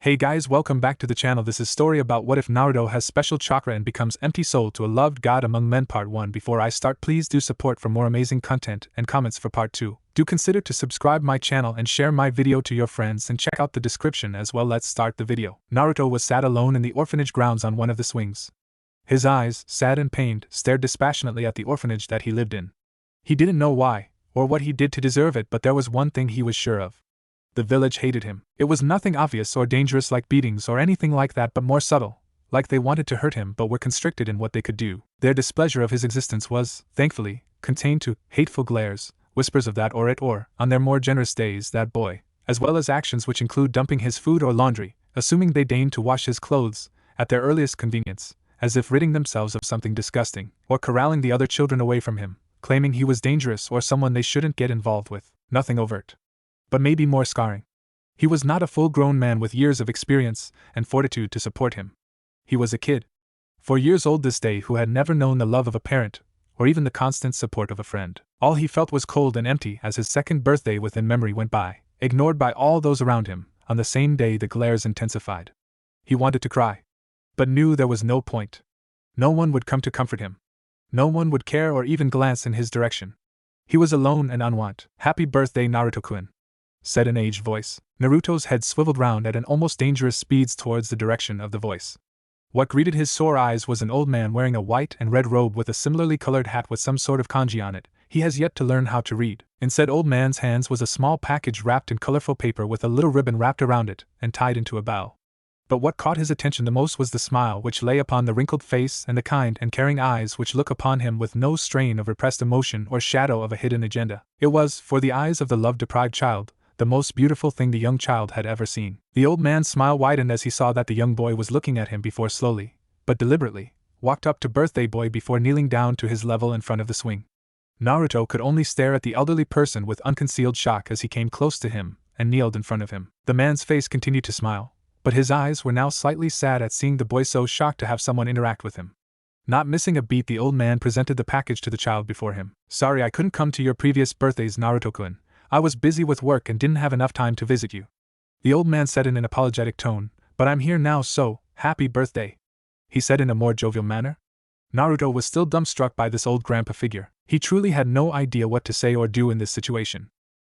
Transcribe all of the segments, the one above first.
Hey guys, welcome back to the channel. This is story about what if Naruto has special chakra and becomes empty soul to a loved god among men part 1. Before I start, please do support for more amazing content and comments for part 2. Do consider to subscribe my channel and share my video to your friends and check out the description as well. Let's start the video. Naruto was sat alone in the orphanage grounds on one of the swings. His eyes, sad and pained, stared dispassionately at the orphanage that he lived in. He didn't know why, or what he did to deserve it, but there was one thing he was sure of. The village hated him. It was nothing obvious or dangerous like beatings or anything like that, but more subtle, like they wanted to hurt him but were constricted in what they could do. Their displeasure of his existence was, thankfully, contained to hateful glares, whispers of that or it or, on their more generous days, that boy, as well as actions which include dumping his food or laundry, assuming they deigned to wash his clothes, at their earliest convenience, as if ridding themselves of something disgusting, or corralling the other children away from him, claiming he was dangerous or someone they shouldn't get involved with. Nothing overt, but maybe more scarring. He was not a full-grown man with years of experience and fortitude to support him. He was a kid, 4 years old this day, who had never known the love of a parent, or even the constant support of a friend. All he felt was cold and empty as his second birthday within memory went by, ignored by all those around him. On the same day the glares intensified. He wanted to cry, but knew there was no point. No one would come to comfort him. No one would care or even glance in his direction. He was alone and unwanted. "Happy birthday, Naruto-kun," said an aged voice. Naruto's head swiveled round at an almost dangerous speed towards the direction of the voice. What greeted his sore eyes was an old man wearing a white and red robe with a similarly colored hat with some sort of kanji on it. He has yet to learn how to read. In said old man's hands was a small package wrapped in colorful paper with a little ribbon wrapped around it and tied into a bow. But what caught his attention the most was the smile which lay upon the wrinkled face and the kind and caring eyes which look upon him with no strain of repressed emotion or shadow of a hidden agenda. It was, for the eyes of the love-deprived child, the most beautiful thing the young child had ever seen. The old man's smile widened as he saw that the young boy was looking at him before slowly, but deliberately, walked up to birthday boy before kneeling down to his level in front of the swing. Naruto could only stare at the elderly person with unconcealed shock as he came close to him and kneeled in front of him. The man's face continued to smile, but his eyes were now slightly sad at seeing the boy so shocked to have someone interact with him. Not missing a beat, the old man presented the package to the child before him. "Sorry I couldn't come to your previous birthdays, Naruto-kun. I was busy with work and didn't have enough time to visit you," the old man said in an apologetic tone, "but I'm here now, so, happy birthday," he said in a more jovial manner. Naruto was still dumbstruck by this old grandpa figure. He truly had no idea what to say or do in this situation.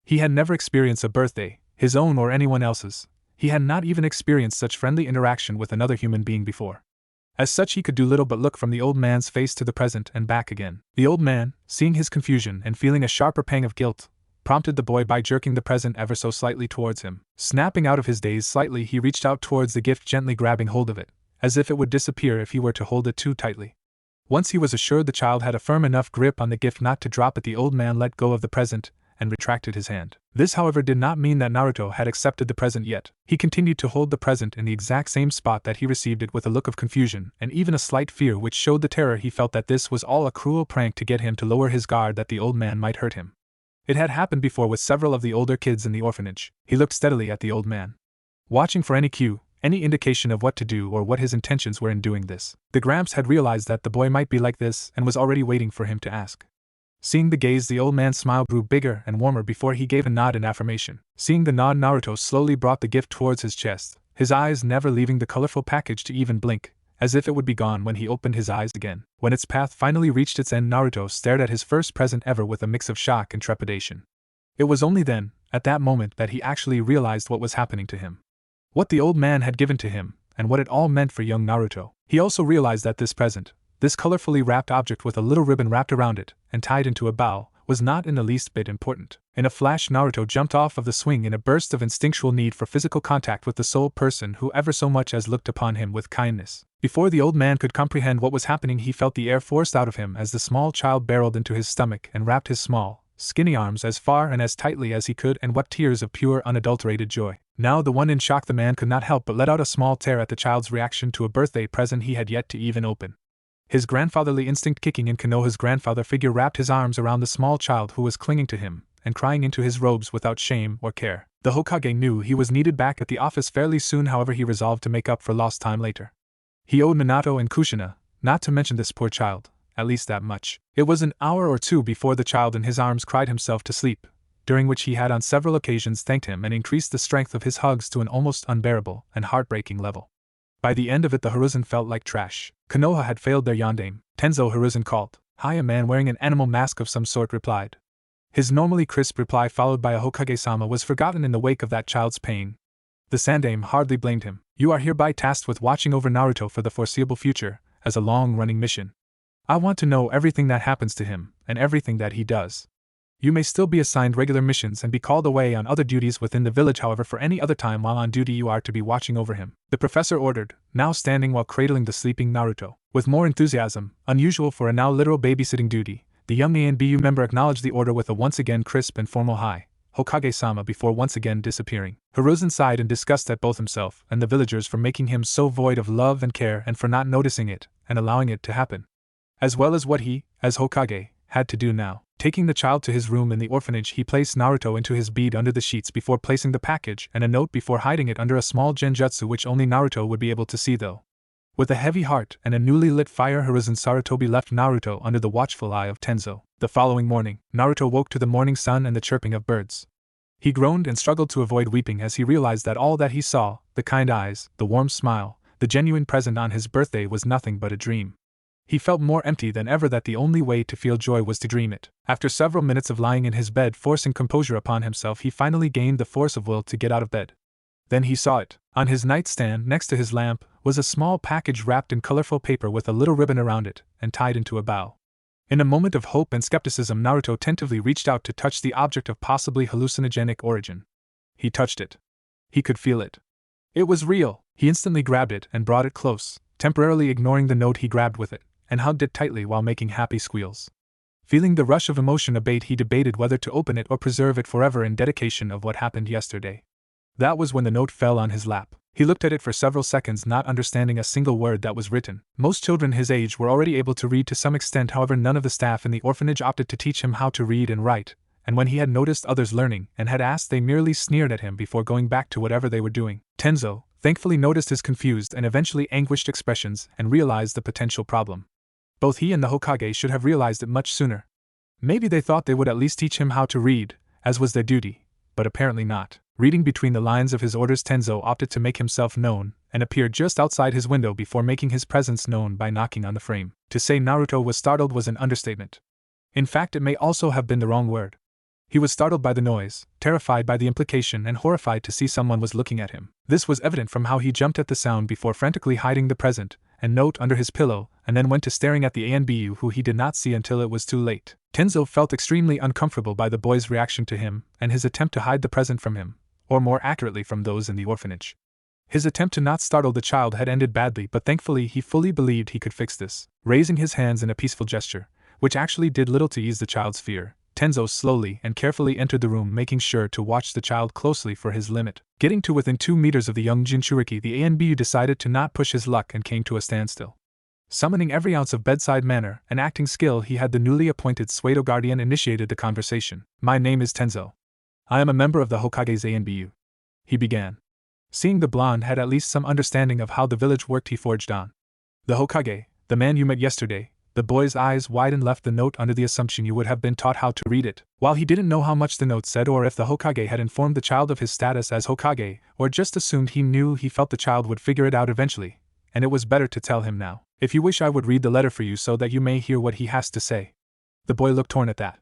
He had never experienced a birthday, his own or anyone else's. He had not even experienced such friendly interaction with another human being before. As such, he could do little but look from the old man's face to the present and back again. The old man, seeing his confusion and feeling a sharper pang of guilt, prompted the boy by jerking the present ever so slightly towards him. Snapping out of his daze slightly, he reached out towards the gift, gently grabbing hold of it, as if it would disappear if he were to hold it too tightly. Once he was assured the child had a firm enough grip on the gift not to drop it, the old man let go of the present and retracted his hand. This, however, did not mean that Naruto had accepted the present yet. He continued to hold the present in the exact same spot that he received it, with a look of confusion and even a slight fear which showed the terror he felt that this was all a cruel prank to get him to lower his guard, that the old man might hurt him. It had happened before with several of the older kids in the orphanage. He looked steadily at the old man, watching for any cue, any indication of what to do or what his intentions were in doing this. The Gramps had realized that the boy might be like this and was already waiting for him to ask. Seeing the gaze, the old man's smile grew bigger and warmer before he gave a nod in affirmation. Seeing the nod, Naruto slowly brought the gift towards his chest, his eyes never leaving the colorful package to even blink, as if it would be gone when he opened his eyes again. When its path finally reached its end, Naruto stared at his first present ever with a mix of shock and trepidation. It was only then, at that moment, that he actually realized what was happening to him. What the old man had given to him, and what it all meant for young Naruto. He also realized that this present, this colorfully wrapped object with a little ribbon wrapped around it and tied into a bow, was not in the least bit important. In a flash, Naruto jumped off of the swing in a burst of instinctual need for physical contact with the sole person who ever so much as looked upon him with kindness. Before the old man could comprehend what was happening, he felt the air forced out of him as the small child barreled into his stomach and wrapped his small, skinny arms as far and as tightly as he could and wept tears of pure, unadulterated joy. Now, the one in shock, the man could not help but let out a small tear at the child's reaction to a birthday present he had yet to even open. His grandfatherly instinct kicking in, Konoha's grandfather figure wrapped his arms around the small child who was clinging to him and crying into his robes without shame or care. The Hokage knew he was needed back at the office fairly soon, however he resolved to make up for lost time later. He owed Minato and Kushina, not to mention this poor child, at least that much. It was an hour or two before the child in his arms cried himself to sleep, during which he had on several occasions thanked him and increased the strength of his hugs to an almost unbearable and heartbreaking level. By the end of it, the Hiruzen felt like trash. Konoha had failed their yondaime. Tenzo, Hiruzen called. Hi, a man wearing an animal mask of some sort replied. His normally crisp reply, followed by a Hokage-sama, was forgotten in the wake of that child's pain. The sandaime hardly blamed him. You are hereby tasked with watching over Naruto for the foreseeable future, as a long-running mission. I want to know everything that happens to him, and everything that he does. You may still be assigned regular missions and be called away on other duties within the village, however, for any other time while on duty you are to be watching over him, the professor ordered, now standing while cradling the sleeping Naruto. With more enthusiasm, unusual for a now literal babysitting duty, the young ANBU member acknowledged the order with a once again crisp and formal hi, Hokage-sama, before once again disappearing. Hiruzen sighed in disgust at both himself and the villagers for making him so void of love and care and for not noticing it and allowing it to happen. As well as what he, as Hokage, had to do now. Taking the child to his room in the orphanage, he placed Naruto into his bed under the sheets before placing the package and a note before hiding it under a small genjutsu which only Naruto would be able to see though. With a heavy heart and a newly lit fire, Hiruzen Sarutobi left Naruto under the watchful eye of Tenzo. The following morning, Naruto woke to the morning sun and the chirping of birds. He groaned and struggled to avoid weeping as he realized that all that he saw, the kind eyes, the warm smile, the genuine present on his birthday, was nothing but a dream. He felt more empty than ever, that the only way to feel joy was to dream it. After several minutes of lying in his bed forcing composure upon himself, he finally gained the force of will to get out of bed. Then he saw it. On his nightstand next to his lamp was a small package wrapped in colorful paper with a little ribbon around it and tied into a bow. In a moment of hope and skepticism, Naruto tentatively reached out to touch the object of possibly hallucinogenic origin. He touched it. He could feel it. It was real. He instantly grabbed it and brought it close, temporarily ignoring the note he grabbed with it, and hugged it tightly while making happy squeals. Feeling the rush of emotion abate, he debated whether to open it or preserve it forever in dedication of what happened yesterday. That was when the note fell on his lap. He looked at it for several seconds, not understanding a single word that was written. Most children his age were already able to read to some extent, however none of the staff in the orphanage opted to teach him how to read and write, and when he had noticed others learning and had asked, they merely sneered at him before going back to whatever they were doing. Tenzo, thankfully, noticed his confused and eventually anguished expressions and realized the potential problem. Both he and the Hokage should have realized it much sooner. Maybe they thought they would at least teach him how to read, as was their duty, but apparently not. Reading between the lines of his orders, Tenzo opted to make himself known and appeared just outside his window before making his presence known by knocking on the frame. To say Naruto was startled was an understatement. In fact, it may also have been the wrong word. He was startled by the noise, terrified by the implication, and horrified to see someone was looking at him. This was evident from how he jumped at the sound before frantically hiding the present and note under his pillow, and then went to staring at the ANBU, who he did not see until it was too late. Tenzo felt extremely uncomfortable by the boy's reaction to him and his attempt to hide the present from him, or more accurately from those in the orphanage. His attempt to not startle the child had ended badly, but thankfully he fully believed he could fix this. Raising his hands in a peaceful gesture, which actually did little to ease the child's fear, Tenzo slowly and carefully entered the room, making sure to watch the child closely for his limit. Getting to within 2 meters of the young Jinchuriki, the ANBU decided to not push his luck and came to a standstill. Summoning every ounce of bedside manner and acting skill he had, the newly appointed Suedo guardian initiated the conversation. My name is Tenzo. I am a member of the Hokage's ANBU, he began. Seeing the blonde had at least some understanding of how the village worked, he forged on. The Hokage, the man you met yesterday. The boy's eyes widened, left the note under the assumption you would have been taught how to read it. While he didn't know how much the note said or if the Hokage had informed the child of his status as Hokage, or just assumed he knew, he felt the child would figure it out eventually, and it was better to tell him now. If you wish, I would read the letter for you so that you may hear what he has to say. The boy looked torn at that.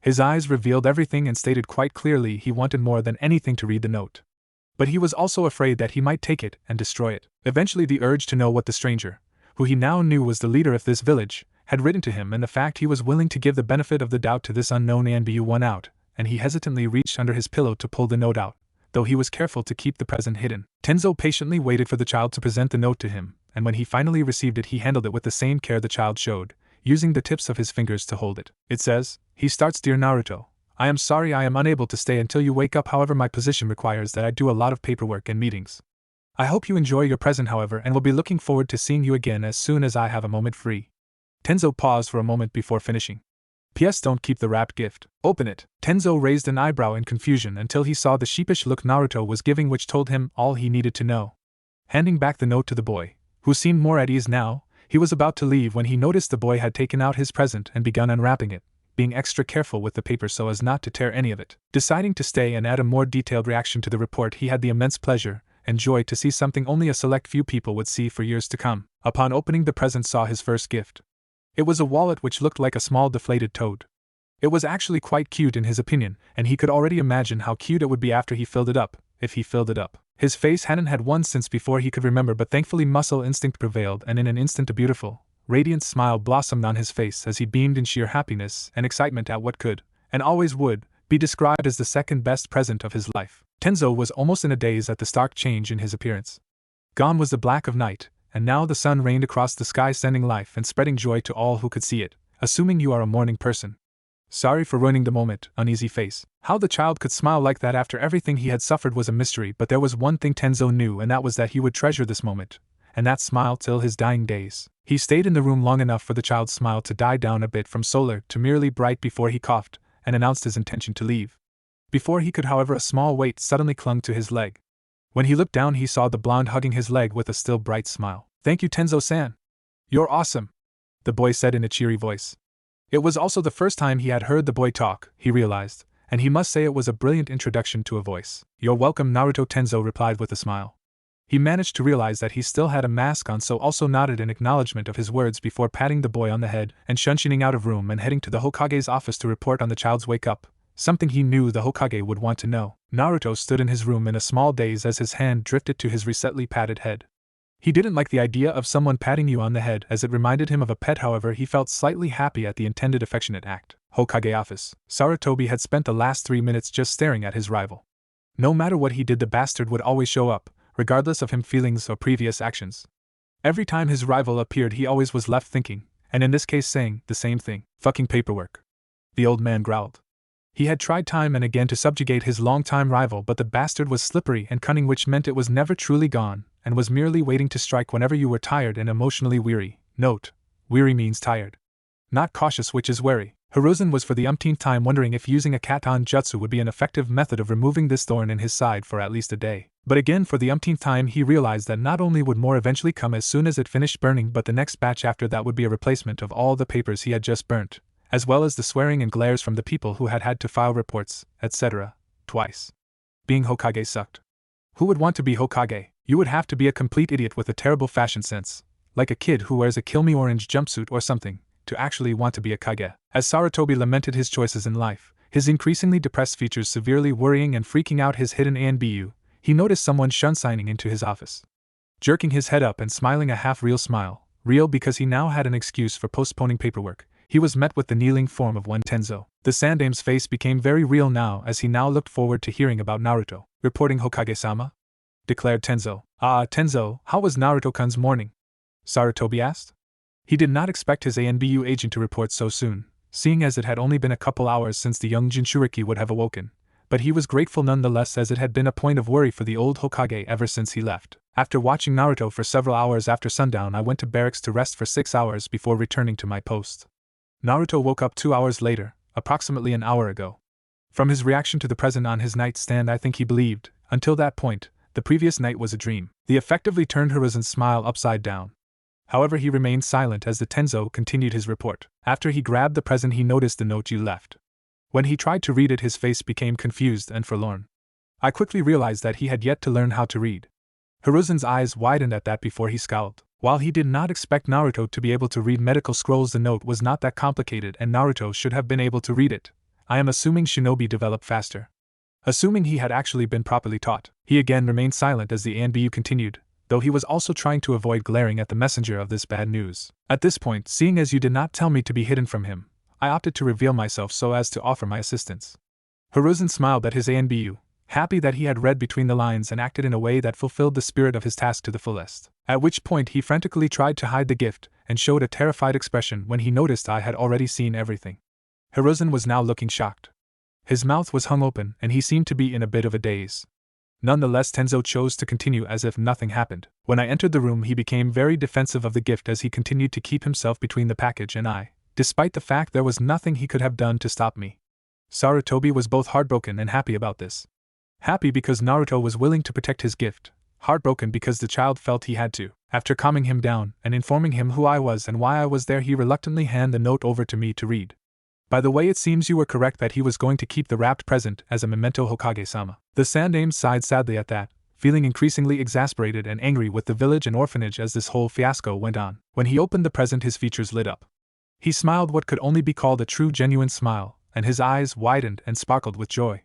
His eyes revealed everything and stated quite clearly he wanted more than anything to read the note. But he was also afraid that he might take it and destroy it. Eventually the urge to know what the stranger, who he now knew was the leader of this village, had written to him, and the fact he was willing to give the benefit of the doubt to this unknown ANBU won out, and he hesitantly reached under his pillow to pull the note out, though he was careful to keep the present hidden. Tenzo patiently waited for the child to present the note to him, and when he finally received it, he handled it with the same care the child showed, using the tips of his fingers to hold it. It says, he starts, Dear Naruto, I am sorry I am unable to stay until you wake up, however my position requires that I do a lot of paperwork and meetings. I hope you enjoy your present, however, and will be looking forward to seeing you again as soon as I have a moment free. Tenzo paused for a moment before finishing. P.S. Don't keep the wrapped gift. Open it. Tenzo raised an eyebrow in confusion until he saw the sheepish look Naruto was giving, which told him all he needed to know. Handing back the note to the boy, who seemed more at ease now, he was about to leave when he noticed the boy had taken out his present and begun unwrapping it, being extra careful with the paper so as not to tear any of it. Deciding to stay and add a more detailed reaction to the report, he had the immense pleasure and joy to see something only a select few people would see for years to come. Upon opening the present, saw his first gift. It was a wallet which looked like a small deflated toad. It was actually quite cute in his opinion, and he could already imagine how cute it would be after he filled it up, if he filled it up. His face hadn't had one since before he could remember, but thankfully muscle instinct prevailed, and in an instant a beautiful, radiant smile blossomed on his face as he beamed in sheer happiness and excitement at what could, and always would, be described as the second best present of his life. Tenzo was almost in a daze at the stark change in his appearance. Gone was the black of night, and now the sun reigned across the sky, sending life and spreading joy to all who could see it, assuming you are a morning person. Sorry for ruining the moment, uneasy face. How the child could smile like that after everything he had suffered was a mystery, but there was one thing Tenzo knew, and that was that he would treasure this moment, and that smile till his dying days. He stayed in the room long enough for the child's smile to die down a bit from solar to merely bright before he coughed and announced his intention to leave. Before he could, however, a small weight suddenly clung to his leg. When he looked down, he saw the blonde hugging his leg with a still bright smile. "Thank you, Tenzo-san. You're awesome," the boy said in a cheery voice. It was also the first time he had heard the boy talk, he realized, and he must say it was a brilliant introduction to a voice. "You're welcome, Naruto," Tenzo replied with a smile. He managed to realize that he still had a mask on, so also nodded in acknowledgement of his words before patting the boy on the head and shunning out of room and heading to the Hokage's office to report on the child's wake-up, something he knew the Hokage would want to know. Naruto stood in his room in a small daze as his hand drifted to his recently patted head. He didn't like the idea of someone patting you on the head, as it reminded him of a pet. However, he felt slightly happy at the intended affectionate act. Hokage office. Sarutobi had spent the last 3 minutes just staring at his rival. No matter what he did, the bastard would always show up, regardless of his feelings or previous actions. Every time his rival appeared, he always was left thinking, and in this case saying, the same thing. "Fucking paperwork," the old man growled. He had tried time and again to subjugate his longtime rival, but the bastard was slippery and cunning, which meant it was never truly gone, and was merely waiting to strike whenever you were tired and emotionally weary. Note: weary means tired, not cautious, which is wary. Hiruzen was for the umpteenth time wondering if using a katon jutsu would be an effective method of removing this thorn in his side for at least a day. But again, for the umpteenth time, he realized that not only would more eventually come as soon as it finished burning, but the next batch after that would be a replacement of all the papers he had just burnt, as well as the swearing and glares from the people who had to file reports, etc., twice. Being Hokage sucked. Who would want to be Hokage? You would have to be a complete idiot with a terrible fashion sense, like a kid who wears a kill-me orange jumpsuit or something, to actually want to be a Kage. As Sarutobi lamented his choices in life, his increasingly depressed features severely worrying and freaking out his hidden ANBU, he noticed someone shunsigning into his office. Jerking his head up and smiling a half-real smile, real because he now had an excuse for postponing paperwork, he was met with the kneeling form of one Tenzo. The Sandame's face became very real now as he now looked forward to hearing about Naruto. "Reporting, Hokage-sama?" declared Tenzo. "Ah, Tenzo, how was Naruto-kun's morning?" Sarutobi asked. He did not expect his ANBU agent to report so soon, seeing as it had only been a couple hours since the young Jinchuriki would have awoken, but he was grateful nonetheless, as it had been a point of worry for the old Hokage ever since he left. "After watching Naruto for several hours after sundown, I went to barracks to rest for 6 hours before returning to my post. Naruto woke up 2 hours later, approximately an hour ago. From his reaction to the present on his nightstand, I think he believed, until that point, the previous night was a dream." The effectively turned Hiruzen's smile upside down. However, he remained silent as the Tenzo continued his report. "After he grabbed the present, he noticed the note you left. When he tried to read it, his face became confused and forlorn. I quickly realized that he had yet to learn how to read." Hiruzen's eyes widened at that before he scowled. While he did not expect Naruto to be able to read medical scrolls, the note was not that complicated and Naruto should have been able to read it. I am assuming shinobi develop faster. Assuming he had actually been properly taught. He again remained silent as the ANBU continued, though he was also trying to avoid glaring at the messenger of this bad news. "At this point, seeing as you did not tell me to be hidden from him, I opted to reveal myself so as to offer my assistance." Hiruzen smiled at his ANBU, happy that he had read between the lines and acted in a way that fulfilled the spirit of his task to the fullest. At which point he frantically tried to hide the gift and showed a terrified expression when he noticed I had already seen everything. Hiruzen was now looking shocked. His mouth was hung open and he seemed to be in a bit of a daze. Nonetheless, Tenzo chose to continue as if nothing happened. "When I entered the room, he became very defensive of the gift as he continued to keep himself between the package and I, despite the fact there was nothing he could have done to stop me." Sarutobi was both heartbroken and happy about this. Happy because Naruto was willing to protect his gift, heartbroken because the child felt he had to. After calming him down and informing him who I was and why I was there, he reluctantly handed the note over to me to read. By the way, it seems you were correct that he was going to keep the wrapped present as a memento Hokage-sama. The Sandaime sighed sadly at that, feeling increasingly exasperated and angry with the village and orphanage as this whole fiasco went on. When he opened the present, his features lit up. He smiled what could only be called a true genuine smile, and his eyes widened and sparkled with joy.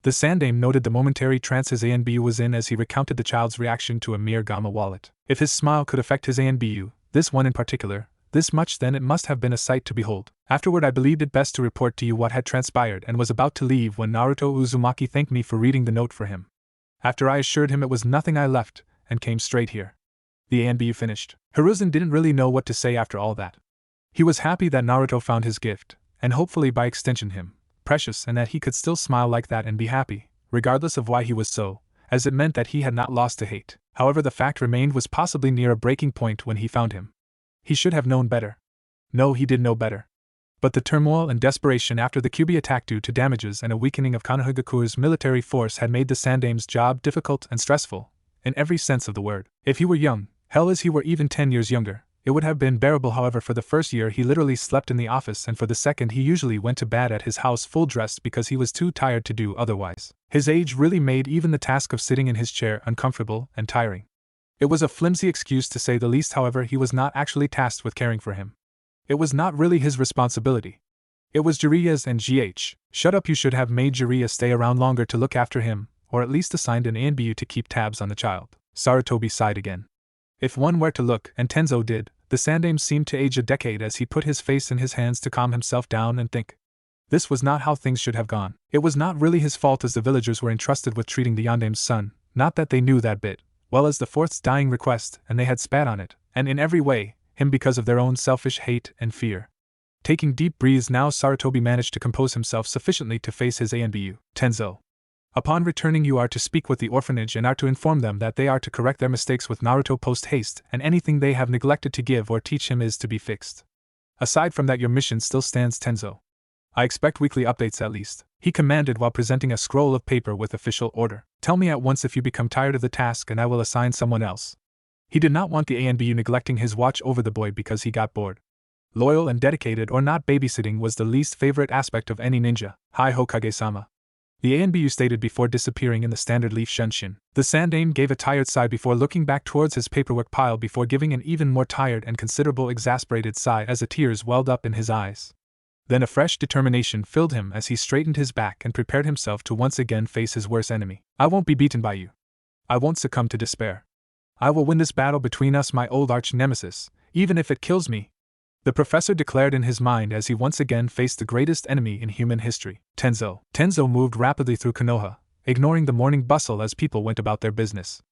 The Sandaime noted the momentary trance his ANBU was in as he recounted the child's reaction to a mere Gamma wallet. If his smile could affect his ANBU, this one in particular, this much, then it must have been a sight to behold. Afterward I believed it best to report to you what had transpired and was about to leave when Naruto Uzumaki thanked me for reading the note for him. After I assured him it was nothing, I left, and came straight here. The ANBU finished. Hiruzen didn't really know what to say after all that. He was happy that Naruto found his gift, and hopefully by extension him, precious, and that he could still smile like that and be happy, regardless of why he was so, as it meant that he had not lost to hate. However, the fact remained was possibly near a breaking point when he found him. He should have known better. No, he did know better. But the turmoil and desperation after the Kyuubi attack due to damages and a weakening of Konohagakure's military force had made the Sandaime's job difficult and stressful, in every sense of the word. If he were young, hell as he were even 10 years younger, it would have been bearable. However, for the first year he literally slept in the office, and for the second he usually went to bed at his house full dressed because he was too tired to do otherwise. His age really made even the task of sitting in his chair uncomfortable and tiring. It was a flimsy excuse to say the least. However, he was not actually tasked with caring for him. It was not really his responsibility. It was Jiraiya's, and shut up, you should have made Jiraiya stay around longer to look after him, or at least assigned an ANBU to keep tabs on the child. Sarutobi sighed again. If one were to look, and Tenzo did, the Sandaime seemed to age a decade as he put his face in his hands to calm himself down and think. This was not how things should have gone. It was not really his fault, as the villagers were entrusted with treating the Yandaime's son, not that they knew that bit, well as the fourth's dying request, and they had spat on it, and in every way, him because of their own selfish hate and fear. Taking deep breaths now, Sarutobi managed to compose himself sufficiently to face his ANBU. Tenzo. Upon returning, you are to speak with the orphanage and are to inform them that they are to correct their mistakes with Naruto post-haste, and anything they have neglected to give or teach him is to be fixed. Aside from that, your mission still stands, Tenzo. I expect weekly updates at least, he commanded while presenting a scroll of paper with official order. Tell me at once if you become tired of the task and I will assign someone else. He did not want the ANBU neglecting his watch over the boy because he got bored. Loyal and dedicated or not, babysitting was the least favorite aspect of any ninja. Hi Hokage-sama. The ANBU stated before disappearing in the standard leaf shunshin. The Sandaime gave a tired sigh before looking back towards his paperwork pile before giving an even more tired and considerable exasperated sigh as the tears welled up in his eyes. Then a fresh determination filled him as he straightened his back and prepared himself to once again face his worst enemy. I won't be beaten by you. I won't succumb to despair. I will win this battle between us, my old arch-nemesis, even if it kills me, the professor declared in his mind as he once again faced the greatest enemy in human history, Tenzo. Tenzo moved rapidly through Konoha, ignoring the morning bustle as people went about their business.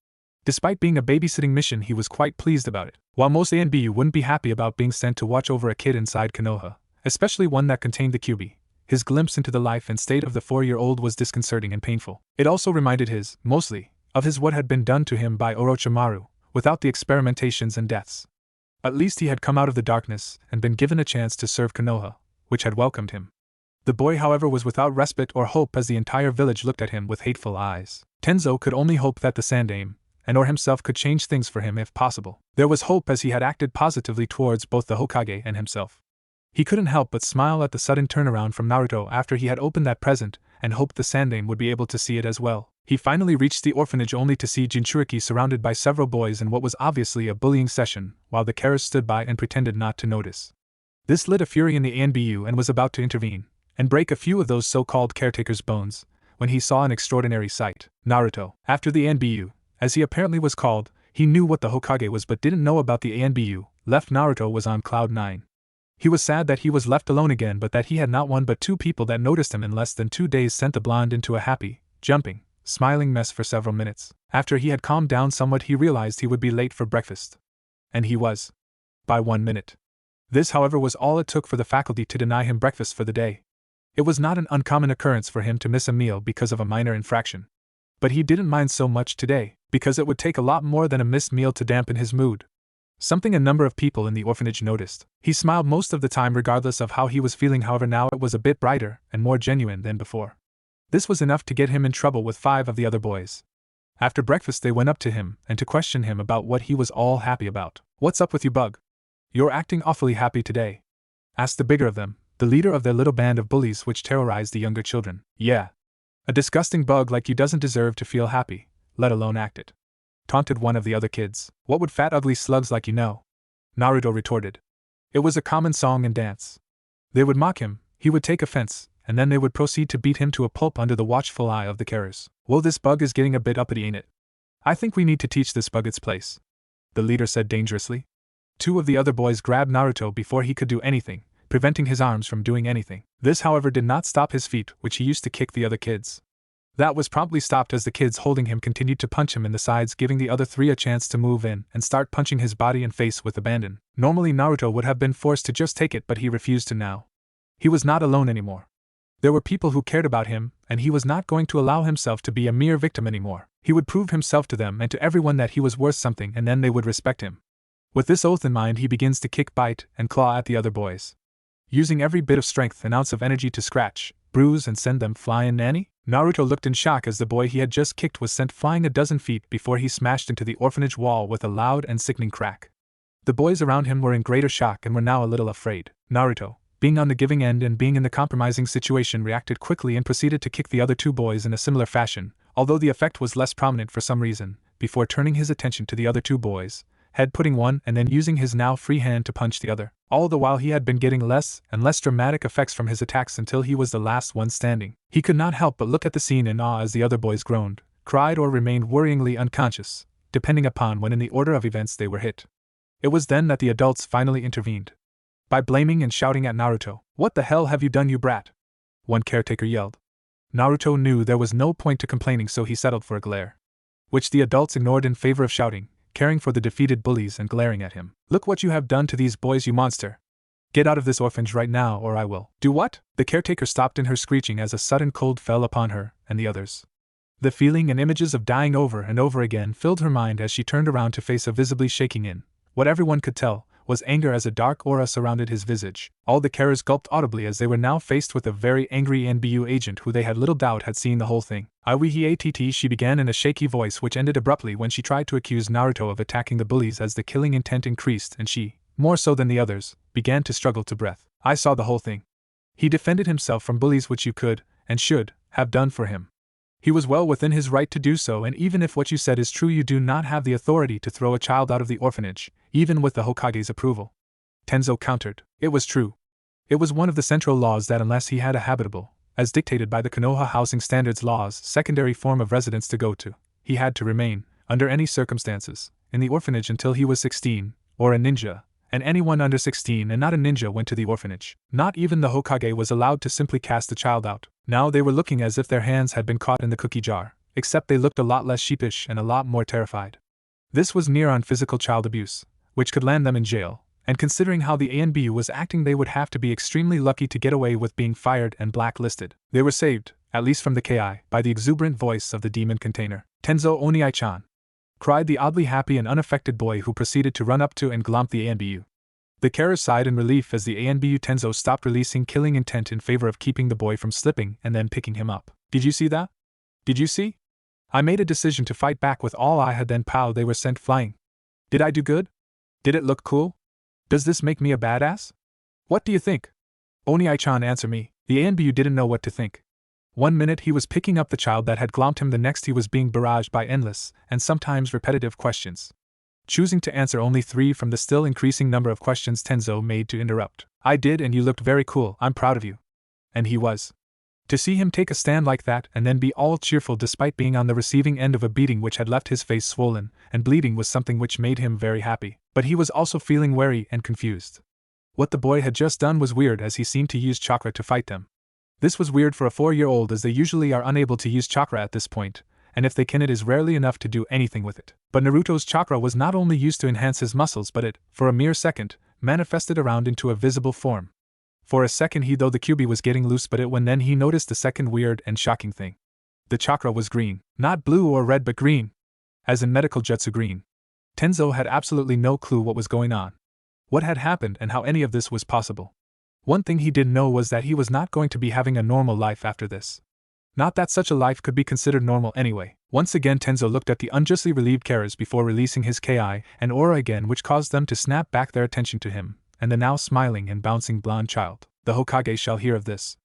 Despite being a babysitting mission, he was quite pleased about it. While most ANBU wouldn't be happy about being sent to watch over a kid inside Konoha, especially one that contained the Kyuubi, his glimpse into the life and state of the 4-year-old was disconcerting and painful. It also reminded mostly, of what had been done to him by Orochimaru, without the experimentations and deaths. At least he had come out of the darkness and been given a chance to serve Konoha, which had welcomed him. The boy, however, was without respite or hope as the entire village looked at him with hateful eyes. Tenzo could only hope that the Sandaime, and/or himself, could change things for him if possible. There was hope as he had acted positively towards both the Hokage and himself. He couldn't help but smile at the sudden turnaround from Naruto after he had opened that present, and hoped the Sandaime would be able to see it as well. He finally reached the orphanage only to see Jinchuriki surrounded by several boys in what was obviously a bullying session, while the Karas stood by and pretended not to notice. This lit a fury in the ANBU and was about to intervene, and break a few of those so-called caretakers' bones, when he saw an extraordinary sight. Naruto. After the ANBU, as he apparently was called, he knew what the Hokage was but didn't know about the ANBU. Left Naruto was on cloud 9. He was sad that he was left alone again, but that he had not one but 2 people that noticed him in less than 2 days sent the blonde into a happy, jumping, smiling mess for several minutes. After he had calmed down somewhat, he realized he would be late for breakfast. And he was. By 1 minute. This, however, was all it took for the faculty to deny him breakfast for the day. It was not an uncommon occurrence for him to miss a meal because of a minor infraction. But he didn't mind so much today, because it would take a lot more than a missed meal to dampen his mood. Something a number of people in the orphanage noticed. He smiled most of the time regardless of how he was feeling, however now it was a bit brighter and more genuine than before. This was enough to get him in trouble with 5 of the other boys. After breakfast they went up to him and to question him about what he was all happy about. What's up with you, Bug? You're acting awfully happy today, asked the bigger of them, the leader of their little band of bullies which terrorized the younger children. Yeah. A disgusting bug like you doesn't deserve to feel happy, let alone act it. Taunted one of the other kids. What would fat ugly slugs like you know? Naruto retorted. It was a common song and dance. They would mock him, he would take offense, and then they would proceed to beat him to a pulp under the watchful eye of the carers. Whoa, this bug is getting a bit uppity, ain't it? I think we need to teach this bug its place, the leader said dangerously. Two of the other boys grabbed Naruto before he could do anything, preventing his arms from doing anything. This, however, did not stop his feet, which he used to kick the other kids. That was promptly stopped as the kids holding him continued to punch him in the sides, giving the other three a chance to move in and start punching his body and face with abandon. Normally Naruto would have been forced to just take it, but he refused to now. He was not alone anymore. There were people who cared about him, and he was not going to allow himself to be a mere victim anymore. He would prove himself to them and to everyone that he was worth something, and then they would respect him. With this oath in mind, he begins to kick, bite, and claw at the other boys, using every bit of strength and ounce of energy to scratch, bruise, and send them flying. Nanny? Naruto looked in shock as the boy he had just kicked was sent flying a dozen feet before he smashed into the orphanage wall with a loud and sickening crack. The boys around him were in greater shock and were now a little afraid. Naruto, being on the giving end and being in the compromising situation, reacted quickly and proceeded to kick the other two boys in a similar fashion, although the effect was less prominent for some reason, before turning his attention to the other two boys, head putting one and then using his now free hand to punch the other. All the while he had been getting less and less dramatic effects from his attacks until he was the last one standing. He could not help but look at the scene in awe as the other boys groaned, cried, or remained worryingly unconscious, depending upon when in the order of events they were hit. It was then that the adults finally intervened, by blaming and shouting at Naruto. What the hell have you done, you brat? One caretaker yelled. Naruto knew there was no point to complaining, so he settled for a glare, which the adults ignored in favor of shouting, caring for the defeated bullies and glaring at him. Look what you have done to these boys, you monster. Get out of this orphanage right now or I will. Do what? The caretaker stopped in her screeching as a sudden cold fell upon her and the others. The feeling and images of dying over and over again filled her mind as she turned around to face a visibly shaking in, what everyone could tell, was anger as a dark aura surrounded his visage. All the carers gulped audibly as they were now faced with a very angry NBU agent who they had little doubt had seen the whole thing. Iwihi-att, she began in a shaky voice which ended abruptly when she tried to accuse Naruto of attacking the bullies as the killing intent increased and she, more so than the others, began to struggle to breath. I saw the whole thing. He defended himself from bullies, which you could, and should, have done for him. He was well within his right to do so, and even if what you said is true, you do not have the authority to throw a child out of the orphanage, even with the Hokage's approval. Tenzo countered. It was true. It was one of the central laws that unless he had a habitable, as dictated by the Konoha Housing Standards laws, secondary form of residence to go to, he had to remain, under any circumstances, in the orphanage until he was 16, or a ninja, and anyone under 16 and not a ninja went to the orphanage. Not even the Hokage was allowed to simply cast the child out. Now they were looking as if their hands had been caught in the cookie jar, except they looked a lot less sheepish and a lot more terrified. This was near on physical child abuse, which could land them in jail, and considering how the ANBU was acting, they would have to be extremely lucky to get away with being fired and blacklisted. They were saved, at least from the KI, by the exuberant voice of the demon container. Tenzo Oniai-chan, cried the oddly happy and unaffected boy who proceeded to run up to and glomp the ANBU. The carers sighed in relief as the ANBU Tenzo stopped releasing killing intent in favor of keeping the boy from slipping and then picking him up. Did you see that? Did you see? I made a decision to fight back with all I had, then pow, they were sent flying. Did I do good? Did it look cool? Does this make me a badass? What do you think? Oniai-chan, answer me. The ANBU didn't know what to think. One minute he was picking up the child that had glomped him, the next he was being barraged by endless, and sometimes repetitive questions. Choosing to answer only 3 from the still increasing number of questions Tenzo made to interrupt. I did, and you looked very cool, I'm proud of you. And he was. To see him take a stand like that and then be all cheerful despite being on the receiving end of a beating which had left his face swollen and bleeding was something which made him very happy. But he was also feeling wary and confused. What the boy had just done was weird, as he seemed to use chakra to fight them. This was weird for a 4-year-old, as they usually are unable to use chakra at this point, and if they can, it is rarely enough to do anything with it. But Naruto's chakra was not only used to enhance his muscles, but it, for a mere second, manifested around into a visible form. For a second he thought the Kyuubi was getting loose, but then he noticed the second weird and shocking thing. The chakra was green. Not blue or red, but green. As in medical jutsu green. Tenzo had absolutely no clue what was going on, what had happened, and how any of this was possible. One thing he did know was that he was not going to be having a normal life after this. Not that such a life could be considered normal anyway. Once again Tenzo looked at the unjustly relieved carers before releasing his Ki and aura again, which caused them to snap back their attention to him and the now smiling and bouncing blonde child. The Hokage shall hear of this,"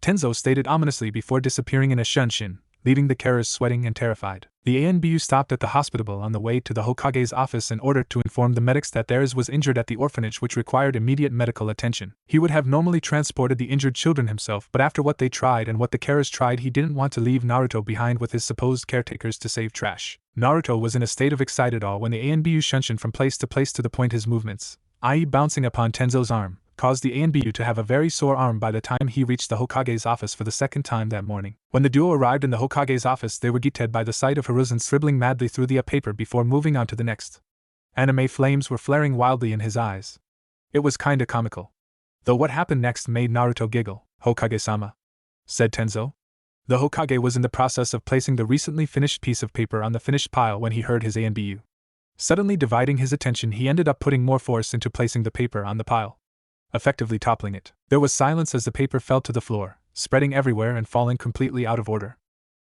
Tenzo stated ominously before disappearing in a shunshin, leaving the carers sweating and terrified. The ANBU stopped at the hospital on the way to the Hokage's office in order to inform the medics that theirs was injured at the orphanage which required immediate medical attention. He would have normally transported the injured children himself, but after what they tried and what the carers tried, he didn't want to leave Naruto behind with his supposed caretakers to save trash. Naruto was in a state of excited awe when the ANBU shunshin from place to the point his movements, i.e. bouncing upon Tenzo's arm, caused the ANBU to have a very sore arm by the time he reached the Hokage's office for the second time that morning. When the duo arrived in the Hokage's office, they were greeted by the sight of Hiruzen scribbling madly through the paper before moving on to the next. Anime flames were flaring wildly in his eyes. It was kinda comical. Though what happened next made Naruto giggle. "Hokage-sama," said Tenzo. The Hokage was in the process of placing the recently finished piece of paper on the finished pile when he heard his ANBU. Suddenly dividing his attention, he ended up putting more force into placing the paper on the pile, effectively toppling it. There was silence as the paper fell to the floor, spreading everywhere and falling completely out of order.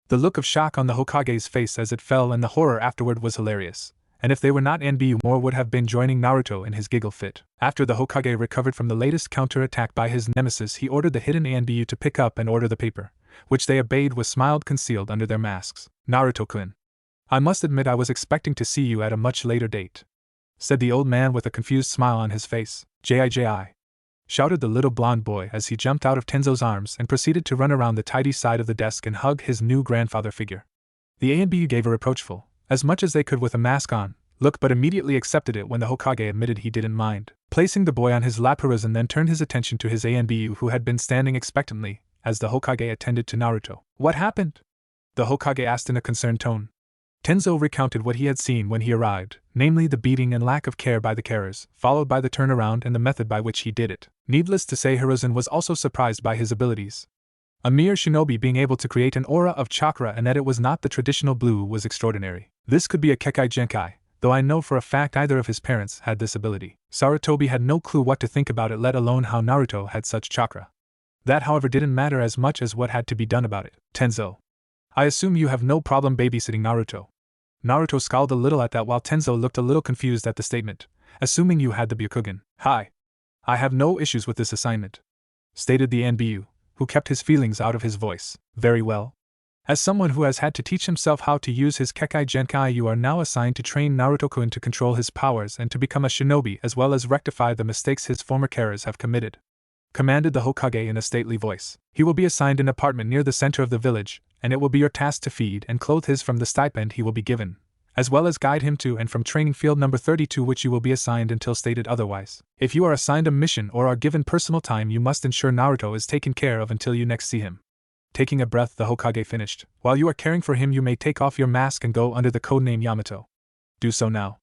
The look of shock on the Hokage's face as it fell and the horror afterward was hilarious, and if they were not NBU, more would have been joining Naruto in his giggle fit. After the Hokage recovered from the latest counter-attack by his nemesis, he ordered the hidden ANBU to pick up and order the paper, which they obeyed with smiles concealed under their masks. "Naruto-kun, I must admit I was expecting to see you at a much later date," said the old man with a confused smile on his face. "Jiji," shouted the little blonde boy as he jumped out of Tenzo's arms and proceeded to run around the tidy side of the desk and hug his new grandfather figure. The ANBU gave a reproachful, as much as they could with a mask on, look, but immediately accepted it when the Hokage admitted he didn't mind. Placing the boy on his lap, Hiruzen then turned his attention to his ANBU, who had been standing expectantly as the Hokage attended to Naruto. "What happened?" the Hokage asked in a concerned tone. Tenzo recounted what he had seen when he arrived, namely the beating and lack of care by the carers, followed by the turnaround and the method by which he did it. Needless to say, Hiruzen was also surprised by his abilities. A mere shinobi being able to create an aura of chakra and that it was not the traditional blue was extraordinary. This could be a Kekai Genkai, though I know for a fact either of his parents had this ability. Sarutobi had no clue what to think about it, let alone how Naruto had such chakra. That, however, didn't matter as much as what had to be done about it. "Tenzo, I assume you have no problem babysitting Naruto." Naruto scowled a little at that while Tenzo looked a little confused at the statement. "Assuming you had the Byakugan." "Hi. I have no issues with this assignment," stated the NBU, who kept his feelings out of his voice. "Very well. As someone who has had to teach himself how to use his Kekai Genkai, you are now assigned to train Naruto-kun to control his powers and to become a shinobi as well as rectify the mistakes his former carers have committed," commanded the Hokage in a stately voice. "He will be assigned an apartment near the center of the village, and it will be your task to feed and clothe him from the stipend he will be given, as well as guide him to and from training field number 32, which you will be assigned until stated otherwise. If you are assigned a mission or are given personal time, you must ensure Naruto is taken care of until you next see him." Taking a breath, the Hokage finished. "While you are caring for him, you may take off your mask and go under the codename Yamato." "Do so now."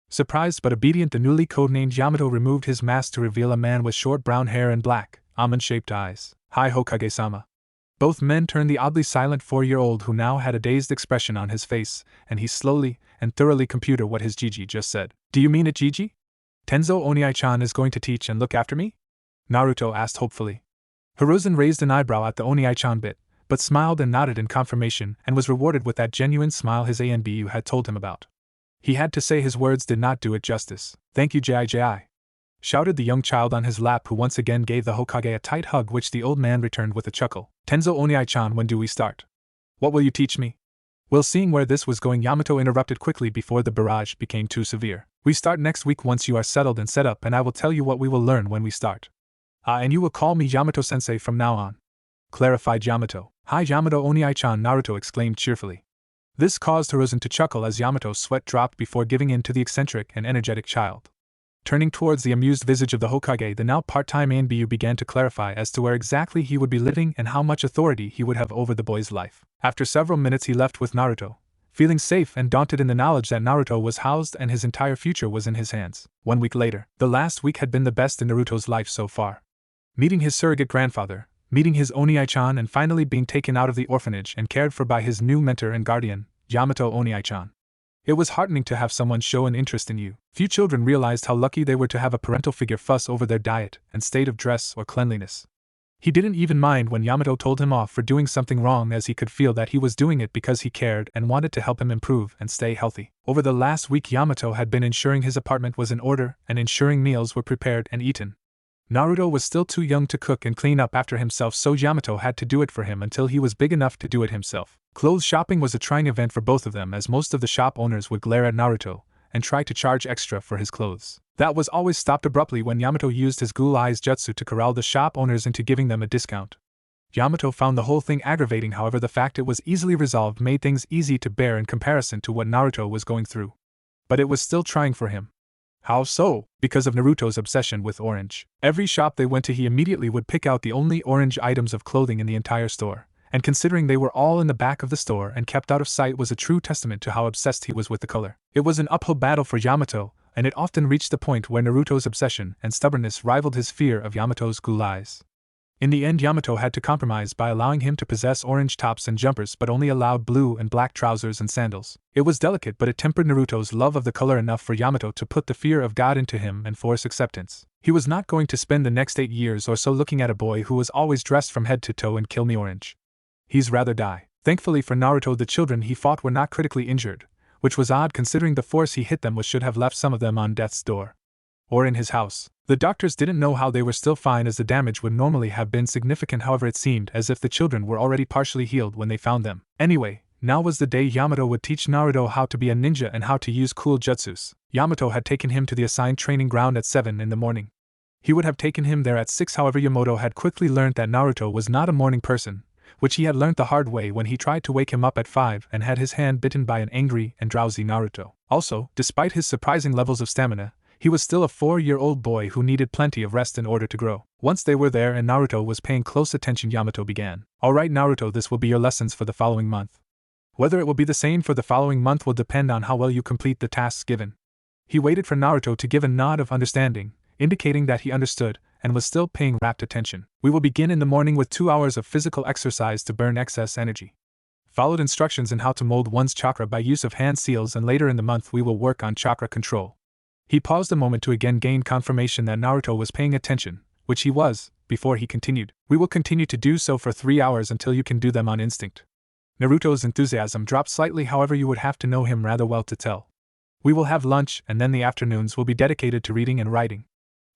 Surprised but obedient, the newly codenamed Yamato removed his mask to reveal a man with short brown hair and black, almond-shaped eyes. "Hi, Hokage-sama." Both men turned the oddly silent 4-year-old, who now had a dazed expression on his face, and he slowly and thoroughly computed what his Gigi just said. "Do you mean it, Gigi? Tenzo Oniai-chan is going to teach and look after me?" Naruto asked hopefully. Hiruzen raised an eyebrow at the Oniai-chan bit, but smiled and nodded in confirmation and was rewarded with that genuine smile his ANBU had told him about. He had to say his words did not do it justice. "Thank you, Jiji," shouted the young child on his lap, who once again gave the Hokage a tight hug, which the old man returned with a chuckle. "Tenzo Oniai-chan, when do we start?" "What will you teach me?" Well, seeing where this was going, Yamato interrupted quickly before the barrage became too severe. "We start next week once you are settled and set up, and I will tell you what we will learn when we start." "Ah, and you will call me Yamato-sensei from now on," clarified Yamato. "Hi, Yamato Oniai-chan," Naruto exclaimed cheerfully. This caused Hiruzen to chuckle as Yamato's sweat dropped before giving in to the eccentric and energetic child. Turning towards the amused visage of the Hokage, the now part-time ANBU began to clarify as to where exactly he would be living and how much authority he would have over the boy's life. After several minutes he left with Naruto, feeling safe and daunted in the knowledge that Naruto was housed and his entire future was in his hands. 1 week later, the last week had been the best in Naruto's life so far. Meeting his surrogate grandfather, meeting his Oniai-chan, and finally being taken out of the orphanage and cared for by his new mentor and guardian, Yamato Oniai-chan. It was heartening to have someone show an interest in you. Few children realized how lucky they were to have a parental figure fuss over their diet and state of dress or cleanliness. He didn't even mind when Yamato told him off for doing something wrong, as he could feel that he was doing it because he cared and wanted to help him improve and stay healthy. Over the last week, Yamato had been ensuring his apartment was in order and ensuring meals were prepared and eaten. Naruto was still too young to cook and clean up after himself, so Yamato had to do it for him until he was big enough to do it himself. Clothes shopping was a trying event for both of them, as most of the shop owners would glare at Naruto and try to charge extra for his clothes. That was always stopped abruptly when Yamato used his ghoul eyes jutsu to corral the shop owners into giving them a discount. Yamato found the whole thing aggravating, however the fact it was easily resolved made things easy to bear in comparison to what Naruto was going through. But it was still trying for him. How so? Because of Naruto's obsession with orange. Every shop they went to, he immediately would pick out the only orange items of clothing in the entire store, and considering they were all in the back of the store and kept out of sight was a true testament to how obsessed he was with the color. It was an uphill battle for Yamato, and it often reached the point where Naruto's obsession and stubbornness rivaled his fear of Yamato's ghoul eyes. In the end, Yamato had to compromise by allowing him to possess orange tops and jumpers but only allowed blue and black trousers and sandals. It was delicate, but it tempered Naruto's love of the color enough for Yamato to put the fear of God into him and force acceptance. He was not going to spend the next 8 years or so looking at a boy who was always dressed from head to toe in kill me orange. He'd rather die. Thankfully for Naruto, the children he fought were not critically injured, which was odd considering the force he hit them with should have left some of them on death's door. Or in his house. The doctors didn't know how they were still fine, as the damage would normally have been significant. However, it seemed as if the children were already partially healed when they found them. Anyway, now was the day Yamato would teach Naruto how to be a ninja and how to use cool jutsus. Yamato had taken him to the assigned training ground at 7 in the morning. He would have taken him there at 6, however Yamato had quickly learned that Naruto was not a morning person, which he had learned the hard way when he tried to wake him up at 5 and had his hand bitten by an angry and drowsy Naruto. Also, despite his surprising levels of stamina, he was still a 4-year-old boy who needed plenty of rest in order to grow. Once they were there and Naruto was paying close attention, Yamato began. Alright Naruto, this will be your lessons for the following month. Whether it will be the same for the following month will depend on how well you complete the tasks given. He waited for Naruto to give a nod of understanding, indicating that he understood and was still paying rapt attention. We will begin in the morning with 2 hours of physical exercise to burn excess energy. Followed instructions in how to mold one's chakra by use of hand seals, and later in the month we will work on chakra control. He paused a moment to again gain confirmation that Naruto was paying attention, which he was, before he continued. We will continue to do so for 3 hours until you can do them on instinct. Naruto's enthusiasm dropped slightly, however you would have to know him rather well to tell. We will have lunch and then the afternoons will be dedicated to reading and writing.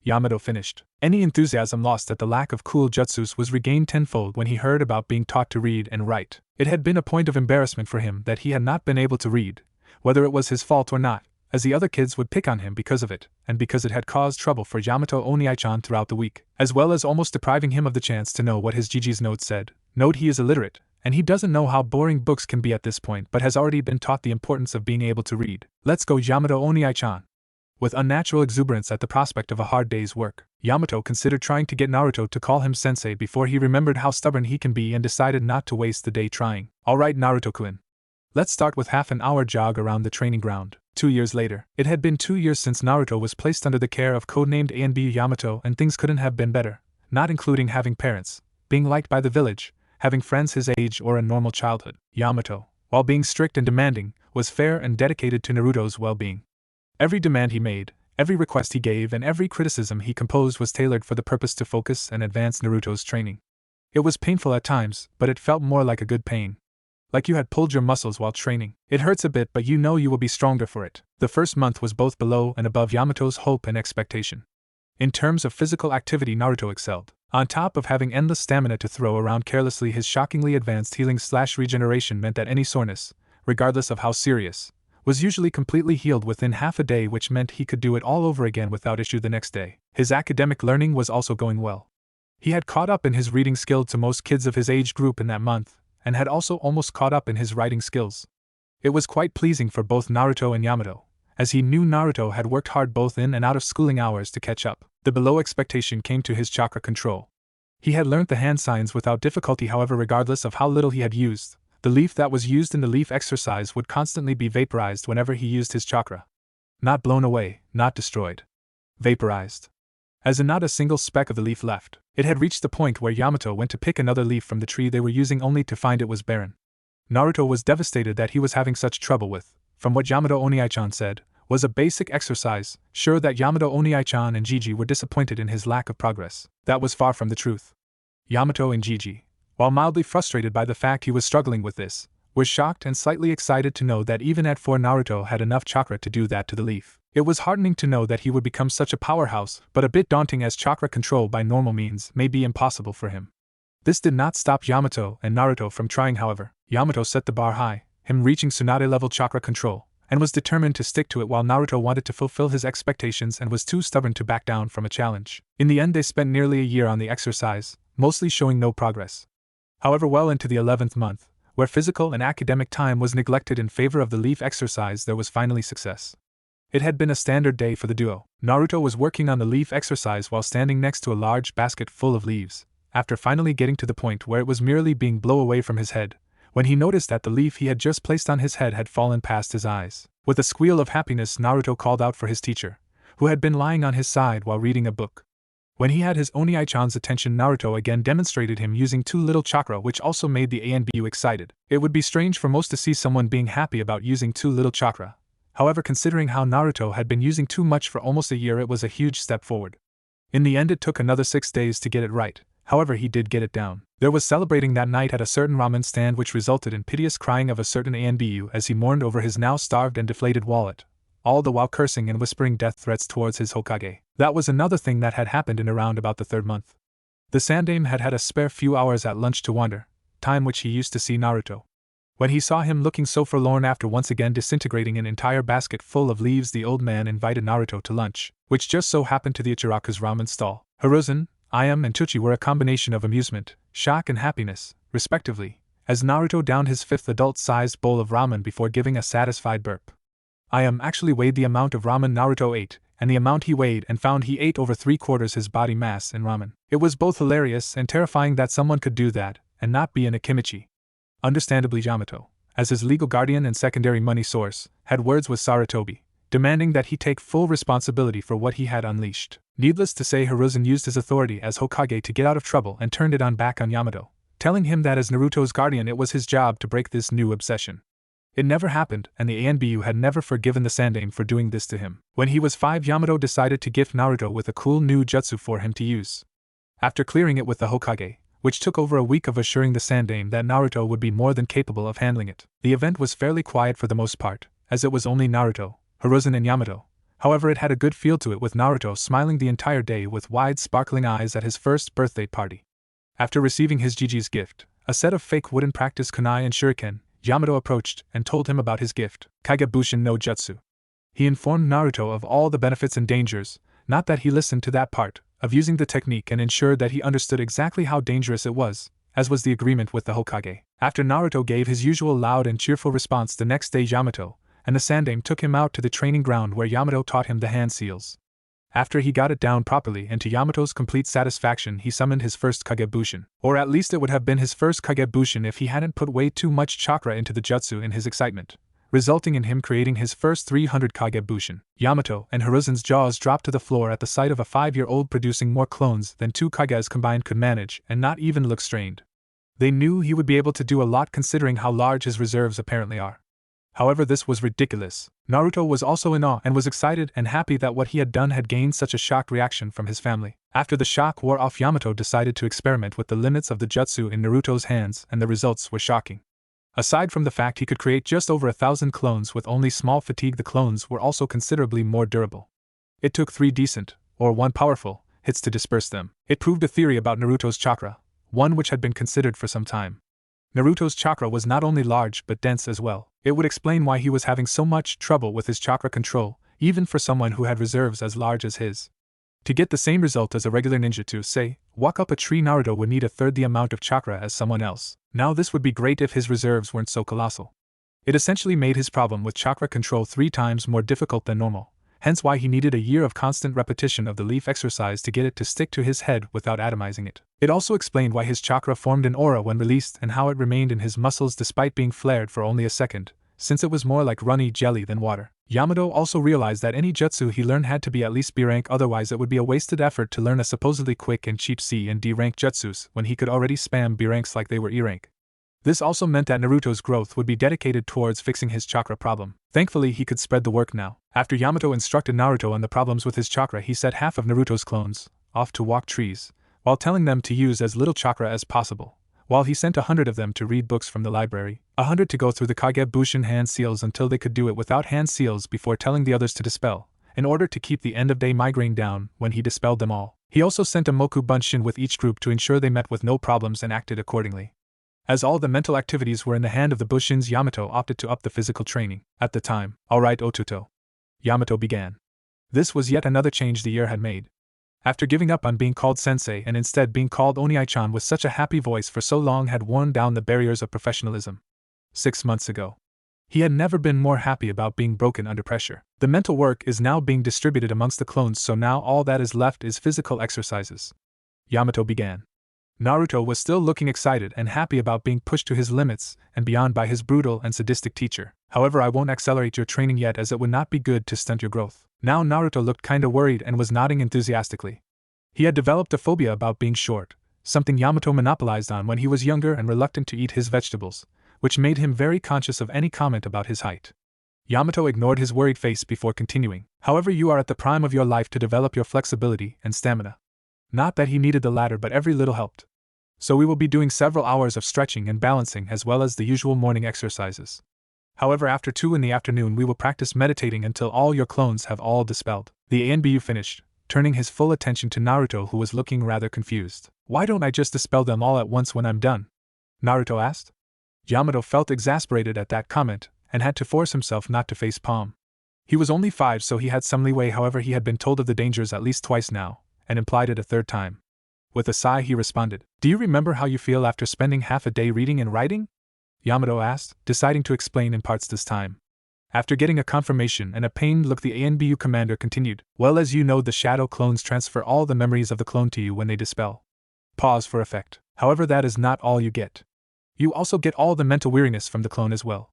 Yamato finished. Any enthusiasm lost at the lack of cool jutsus was regained tenfold when he heard about being taught to read and write. It had been a point of embarrassment for him that he had not been able to read, whether it was his fault or not, as the other kids would pick on him because of it, and because it had caused trouble for Yamato Oniai-chan throughout the week, as well as almost depriving him of the chance to know what his Gigi's note said. Note: he is illiterate, and he doesn't know how boring books can be at this point, but has already been taught the importance of being able to read. Let's go, Yamato Oniai-chan. With unnatural exuberance at the prospect of a hard day's work, Yamato considered trying to get Naruto to call him sensei before he remembered how stubborn he can be and decided not to waste the day trying. Alright Naruto-kun. Let's start with half an hour jog around the training ground. 2 years later. It had been 2 years since Naruto was placed under the care of codenamed A and B Yamato, and things couldn't have been better, not including having parents, being liked by the village, having friends his age, or a normal childhood. Yamato, while being strict and demanding, was fair and dedicated to Naruto's well-being. Every demand he made, every request he gave, and every criticism he composed was tailored for the purpose to focus and advance Naruto's training. It was painful at times, but it felt more like a good pain. Like you had pulled your muscles while training. It hurts a bit, but you know you will be stronger for it. The first month was both below and above Yamato's hope and expectation. In terms of physical activity, Naruto excelled. On top of having endless stamina to throw around carelessly, his shockingly advanced healing/regeneration meant that any soreness, regardless of how serious, was usually completely healed within half a day, which meant he could do it all over again without issue the next day. His academic learning was also going well. He had caught up in his reading skill to most kids of his age group in that month, and had also almost caught up in his writing skills. It was quite pleasing for both Naruto and Yamato, as he knew Naruto had worked hard both in and out of schooling hours to catch up. The below expectation came to his chakra control. He had learnt the hand signs without difficulty, however, regardless of how little he had used. The leaf that was used in the leaf exercise would constantly be vaporized whenever he used his chakra. Not blown away, not destroyed. Vaporized. As in not a single speck of the leaf left. It had reached the point where Yamato went to pick another leaf from the tree they were using only to find it was barren. Naruto was devastated that he was having such trouble with, from what Yamato Oniai-chan said, was a basic exercise, sure that Yamato Oniai-chan and Gigi were disappointed in his lack of progress. That was far from the truth. Yamato and Gigi, while mildly frustrated by the fact he was struggling with this, were shocked and slightly excited to know that even at 4 Naruto had enough chakra to do that to the leaf. It was heartening to know that he would become such a powerhouse, but a bit daunting as chakra control by normal means may be impossible for him. This did not stop Yamato and Naruto from trying, however. Yamato set the bar high, him reaching Tsunade-level chakra control, and was determined to stick to it, while Naruto wanted to fulfill his expectations and was too stubborn to back down from a challenge. In the end, they spent nearly a year on the exercise, mostly showing no progress. However, well into the 11th month, where physical and academic time was neglected in favor of the leaf exercise, there was finally success. It had been a standard day for the duo. Naruto was working on the leaf exercise while standing next to a large basket full of leaves, after finally getting to the point where it was merely being blown away from his head, when he noticed that the leaf he had just placed on his head had fallen past his eyes. With a squeal of happiness, Naruto called out for his teacher, who had been lying on his side while reading a book. When he had his Oni-chan's attention, Naruto again demonstrated him using too little chakra, which also made the ANBU excited. It would be strange for most to see someone being happy about using too little chakra. However, considering how Naruto had been using too much for almost a year, it was a huge step forward. In the end, it took another 6 days to get it right. However, he did get it down. There was celebrating that night at a certain ramen stand, which resulted in piteous crying of a certain ANBU as he mourned over his now starved and deflated wallet, all the while cursing and whispering death threats towards his Hokage. That was another thing that had happened in around about the 3rd month. The Sandaime had had a spare few hours at lunch to wander, time which he used to see Naruto. When he saw him looking so forlorn after once again disintegrating an entire basket full of leaves, the old man invited Naruto to lunch, which just so happened to the Ichiraku's ramen stall. Hiruzen, Ayam and Chuchi were a combination of amusement, shock and happiness, respectively, as Naruto downed his 5th adult-sized bowl of ramen before giving a satisfied burp. Ayam actually weighed the amount of ramen Naruto ate, and the amount he weighed, and found he ate over 3/4 his body mass in ramen. It was both hilarious and terrifying that someone could do that, and not be in a kimchi. Understandably, Yamato, as his legal guardian and secondary money source, had words with Sarutobi, demanding that he take full responsibility for what he had unleashed. Needless to say, Hiruzen used his authority as Hokage to get out of trouble and turned it on back on Yamato, telling him that as Naruto's guardian it was his job to break this new obsession. It never happened, and the ANBU had never forgiven the Sandaime for doing this to him. When he was 5, Yamato decided to gift Naruto with a cool new jutsu for him to use. After clearing it with the Hokage, which took over a week of assuring the Sandaime that Naruto would be more than capable of handling it, the event was fairly quiet for the most part, as it was only Naruto, Hiruzen and Yamato. However, it had a good feel to it, with Naruto smiling the entire day with wide sparkling eyes at his first birthday party. After receiving his Gigi's gift, a set of fake wooden practice kunai and shuriken, Yamato approached and told him about his gift, Kagebushin no Jutsu. He informed Naruto of all the benefits and dangers, not that he listened to that part, of using the technique, and ensured that he understood exactly how dangerous it was, as was the agreement with the Hokage. After Naruto gave his usual loud and cheerful response, the next day Yamato and the Sandaime took him out to the training ground where Yamato taught him the hand seals. After he got it down properly, and to Yamato's complete satisfaction, he summoned his first Kagebushin. Or at least it would have been his first Kagebushin if he hadn't put way too much chakra into the jutsu in his excitement, resulting in him creating his first 300 Kagebushin. Yamato and Hiruzen's jaws dropped to the floor at the sight of a 5-year-old producing more clones than 2 Kages combined could manage, and not even look strained. They knew he would be able to do a lot considering how large his reserves apparently are. However, this was ridiculous. Naruto was also in awe and was excited and happy that what he had done had gained such a shock reaction from his family. After the shock wore off, Yamato decided to experiment with the limits of the jutsu in Naruto's hands, and the results were shocking. Aside from the fact he could create just over 1,000 clones with only small fatigue, the clones were also considerably more durable. It took 3 decent, or 1 powerful, hits to disperse them. It proved a theory about Naruto's chakra, one which had been considered for some time. Naruto's chakra was not only large but dense as well. It would explain why he was having so much trouble with his chakra control, even for someone who had reserves as large as his. To get the same result as a regular ninja to, say, walk up a tree, Naruto would need 1/3 the amount of chakra as someone else. Now this would be great if his reserves weren't so colossal. It essentially made his problem with chakra control 3 times more difficult than normal, hence why he needed a year of constant repetition of the leaf exercise to get it to stick to his head without atomizing it. It also explained why his chakra formed an aura when released and how it remained in his muscles despite being flared for only a second, since it was more like runny jelly than water. Yamato also realized that any jutsu he learned had to be at least B rank, otherwise it would be a wasted effort to learn a supposedly quick and cheap C and D rank jutsus when he could already spam B ranks like they were E rank. This also meant that Naruto's growth would be dedicated towards fixing his chakra problem. Thankfully, he could spread the work now. After Yamato instructed Naruto on the problems with his chakra, he set half of Naruto's clones off to walk trees, while telling them to use as little chakra as possible, while he sent 100 of them to read books from the library, 100 to go through the Kagebushin hand seals until they could do it without hand seals before telling the others to dispel, in order to keep the end-of-day migraine down when he dispelled them all. He also sent a Moku Bunshin with each group to ensure they met with no problems and acted accordingly. As all the mental activities were in the hand of the Bushins, Yamato opted to up the physical training. At the time, "Alright, Otuto," Yamato began. This was yet another change the year had made. After giving up on being called sensei and instead being called Oniai-chan with such a happy voice for so long had worn down the barriers of professionalism. 6 months ago, he had never been more happy about being broken under pressure. The mental work is now being distributed amongst the clones, so now all that is left is physical exercises. Yamato began. Naruto was still looking excited and happy about being pushed to his limits and beyond by his brutal and sadistic teacher. "However, I won't accelerate your training yet, as it would not be good to stunt your growth." Now Naruto looked kinda worried and was nodding enthusiastically. He had developed a phobia about being short, something Yamato monopolized on when he was younger and reluctant to eat his vegetables, which made him very conscious of any comment about his height. Yamato ignored his worried face before continuing. "However, you are at the prime of your life to develop your flexibility and stamina." Not that he needed the latter, but every little helped. "So we will be doing several hours of stretching and balancing as well as the usual morning exercises. However, after 2 in the afternoon we will practice meditating until all your clones have all dispelled." The ANBU finished, turning his full attention to Naruto, who was looking rather confused. "Why don't I just dispel them all at once when I'm done?" Naruto asked. Yamato felt exasperated at that comment, and had to force himself not to face palm. He was only 5, so he had some leeway. However, he had been told of the dangers at least twice now, and implied it a third time. With a sigh he responded, "Do you remember how you feel after spending half a day reading and writing?" Yamato asked, deciding to explain in parts this time. After getting a confirmation and a pained look, the ANBU commander continued, "Well, as you know, the shadow clones transfer all the memories of the clone to you when they dispel." Pause for effect. "However, that is not all you get. You also get all the mental weariness from the clone as well.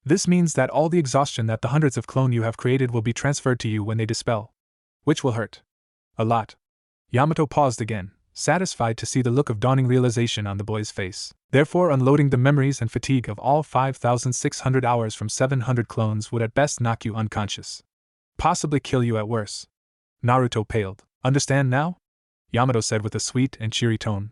This means that all the exhaustion that the hundreds of clone you have created will be transferred to you when they dispel. Which will hurt a lot." Yamato paused again, satisfied to see the look of dawning realization on the boy's face. "Therefore, unloading the memories and fatigue of all 5,600 hours from 700 clones would at best knock you unconscious. Possibly kill you at worst." Naruto paled. "Understand now?" Yamato said with a sweet and cheery tone.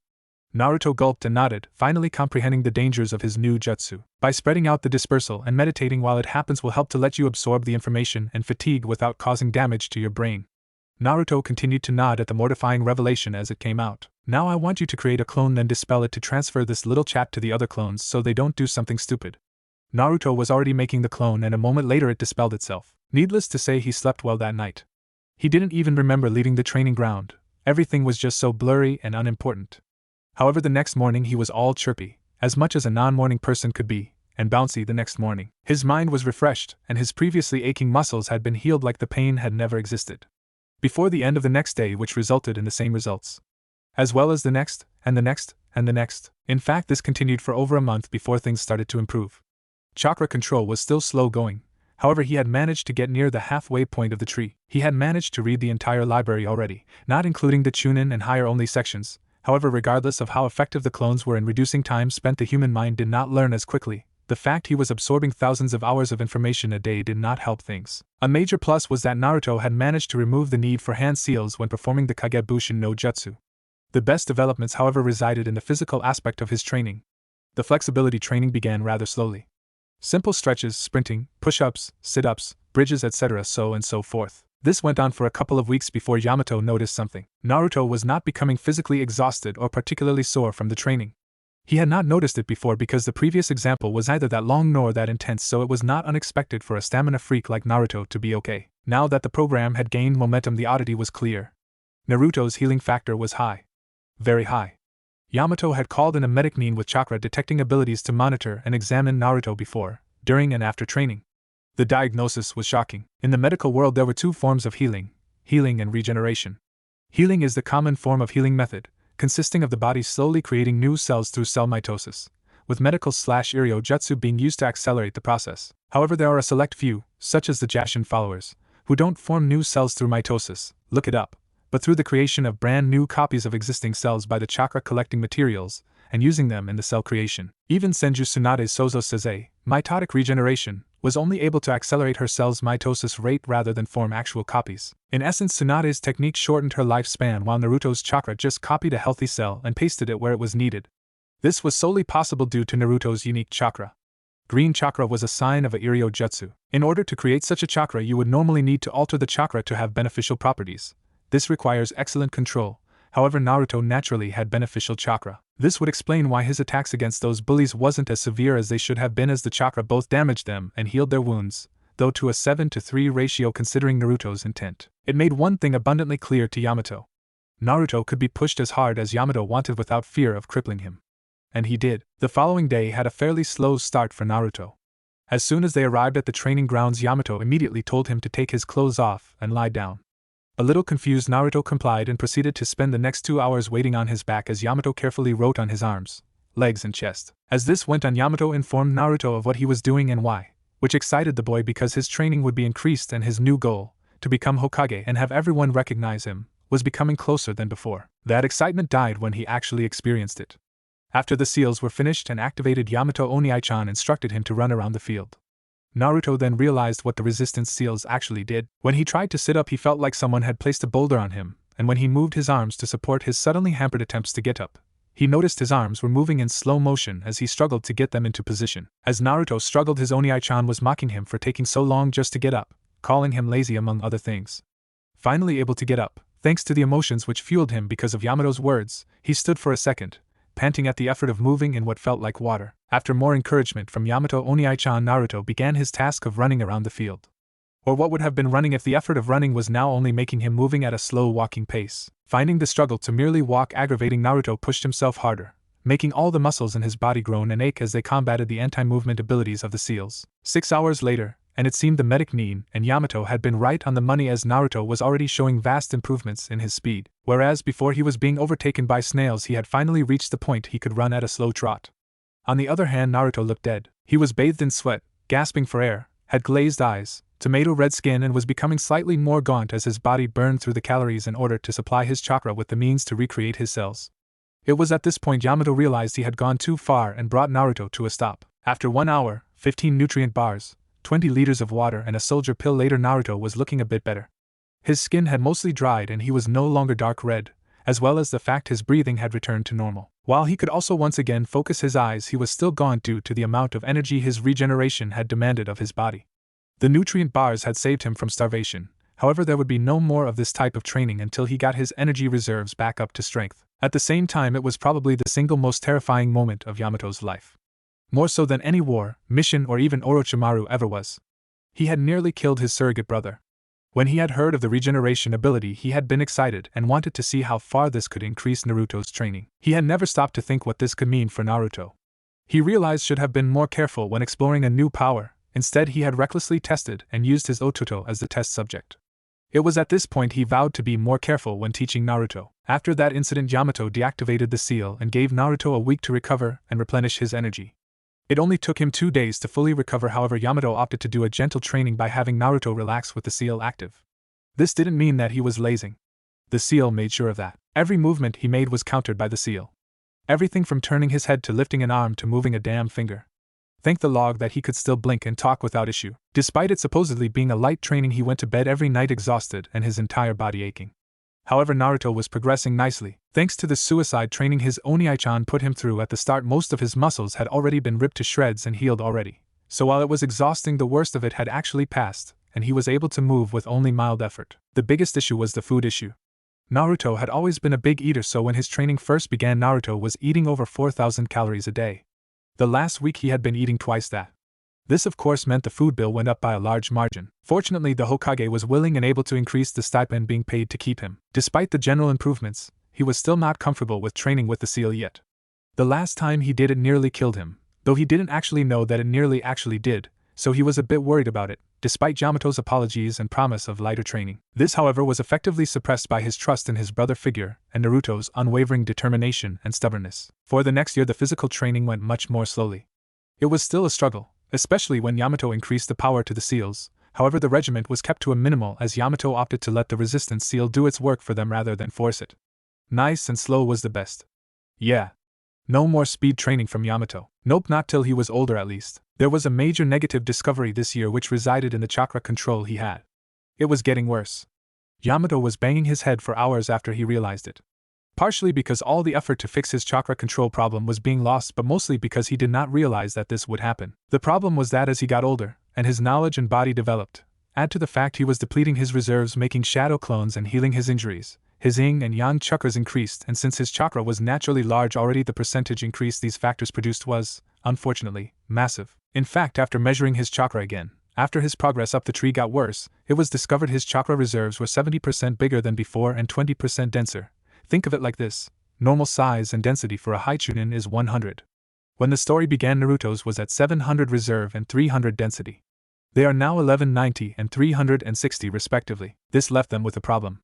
Naruto gulped and nodded, finally comprehending the dangers of his new jutsu. By spreading out the dispersal and meditating while it happens will help to let you absorb the information and fatigue without causing damage to your brain. Naruto continued to nod at the mortifying revelation as it came out. "Now I want you to create a clone, then dispel it to transfer this little chap to the other clones so they don't do something stupid." Naruto was already making the clone, and a moment later it dispelled itself. Needless to say, he slept well that night. He didn't even remember leaving the training ground. Everything was just so blurry and unimportant. However, the next morning he was all chirpy, as much as a non-morning person could be, and bouncy the next morning. His mind was refreshed, and his previously aching muscles had been healed like the pain had never existed. Before the end of the next day, which resulted in the same results, as well as the next, and the next, and the next. In fact, this continued for over a month before things started to improve. Chakra control was still slow going. However, he had managed to get near the halfway point of the tree. He had managed to read the entire library already, not including the Chunin and higher-only sections. However, regardless of how effective the clones were in reducing time spent, the human mind did not learn as quickly. The fact he was absorbing thousands of hours of information a day did not help things. A major plus was that Naruto had managed to remove the need for hand seals when performing the Kagebushin no Jutsu. The best developments, however, resided in the physical aspect of his training. The flexibility training began rather slowly. Simple stretches, sprinting, push-ups, sit-ups, bridges, etc., so and so forth. This went on for a couple of weeks before Yamato noticed something. Naruto was not becoming physically exhausted or particularly sore from the training. He had not noticed it before because the previous example was neither that long nor that intense, so it was not unexpected for a stamina freak like Naruto to be okay. Now that the program had gained momentum, the oddity was clear. Naruto's healing factor was high. Very high. Yamato had called in a medic with Chakra detecting abilities to monitor and examine Naruto before, during and after training. The diagnosis was shocking. In the medical world there were 2 forms of healing and regeneration. Healing is the common form of healing method, consisting of the body slowly creating new cells through cell mitosis, with medical/Iryo Jutsu being used to accelerate the process. However, there are a select few, such as the Jashin followers, who don't form new cells through mitosis, look it up, but through the creation of brand new copies of existing cells by the chakra collecting materials and using them in the cell creation. Even Senju Tsunade's Sozo Seze, mitotic regeneration, was only able to accelerate her cell's mitosis rate rather than form actual copies. In essence, Tsunade's technique shortened her lifespan while Naruto's chakra just copied a healthy cell and pasted it where it was needed. This was solely possible due to Naruto's unique chakra. Green chakra was a sign of a Iryo jutsu. In order to create such a chakra, you would normally need to alter the chakra to have beneficial properties. This requires excellent control. However, Naruto naturally had beneficial chakra. This would explain why his attacks against those bullies wasn't as severe as they should have been, as the chakra both damaged them and healed their wounds, though to a 7-to-3 ratio considering Naruto's intent. It made one thing abundantly clear to Yamato. Naruto could be pushed as hard as Yamato wanted without fear of crippling him. And he did. The following day had a fairly slow start for Naruto. As soon as they arrived at the training grounds, Yamato immediately told him to take his clothes off and lie down. A little confused, Naruto complied and proceeded to spend the next 2 hours waiting on his back as Yamato carefully wrote on his arms, legs and chest. As this went on, Yamato informed Naruto of what he was doing and why, which excited the boy because his training would be increased and his new goal, to become Hokage and have everyone recognize him, was becoming closer than before. That excitement died when he actually experienced it. After the seals were finished and activated, Yamato Oniai-chan instructed him to run around the field. Naruto then realized what the resistance seals actually did. When he tried to sit up, he felt like someone had placed a boulder on him, and when he moved his arms to support his suddenly hampered attempts to get up, he noticed his arms were moving in slow motion as he struggled to get them into position. As Naruto struggled, his Oniai-chan was mocking him for taking so long just to get up, calling him lazy among other things. Finally able to get up, thanks to the emotions which fueled him because of Yamato's words, he stood for a second, panting at the effort of moving in what felt like water. After more encouragement from Yamato Oniai-chan, Naruto began his task of running around the field. Or what would have been running if the effort of running was now only making him moving at a slow walking pace. Finding the struggle to merely walk aggravating, Naruto pushed himself harder, making all the muscles in his body groan and ache as they combated the anti-movement abilities of the seals. 6 hours later, and it seemed the medic Nin and Yamato had been right on the money, as Naruto was already showing vast improvements in his speed. Whereas before he was being overtaken by snails, he had finally reached the point he could run at a slow trot. On the other hand, Naruto looked dead. He was bathed in sweat, gasping for air, had glazed eyes, tomato-red skin, and was becoming slightly more gaunt as his body burned through the calories in order to supply his chakra with the means to recreate his cells. It was at this point Yamato realized he had gone too far and brought Naruto to a stop. After 1 hour, 15 nutrient bars, 20 liters of water and a soldier pill later, Naruto was looking a bit better. His skin had mostly dried and he was no longer dark red, as well as the fact his breathing had returned to normal. While he could also once again focus his eyes, he was still gaunt due to the amount of energy his regeneration had demanded of his body. The nutrient bars had saved him from starvation, however there would be no more of this type of training until he got his energy reserves back up to strength. At the same time, it was probably the single most terrifying moment of Yamato's life. More so than any war, mission, or even Orochimaru ever was. He had nearly killed his surrogate brother. When he had heard of the regeneration ability, he had been excited and wanted to see how far this could increase Naruto's training. He had never stopped to think what this could mean for Naruto. He realized should have been more careful when exploring a new power. Instead, he had recklessly tested and used his Ototo as the test subject. It was at this point he vowed to be more careful when teaching Naruto. After that incident, Yamato deactivated the seal and gave Naruto a week to recover and replenish his energy. It only took him 2 days to fully recover. However, Yamato opted to do a gentle training by having Naruto relax with the seal active. This didn't mean that he was lazing. The seal made sure of that. Every movement he made was countered by the seal. Everything from turning his head to lifting an arm to moving a damn finger. Thank the log that he could still blink and talk without issue. Despite it supposedly being a light training, he went to bed every night exhausted and his entire body aching. However, Naruto was progressing nicely. Thanks to the suicide training his Oniai-chan put him through at the start, most of his muscles had already been ripped to shreds and healed already. So while it was exhausting, the worst of it had actually passed, and he was able to move with only mild effort. The biggest issue was the food issue. Naruto had always been a big eater, so when his training first began, Naruto was eating over 4,000 calories a day. The last week he had been eating twice that. This of course meant the food bill went up by a large margin. Fortunately, the Hokage was willing and able to increase the stipend being paid to keep him. Despite the general improvements, he was still not comfortable with training with the seal yet. The last time he did, it nearly killed him, though he didn't actually know that it nearly actually did, so he was a bit worried about it, despite Yamato's apologies and promise of lighter training. This, however, was effectively suppressed by his trust in his brother figure and Naruto's unwavering determination and stubbornness. For the next year, the physical training went much more slowly. It was still a struggle, especially when Yamato increased the power to the seals. However, the regiment was kept to a minimal as Yamato opted to let the resistance seal do its work for them rather than force it. Nice and slow was the best. Yeah. No more speed training from Yamato. Nope, not till he was older at least. There was a major negative discovery this year which resided in the chakra control he had. It was getting worse. Yamato was banging his head for hours after he realized it. Partially because all the effort to fix his chakra control problem was being lost, but mostly because he did not realize that this would happen. The problem was that as he got older, and his knowledge and body developed, add to the fact he was depleting his reserves, making shadow clones and healing his injuries, his yin and yang chakras increased, and since his chakra was naturally large already, the percentage increase these factors produced was, unfortunately, massive. In fact, after measuring his chakra again, after his progress up the tree got worse, it was discovered his chakra reserves were 70% bigger than before and 20% denser. Think of it like this: normal size and density for a high chunin is 100. When the story began, Naruto's was at 700 reserve and 300 density. They are now 1190 and 360 respectively. This left them with a problem.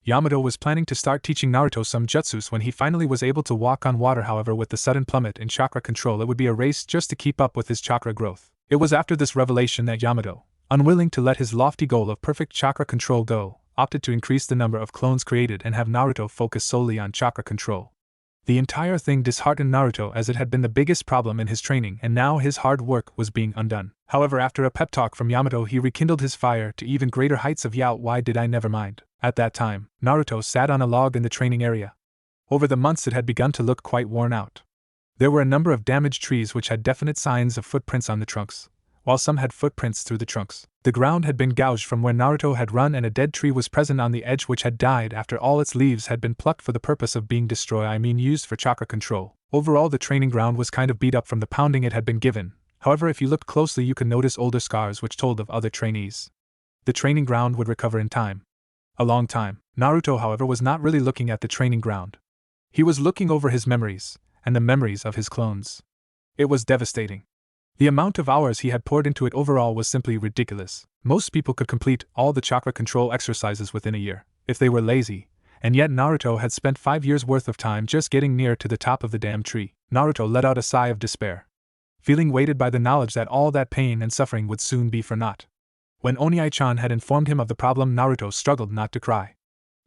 Yamato was planning to start teaching Naruto some jutsus when he finally was able to walk on water. However, with the sudden plummet in chakra control, it would be a race just to keep up with his chakra growth. It was after this revelation that Yamato, unwilling to let his lofty goal of perfect chakra control go, opted to increase the number of clones created and have Naruto focus solely on chakra control. The entire thing disheartened Naruto, as it had been the biggest problem in his training, and now his hard work was being undone. However, after a pep talk from Yamato, he rekindled his fire to even greater heights of "Yow, why did I never mind?" At that time, Naruto sat on a log in the training area. Over the months it had begun to look quite worn out. There were a number of damaged trees which had definite signs of footprints on the trunks, while some had footprints through the trunks. The ground had been gouged from where Naruto had run, and a dead tree was present on the edge which had died after all its leaves had been plucked for the purpose of being used for chakra control. Overall, the training ground was kind of beat up from the pounding it had been given. However, if you looked closely, you could notice older scars which told of other trainees. The training ground would recover in time. A long time. Naruto, however, was not really looking at the training ground. He was looking over his memories, and the memories of his clones. It was devastating. The amount of hours he had poured into it overall was simply ridiculous. Most people could complete all the chakra control exercises within a year, if they were lazy, and yet Naruto had spent 5 years worth of time just getting near to the top of the damn tree. Naruto let out a sigh of despair, feeling weighted by the knowledge that all that pain and suffering would soon be for naught. When Oniai-chan had informed him of the problem, Naruto struggled not to cry.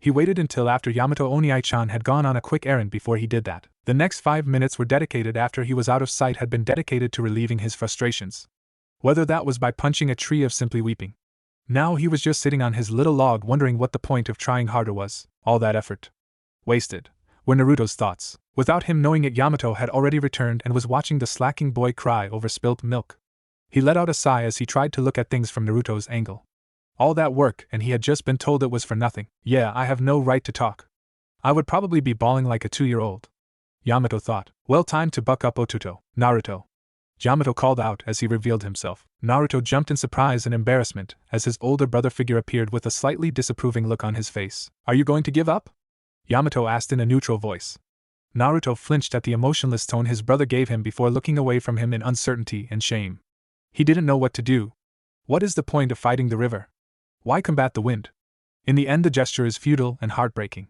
He waited until after Yamato Oniai-chan had gone on a quick errand before he did that. The next 5 minutes were dedicated, after he was out of sight, had been dedicated to relieving his frustrations. Whether that was by punching a tree or simply weeping. Now he was just sitting on his little log wondering what the point of trying harder was. All that effort wasted, were Naruto's thoughts. Without him knowing it, Yamato had already returned and was watching the slacking boy cry over spilt milk. He let out a sigh as he tried to look at things from Naruto's angle. All that work, and he had just been told it was for nothing. Yeah, I have no right to talk. I would probably be bawling like a 2-year-old. Yamato thought. Well, time to buck up, Otuto. Naruto. Yamato called out as he revealed himself. Naruto jumped in surprise and embarrassment as his older brother figure appeared with a slightly disapproving look on his face. Are you going to give up? Yamato asked in a neutral voice. Naruto flinched at the emotionless tone his brother gave him before looking away from him in uncertainty and shame. He didn't know what to do. What is the point of fighting the river? Why combat the wind? In the end, the gesture is futile and heartbreaking.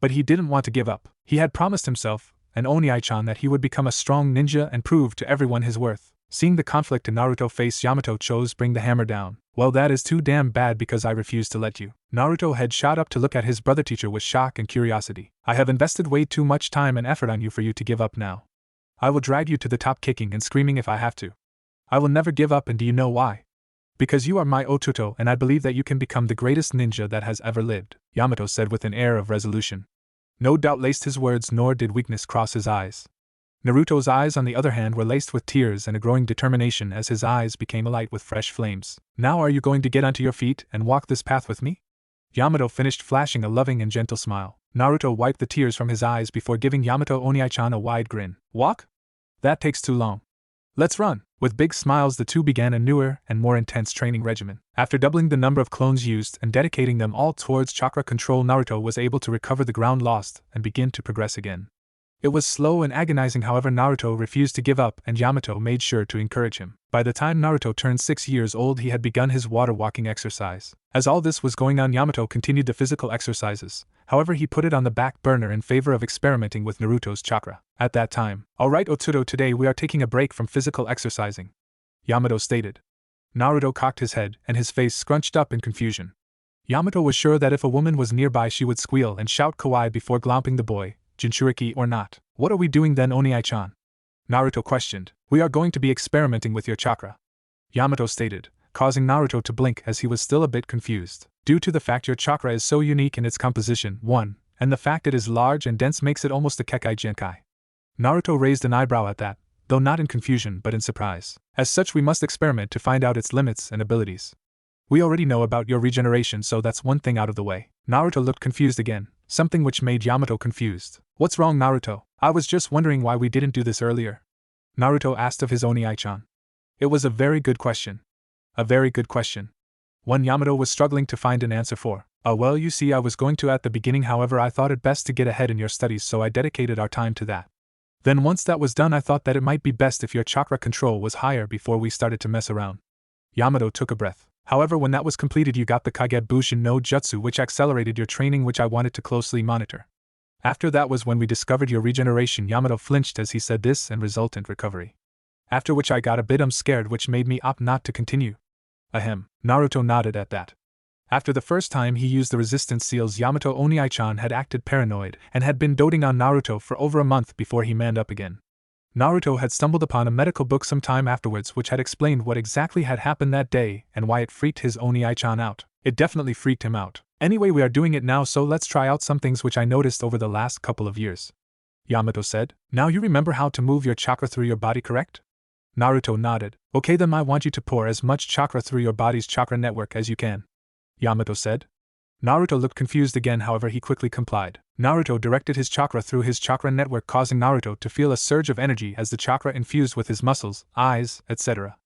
But he didn't want to give up. He had promised himself, and Oniai-chan, that he would become a strong ninja and prove to everyone his worth. Seeing the conflict in Naruto's face, Yamato chose bring the hammer down. Well, that is too damn bad, because I refuse to let you. Naruto had shot up to look at his brother teacher with shock and curiosity. I have invested way too much time and effort on you for you to give up now. I will drag you to the top kicking and screaming if I have to. I will never give up, and do you know why? Because you are my Otuto, and I believe that you can become the greatest ninja that has ever lived, Yamato said with an air of resolution. No doubt laced his words, nor did weakness cross his eyes. Naruto's eyes, on the other hand, were laced with tears and a growing determination as his eyes became alight with fresh flames. Now are you going to get onto your feet and walk this path with me? Yamato finished, flashing a loving and gentle smile. Naruto wiped the tears from his eyes before giving Yamato Oniai-chan a wide grin. Walk? That takes too long. Let's run. With big smiles, the two began a newer and more intense training regimen. After doubling the number of clones used and dedicating them all towards chakra control, Naruto was able to recover the ground lost and begin to progress again. It was slow and agonizing, however Naruto refused to give up, and Yamato made sure to encourage him. By the time Naruto turned 6 years old, he had begun his water walking exercise. As all this was going on, Yamato continued the physical exercises. However, he put it on the back burner in favor of experimenting with Naruto's chakra. At that time, alright Otuto, today we are taking a break from physical exercising, Yamato stated. Naruto cocked his head and his face scrunched up in confusion. Yamato was sure that if a woman was nearby she would squeal and shout kawaii before glomping the boy, Jinchuriki or not. What are we doing then, Oniai-chan? Naruto questioned. We are going to be experimenting with your chakra, Yamato stated, causing Naruto to blink as he was still a bit confused. Due to the fact your chakra is so unique in its composition, 1, And the fact it is large and dense makes it almost a Kekai Genkai. Naruto raised an eyebrow at that, though not in confusion but in surprise. As such, we must experiment to find out its limits and abilities. We already know about your regeneration, so that's one thing out of the way. Naruto looked confused again, something which made Yamato confused. What's wrong, Naruto? I was just wondering why we didn't do this earlier. Naruto asked of his Oni-chan. It was a very good question. A very good question. One Yamato was struggling to find an answer for. Well, you see, I was going to at the beginning, however I thought it best to get ahead in your studies, so I dedicated our time to that. Then once that was done, I thought that it might be best if your chakra control was higher before we started to mess around. Yamato took a breath. However, when that was completed, you got the Kagebushin no Jutsu, which accelerated your training, which I wanted to closely monitor. After that was when we discovered your regeneration. Yamato flinched as he said this, and resultant recovery. After which I got a bit scared, which made me opt not to continue. Ahem. Naruto nodded at that. After the first time he used the resistance seals, Yamato Oni-chan had acted paranoid and had been doting on Naruto for over a month before he manned up again. Naruto had stumbled upon a medical book some time afterwards which had explained what exactly had happened that day and why it freaked his Oni-chan out. It definitely freaked him out. Anyway, we are doing it now, so let's try out some things which I noticed over the last couple of years. Yamato said. Now you remember how to move your chakra through your body, correct? Naruto nodded. Okay, then I want you to pour as much chakra through your body's chakra network as you can. Yamato said. Naruto looked confused again, however he quickly complied. Naruto directed his chakra through his chakra network, causing Naruto to feel a surge of energy as the chakra infused with his muscles, eyes, etc.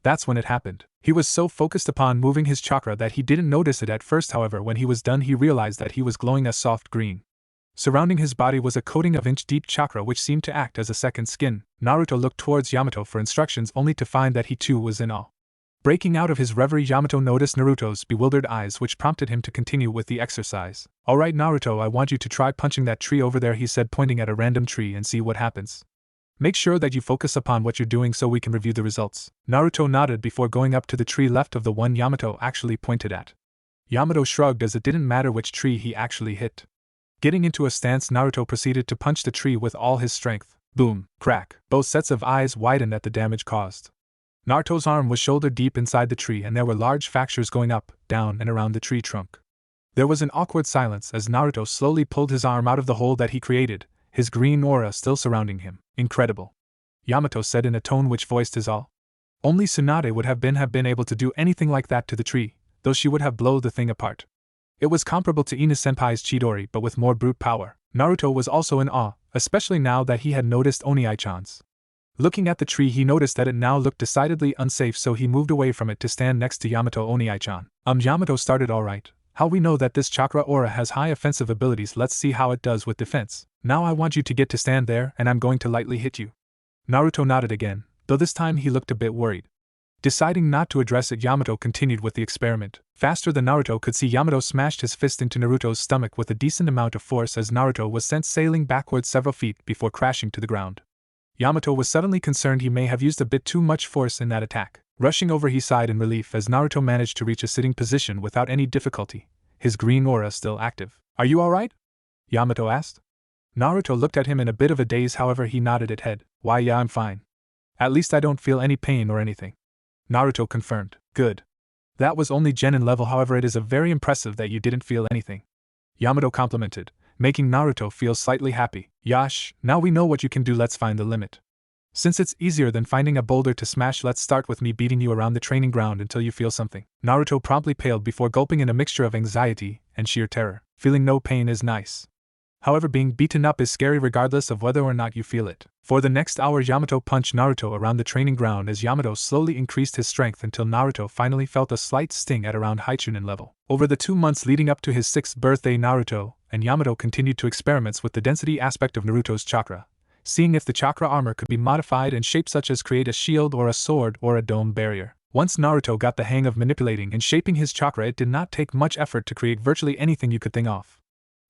That's when it happened. He was so focused upon moving his chakra that he didn't notice it at first, however when he was done he realized that he was glowing a soft green. Surrounding his body was a coating of inch-deep chakra which seemed to act as a second skin. Naruto looked towards Yamato for instructions only to find that he too was in awe. Breaking out of his reverie, Yamato noticed Naruto's bewildered eyes, which prompted him to continue with the exercise. Alright Naruto, I want you to try punching that tree over there, he said, pointing at a random tree, and see what happens. Make sure that you focus upon what you're doing so we can review the results. Naruto nodded before going up to the tree left of the one Yamato actually pointed at. Yamato shrugged as it didn't matter which tree he actually hit. Getting into a stance, Naruto proceeded to punch the tree with all his strength. Boom, crack. Both sets of eyes widened at the damage caused. Naruto's arm was shoulder deep inside the tree and there were large fractures going up, down, and around the tree trunk. There was an awkward silence as Naruto slowly pulled his arm out of the hole that he created, his green aura still surrounding him. Incredible. Yamato said in a tone which voiced his awe. Only Tsunade would have been able to do anything like that to the tree, though she would have blown the thing apart. It was comparable to Ina-senpai's Chidori but with more brute power. Naruto was also in awe, especially now that he had noticed Oni-chan's. Looking at the tree, he noticed that it now looked decidedly unsafe, so he moved away from it to stand next to Yamato Oni-chan. Yamato started. Alright, how we know that this chakra aura has high offensive abilities, let's see how it does with defense. Now I want you to get to stand there and I'm going to lightly hit you. Naruto nodded again, though this time he looked a bit worried. Deciding not to address it, Yamato continued with the experiment. Faster than Naruto could see, Yamato smashed his fist into Naruto's stomach with a decent amount of force as Naruto was sent sailing backwards several feet before crashing to the ground. Yamato was suddenly concerned he may have used a bit too much force in that attack. Rushing over, he sighed in relief as Naruto managed to reach a sitting position without any difficulty, his green aura still active. Are you alright? Yamato asked. Naruto looked at him in a bit of a daze, however he nodded his head. Why, yeah, I'm fine. At least I don't feel any pain or anything. Naruto confirmed. Good. That was only genin level, however it is very impressive that you didn't feel anything. Yamato complimented, making Naruto feel slightly happy. Yash, now we know what you can do, let's find the limit. Since it's easier than finding a boulder to smash, let's start with me beating you around the training ground until you feel something. Naruto promptly paled before gulping in a mixture of anxiety and sheer terror. Feeling no pain is nice. However, being beaten up is scary regardless of whether or not you feel it. For the next hour, Yamato punched Naruto around the training ground as Yamato slowly increased his strength until Naruto finally felt a slight sting at around Haichunin level. Over the 2 months leading up to his 6th birthday, Naruto and Yamato continued to experiments with the density aspect of Naruto's chakra, seeing if the chakra armor could be modified in shape, such as create a shield or a sword or a dome barrier. Once Naruto got the hang of manipulating and shaping his chakra, it did not take much effort to create virtually anything you could think of.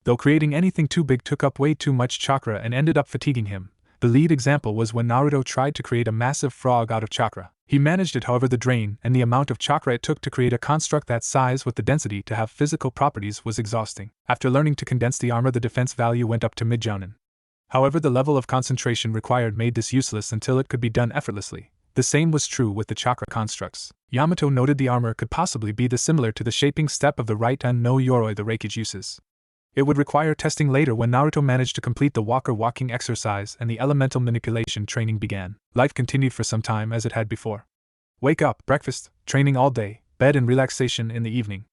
Though creating anything too big took up way too much chakra and ended up fatiguing him. The lead example was when Naruto tried to create a massive frog out of chakra. He managed it, however the drain and the amount of chakra it took to create a construct that size with the density to have physical properties was exhausting. After learning to condense the armor, the defense value went up to mid-jounin. However, the level of concentration required made this useless until it could be done effortlessly. The same was true with the chakra constructs. Yamato noted the armor could possibly be similar to the shaping step of the right and no Yoroi the Reiki uses. It would require testing later when Naruto managed to complete the walking exercise and the elemental manipulation training began. Life continued for some time as it had before. Wake up, breakfast, training all day, bed and relaxation in the evening.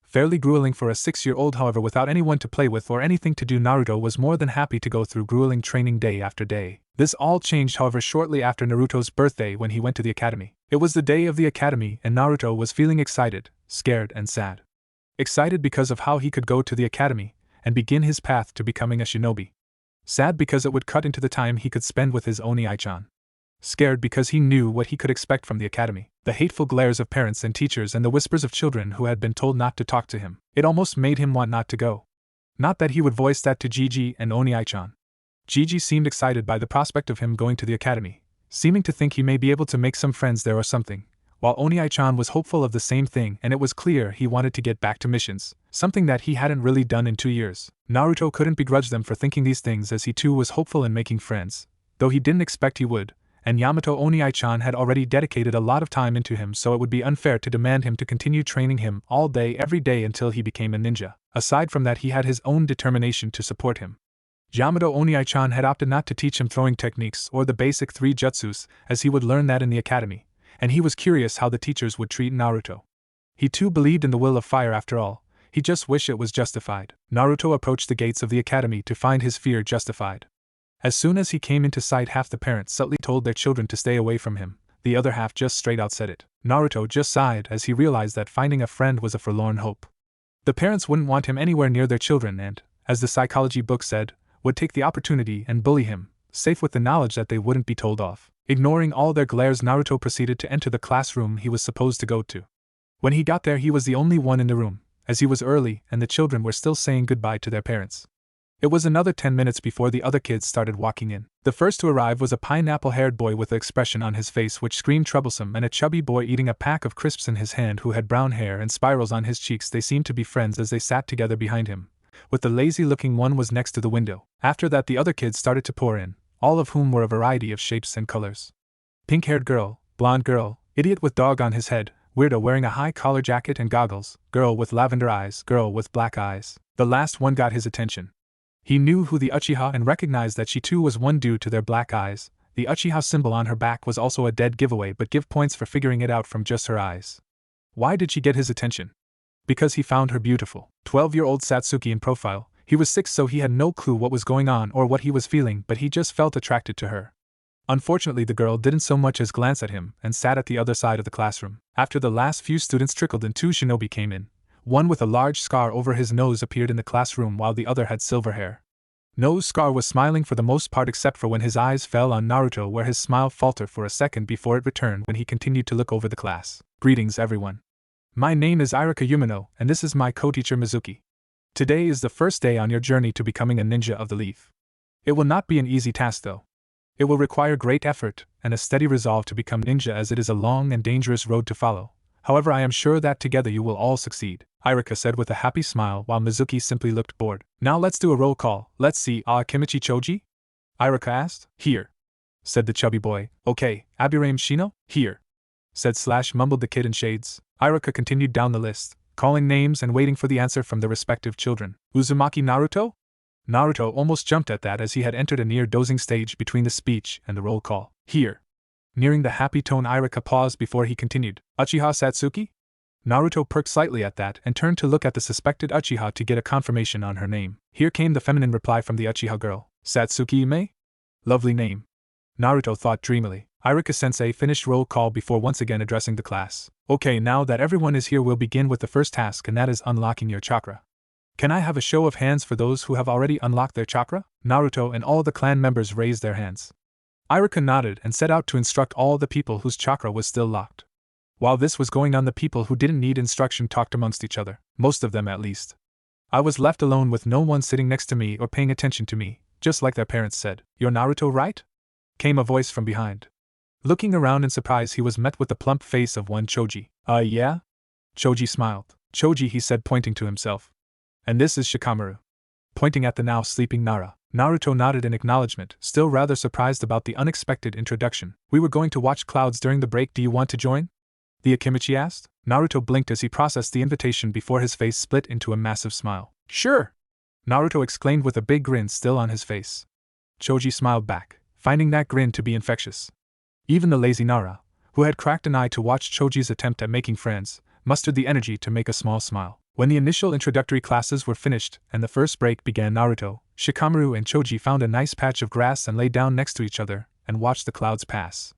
Fairly grueling for a 6-year-old, however, without anyone to play with or anything to do. Naruto was more than happy to go through grueling training day after day. This all changed, however, shortly after Naruto's birthday when he went to the academy. It was the day of the academy and Naruto was feeling excited, scared and sad. Excited because of how he could go to the academy and begin his path to becoming a shinobi. Sad because it would cut into the time he could spend with his Oni-chan. Scared because he knew what he could expect from the academy. The hateful glares of parents and teachers and the whispers of children who had been told not to talk to him. It almost made him want not to go. Not that he would voice that to Gigi and Oni-chan. Gigi seemed excited by the prospect of him going to the academy, seeming to think he may be able to make some friends there or something, while Oni-chan was hopeful of the same thing, and it was clear he wanted to get back to missions, something that he hadn't really done in 2 years. Naruto couldn't begrudge them for thinking these things, as he too was hopeful in making friends, though he didn't expect he would, and Yamato Oni-chan had already dedicated a lot of time into him, so it would be unfair to demand him to continue training him all day every day until he became a ninja. Aside from that, he had his own determination to support him. Yamato Oni-chan had opted not to teach him throwing techniques or the basic 3 jutsus, as he would learn that in the academy, and he was curious how the teachers would treat Naruto. He too believed in the will of fire after all, he just wished it was justified. Naruto approached the gates of the academy to find his fear justified. As soon as he came into sight, half the parents subtly told their children to stay away from him, the other half just straight out said it. Naruto just sighed as he realized that finding a friend was a forlorn hope. The parents wouldn't want him anywhere near their children and, as the psychology book said, would take the opportunity and bully him, safe with the knowledge that they wouldn't be told off. Ignoring all their glares, Naruto proceeded to enter the classroom he was supposed to go to. When he got there, he was the only one in the room, as he was early and the children were still saying goodbye to their parents. It was another 10 minutes before the other kids started walking in. The first to arrive was a pineapple-haired boy with an expression on his face which screamed troublesome, and a chubby boy eating a pack of crisps in his hand who had brown hair and spirals on his cheeks. They seemed to be friends as they sat together behind him, with the lazy-looking one was next to the window. After that, the other kids started to pour in, all of whom were a variety of shapes and colors. Pink-haired girl, blonde girl, idiot with dog on his head, weirdo wearing a high-collar jacket and goggles, girl with lavender eyes, girl with black eyes. The last one got his attention. He knew who the Uchiha and recognized that she too was one due to their black eyes. The Uchiha symbol on her back was also a dead giveaway, but give points for figuring it out from just her eyes. Why did she get his attention? Because he found her beautiful. 12-year-old Satsuki in profile. He was 6, so he had no clue what was going on or what he was feeling, but he just felt attracted to her. Unfortunately, the girl didn't so much as glance at him and sat at the other side of the classroom. After the last few students trickled in, 2 shinobi came in. One with a large scar over his nose appeared in the classroom, while the other had silver hair. Nose Scar was smiling for the most part, except for when his eyes fell on Naruto, where his smile faltered for a second before it returned when he continued to look over the class. Greetings, everyone. My name is Irika Yumino, and this is my co-teacher Mizuki. Today is the first day on your journey to becoming a ninja of the leaf. It will not be an easy task, though. It will require great effort and a steady resolve to become ninja, as it is a long and dangerous road to follow. However, I am sure that together you will all succeed, Irika said with a happy smile, while Mizuki simply looked bored. Now let's do a roll call. Let's see, Kimichi Choji? Irika asked. Here, said the chubby boy. Okay, Aburaim Shino? Here, said / mumbled the kid in shades. Irika continued down the list, calling names and waiting for the answer from the respective children. Uzumaki Naruto? Naruto almost jumped at that, as he had entered a near dozing stage between the speech and the roll call. Here. Nearing the happy tone, Irika paused before he continued. Uchiha Satsuki? Naruto perked slightly at that and turned to look at the suspected Uchiha to get a confirmation on her name. Here came the feminine reply from the Uchiha girl. Satsuki Ime? Lovely name. Naruto thought dreamily. Irika-sensei finished roll call before once again addressing the class. Okay, now that everyone is here, we'll begin with the first task, and that is unlocking your chakra. Can I have a show of hands for those who have already unlocked their chakra? Naruto and all the clan members raised their hands. Irika nodded and set out to instruct all the people whose chakra was still locked. While this was going on, the people who didn't need instruction talked amongst each other, most of them at least. I was left alone with no one sitting next to me or paying attention to me, just like their parents said. You're Naruto, right? Came a voice from behind. Looking around in surprise, he was met with the plump face of one Choji. Yeah? Choji smiled. Choji, he said, pointing to himself. And this is Shikamaru. Pointing at the now sleeping Nara. Naruto nodded in acknowledgement, still rather surprised about the unexpected introduction. We were going to watch clouds during the break. Do you want to join? The Akimichi asked. Naruto blinked as he processed the invitation before his face split into a massive smile. Sure! Naruto exclaimed with a big grin still on his face. Choji smiled back, finding that grin to be infectious. Even the lazy Nara, who had cracked an eye to watch Choji's attempt at making friends, mustered the energy to make a small smile. When the initial introductory classes were finished and the first break began, Naruto, Shikamaru and Choji found a nice patch of grass and lay down next to each other and watched the clouds pass.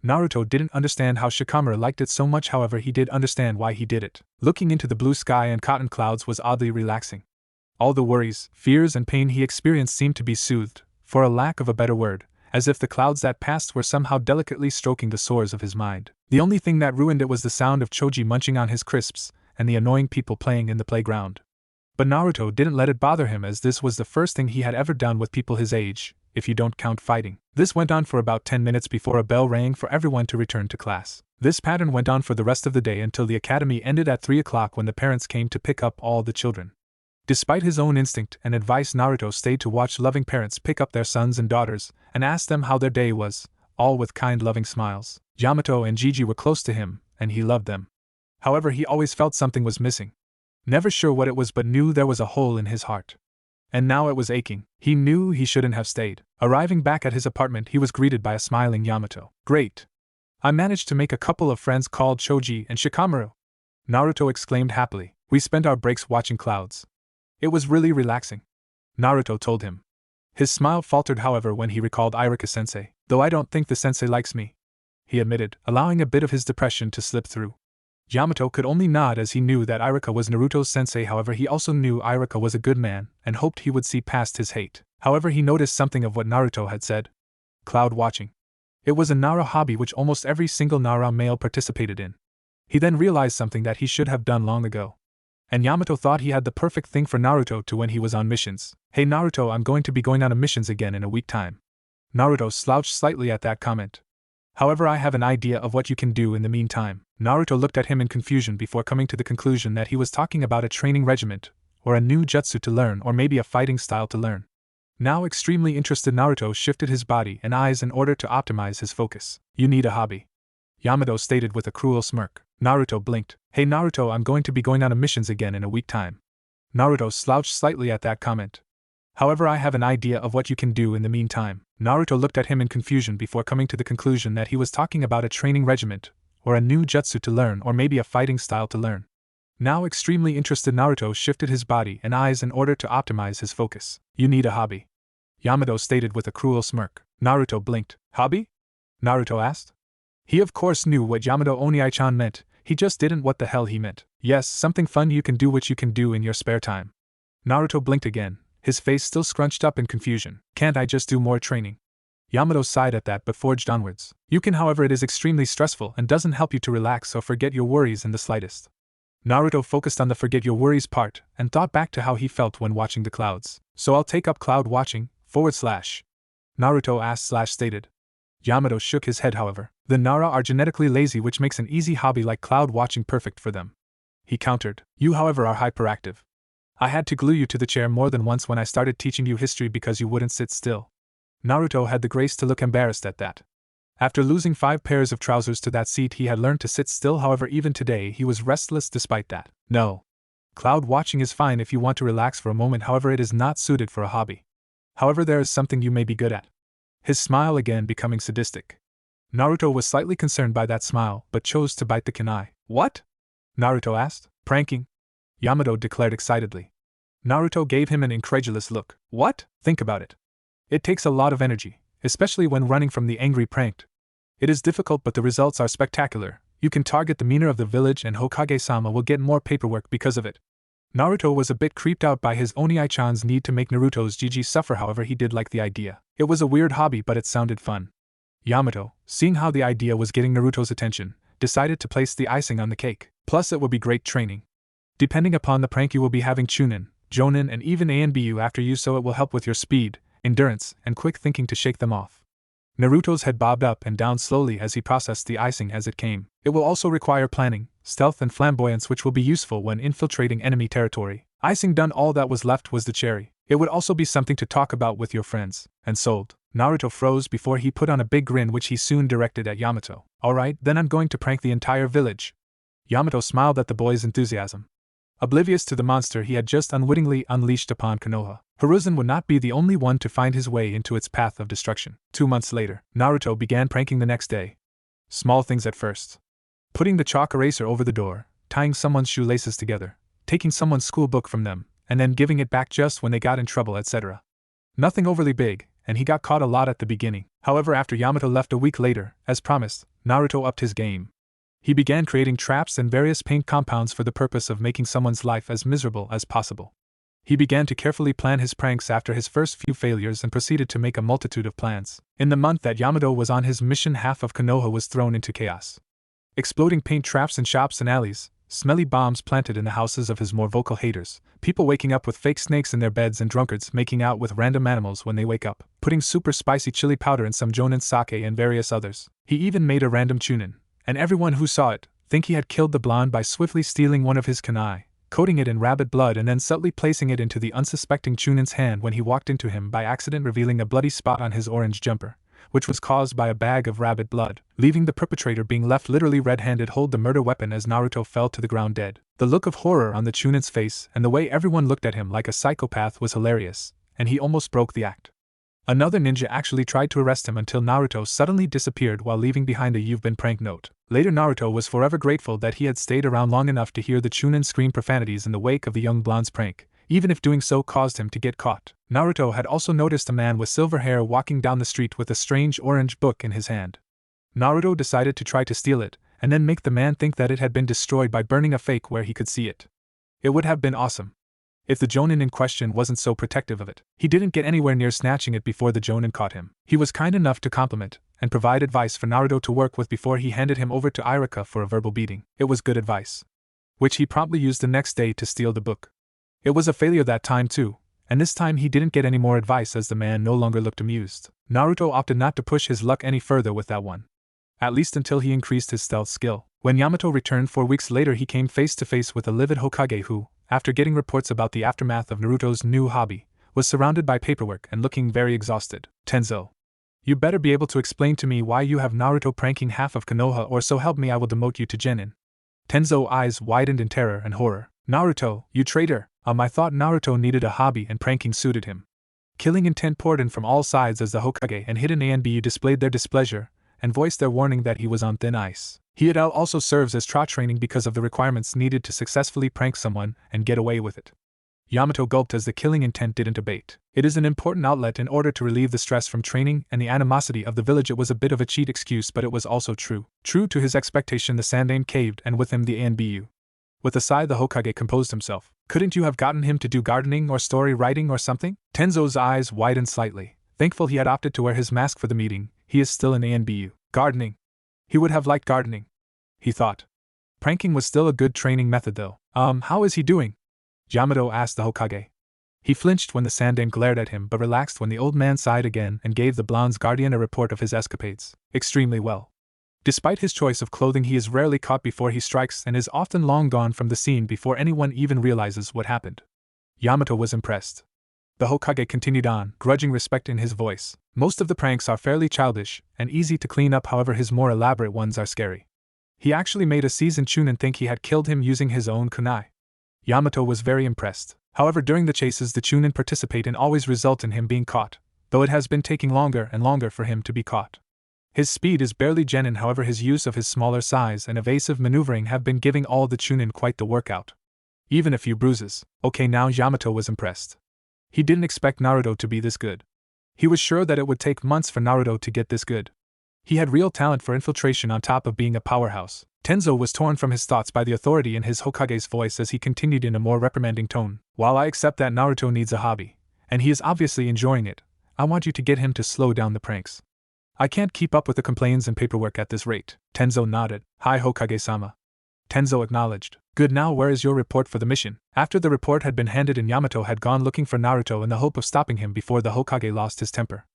Naruto didn't understand how Shikamaru liked it so much, however he did understand why he did it. Looking into the blue sky and cotton clouds was oddly relaxing. All the worries, fears and pain he experienced seemed to be soothed, for a lack of a better word, as if the clouds that passed were somehow delicately stroking the sores of his mind. The only thing that ruined it was the sound of Choji munching on his crisps and the annoying people playing in the playground. But Naruto didn't let it bother him, as this was the first thing he had ever done with people his age, if you don't count fighting. This went on for about 10 minutes before a bell rang for everyone to return to class. This pattern went on for the rest of the day until the academy ended at 3 o'clock, when the parents came to pick up all the children. Despite his own instinct and advice, Naruto stayed to watch loving parents pick up their sons and daughters and ask them how their day was, all with kind, loving smiles. Yamato and Gigi were close to him, and he loved them. However, he always felt something was missing. Never sure what it was, but knew there was a hole in his heart. And now it was aching. He knew he shouldn't have stayed. Arriving back at his apartment, he was greeted by a smiling Yamato. "Great! I managed to make a couple of friends called Choji and Shikamaru," Naruto exclaimed happily. "We spent our breaks watching clouds. It was really relaxing," Naruto told him. His smile faltered, however, when he recalled Irika-sensei. "Though I don't think the sensei likes me," he admitted, allowing a bit of his depression to slip through. Yamato could only nod, as he knew that Irika was Naruto's sensei. However, he also knew Irika was a good man and hoped he would see past his hate. However, he noticed something of what Naruto had said. Cloud watching. It was a Nara hobby which almost every single Nara male participated in. He then realized something that he should have done long ago. And Yamato thought he had the perfect thing for Naruto to when he was on missions. "Hey Naruto, I'm going to be going on a missions again in a week time." Naruto slouched slightly at that comment. "However, I have an idea of what you can do in the meantime." Naruto looked at him in confusion before coming to the conclusion that he was talking about a training regiment, or a new jutsu to learn, or maybe a fighting style to learn. Now extremely interested, Naruto shifted his body and eyes in order to optimize his focus. "You need a hobby," Yamato stated with a cruel smirk. Naruto blinked. "Hey Naruto, I'm going to be going on a missions again in a week time." Naruto slouched slightly at that comment. "However, I have an idea of what you can do in the meantime." Naruto looked at him in confusion before coming to the conclusion that he was talking about a training regiment, or a new jutsu to learn, or maybe a fighting style to learn. Now extremely interested, Naruto shifted his body and eyes in order to optimize his focus. "You need a hobby," Yamato stated with a cruel smirk. Naruto blinked. "Hobby?" Naruto asked. He of course knew what Yamato Oniai-chan meant, he just didn't what the hell he meant. "Yes, something fun you can do, which you can do in your spare time." Naruto blinked again, his face still scrunched up in confusion. "Can't I just do more training?" Yamato sighed at that but forged onwards. "You can, however it is extremely stressful and doesn't help you to relax or forget your worries in the slightest." Naruto focused on the forget your worries part and thought back to how he felt when watching the clouds. "So I'll take up cloud watching, / Naruto asked / stated. Yamato shook his head, however. "The Nara are genetically lazy, which makes an easy hobby like cloud watching perfect for them," he countered. "You, however, are hyperactive. I had to glue you to the chair more than once when I started teaching you history because you wouldn't sit still." Naruto had the grace to look embarrassed at that. After losing 5 pairs of trousers to that seat, he had learned to sit still. However, even today he was restless despite that. "No. Cloud watching is fine if you want to relax for a moment, however it is not suited for a hobby. However, there is something you may be good at." His smile again becoming sadistic. Naruto was slightly concerned by that smile, but chose to bite the kunai. "What?" Naruto asked. "Pranking," Yamato declared excitedly. Naruto gave him an incredulous look. "What?" "Think about it. It takes a lot of energy, especially when running from the angry pranked. It is difficult, but the results are spectacular. You can target the meaner of the village and Hokage-sama will get more paperwork because of it." Naruto was a bit creeped out by his Oniai-chan's need to make Naruto's Gigi suffer, however he did like the idea. It was a weird hobby, but it sounded fun. Yamato, seeing how the idea was getting Naruto's attention, decided to place the icing on the cake. "Plus it will be great training. Depending upon the prank you will be having Chunin, Jonin and even ANBU after you, so it will help with your speed, endurance, and quick thinking to shake them off." Naruto's head bobbed up and down slowly as he processed the icing as it came. "It will also require planning, stealth and flamboyance, which will be useful when infiltrating enemy territory." Icing done, all that was left was the cherry. It would also be something to talk about with your friends. And sold. Naruto froze before he put on a big grin, which he soon directed at Yamato. "Alright, then I'm going to prank the entire village." Yamato smiled at the boy's enthusiasm. oblivious to the monster he had just unwittingly unleashed upon Konoha. Hiruzen would not be the only one to find his way into its path of destruction. 2 months later, Naruto began pranking the next day. Small things at first. Putting the chalk eraser over the door, tying someone's shoelaces together, taking someone's school book from them, and then giving it back just when they got in trouble, etc. Nothing overly big, and he got caught a lot at the beginning. However, after Yamato left a week later, as promised, Naruto upped his game. He began creating traps and various paint compounds for the purpose of making someone's life as miserable as possible. He began to carefully plan his pranks after his first few failures and proceeded to make a multitude of plans. In the month that Yamato was on his mission, half of Konoha was thrown into chaos. Exploding paint traps in shops and alleys, smelly bombs planted in the houses of his more vocal haters, people waking up with fake snakes in their beds, and drunkards making out with random animals when they wake up, putting super spicy chili powder in some jonin sake and various others. He even made a random chunin, and everyone who saw it think he had killed the blonde by swiftly stealing one of his kunai, coating it in rabbit blood and then subtly placing it into the unsuspecting chunin's hand when he walked into him by accident, revealing a bloody spot on his orange jumper, which was caused by a bag of rabbit blood, leaving the perpetrator being left literally red-handed hold the murder weapon as Naruto fell to the ground dead. The look of horror on the chunin's face and the way everyone looked at him like a psychopath was hilarious, and he almost broke the act. Another ninja actually tried to arrest him until Naruto suddenly disappeared while leaving behind a "you've been pranked" note. Later, Naruto was forever grateful that he had stayed around long enough to hear the chunin scream profanities in the wake of the young blonde's prank, even if doing so caused him to get caught. Naruto had also noticed a man with silver hair walking down the street with a strange orange book in his hand. Naruto decided to try to steal it, and then make the man think that it had been destroyed by burning a fake where he could see it. It would have been awesome if the jonin in question wasn't so protective of it. He didn't get anywhere near snatching it before the jonin caught him. He was kind enough to compliment and provide advice for Naruto to work with before he handed him over to Irika for a verbal beating. It was good advice, which he promptly used the next day to steal the book. It was a failure that time too, and this time he didn't get any more advice as the man no longer looked amused. Naruto opted not to push his luck any further with that one, at least until he increased his stealth skill. When Yamato returned 4 weeks later, he came face to face with a livid Hokage who, after getting reports about the aftermath of Naruto's new hobby, was surrounded by paperwork and looking very exhausted. Tenzo, you better be able to explain to me why you have Naruto pranking half of Konoha, or so help me I will demote you to genin. Tenzo's eyes widened in terror and horror. Naruto, you traitor! I thought Naruto needed a hobby and pranking suited him. Killing intent poured in from all sides as the Hokage and hidden ANBU displayed their displeasure and voiced their warning that he was on thin ice. Hinata also serves as training because of the requirements needed to successfully prank someone and get away with it. Yamato gulped as the killing intent didn't abate. It is an important outlet in order to relieve the stress from training and the animosity of the village. It was a bit of a cheat excuse, but it was also true. True to his expectation, the Sandaime caved, and with him the ANBU. With a sigh, the Hokage composed himself. Couldn't you have gotten him to do gardening or story writing or something? Tenzo's eyes widened slightly. Thankful he had opted to wear his mask for the meeting, he is still an ANBU. Gardening. He would have liked gardening, he thought. Pranking was still a good training method though. How is he doing? Yamato asked the Hokage. He flinched when the Sandaime glared at him, but relaxed when the old man sighed again and gave the blonde's guardian a report of his escapades. Extremely well. Despite his choice of clothing, he is rarely caught before he strikes and is often long gone from the scene before anyone even realizes what happened. Yamato was impressed. The Hokage continued on, grudging respect in his voice. Most of the pranks are fairly childish and easy to clean up, however his more elaborate ones are scary. He actually made a seasoned chunin think he had killed him using his own kunai. Yamato was very impressed. However, during the chases the chunin participate in always result in him being caught, though it has been taking longer and longer for him to be caught. His speed is barely genin, however his use of his smaller size and evasive maneuvering have been giving all the chunin quite the workout. Even a few bruises. Okay, now Yamato was impressed. He didn't expect Naruto to be this good. He was sure that it would take months for Naruto to get this good. He had real talent for infiltration on top of being a powerhouse. Tenzo was torn from his thoughts by the authority in his Hokage's voice as he continued in a more reprimanding tone. While I accept that Naruto needs a hobby, and he is obviously enjoying it, I want you to get him to slow down the pranks. I can't keep up with the complaints and paperwork at this rate. Tenzo nodded. Hi Hokage-sama. Tenzo acknowledged. Good, now where is your report for the mission? After the report had been handed in, Yamato had gone looking for Naruto in the hope of stopping him before the Hokage lost his temper.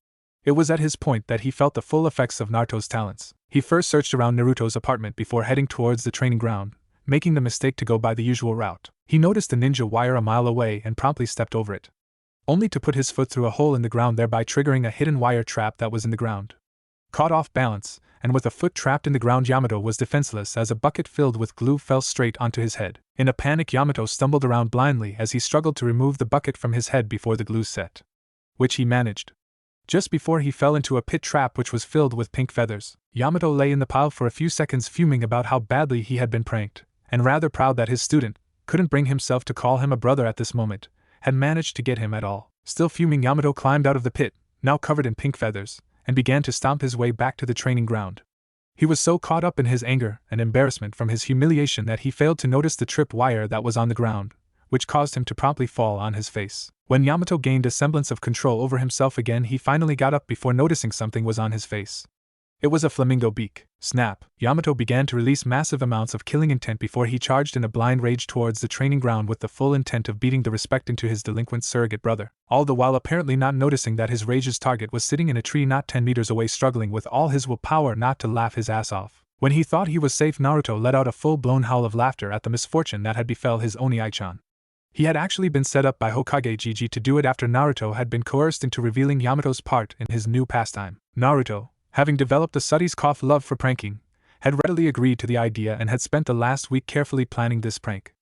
It was at his point that he felt the full effects of Naruto's talents. He first searched around Naruto's apartment before heading towards the training ground, making the mistake to go by the usual route. He noticed a ninja wire a mile away and promptly stepped over it, only to put his foot through a hole in the ground, thereby triggering a hidden wire trap that was in the ground. Caught off balance, and with a foot trapped in the ground Yamato was defenseless as a bucket filled with glue fell straight onto his head. In a panic Yamato stumbled around blindly as he struggled to remove the bucket from his head before the glue set. Which he managed. Just before he fell into a pit trap which was filled with pink feathers, Yamato lay in the pile for a few seconds fuming about how badly he had been pranked, and rather proud that his student couldn't bring himself to call him a brother at this moment, had managed to get him at all. Still fuming, Yamato climbed out of the pit, now covered in pink feathers, and began to stomp his way back to the training ground. He was so caught up in his anger and embarrassment from his humiliation that he failed to notice the trip wire that was on the ground, which caused him to promptly fall on his face. When Yamato gained a semblance of control over himself again, he finally got up before noticing something was on his face. It was a flamingo beak. Snap! Yamato began to release massive amounts of killing intent before he charged in a blind rage towards the training ground with the full intent of beating the respect into his delinquent surrogate brother, all the while apparently not noticing that his rage's target was sitting in a tree not 10 meters away struggling with all his willpower not to laugh his ass off. When he thought he was safe, Naruto let out a full-blown howl of laughter at the misfortune that had befell his Oni-chan. He had actually been set up by Hokage Gigi to do it after Naruto had been coerced into revealing Yamato's part in his new pastime. Naruto, having developed a Suddy's cough love for pranking, had readily agreed to the idea and had spent the last week carefully planning this prank.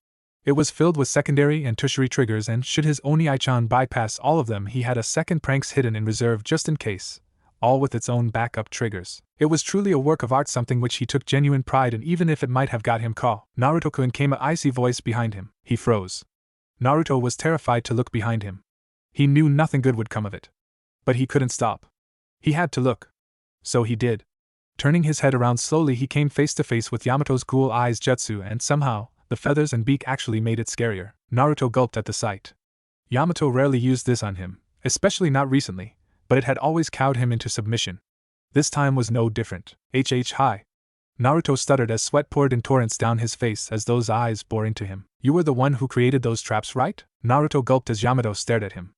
It was filled with secondary and tertiary triggers, and should his Oni-chan bypass all of them, he had a second pranks hidden in reserve just in case, all with its own backup triggers. It was truly a work of art, something which he took genuine pride in, even if it might have got him caught. Naruto-kun, came an icy voice behind him. He froze. Naruto was terrified to look behind him. He knew nothing good would come of it. But he couldn't stop. He had to look. So he did. Turning his head around slowly, he came face to face with Yamato's ghoul eyes jutsu, and somehow, the feathers and beak actually made it scarier. Naruto gulped at the sight. Yamato rarely used this on him, especially not recently, but it had always cowed him into submission. This time was no different. Hi. Naruto stuttered as sweat poured in torrents down his face as those eyes bore into him. You were the one who created those traps, right? Naruto gulped as Yamato stared at him.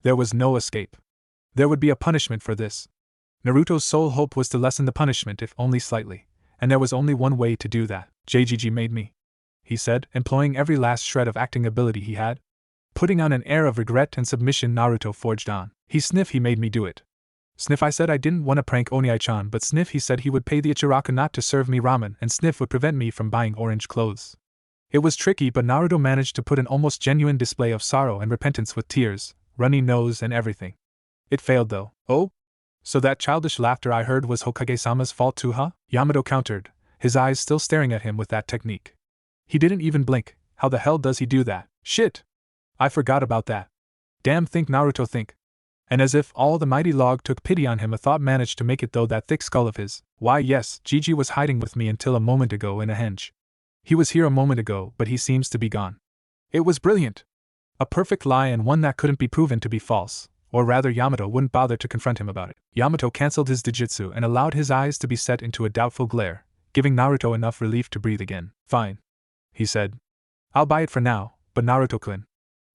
There was no escape. There would be a punishment for this. Naruto's sole hope was to lessen the punishment, if only slightly, and there was only one way to do that. JGG made me, he said, employing every last shred of acting ability he had. Putting on an air of regret and submission, Naruto forged on. He sniff, he made me do it. Sniff, I said I didn't want to prank Oni-chan, but sniff, he said he would pay the Ichiraku not to serve me ramen, and sniff would prevent me from buying orange clothes. It was tricky, but Naruto managed to put an almost genuine display of sorrow and repentance with tears, runny nose and everything. It failed though. Oh? So that childish laughter I heard was Hokage-sama's fault too, huh? Yamato countered, his eyes still staring at him with that technique. He didn't even blink. How the hell does he do that? Shit! I forgot about that. Damn, think Naruto, think. And as if all the mighty log took pity on him, a thought managed to make it though that thick skull of his. Why yes, Gigi was hiding with me until a moment ago in a henge. He was here a moment ago, but he seems to be gone. It was brilliant. A perfect lie, and one that couldn't be proven to be false. Or rather, Yamato wouldn't bother to confront him about it. Yamato cancelled his Dijutsu and allowed his eyes to be set into a doubtful glare, giving Naruto enough relief to breathe again. Fine, he said. I'll buy it for now, but Naruto-kun,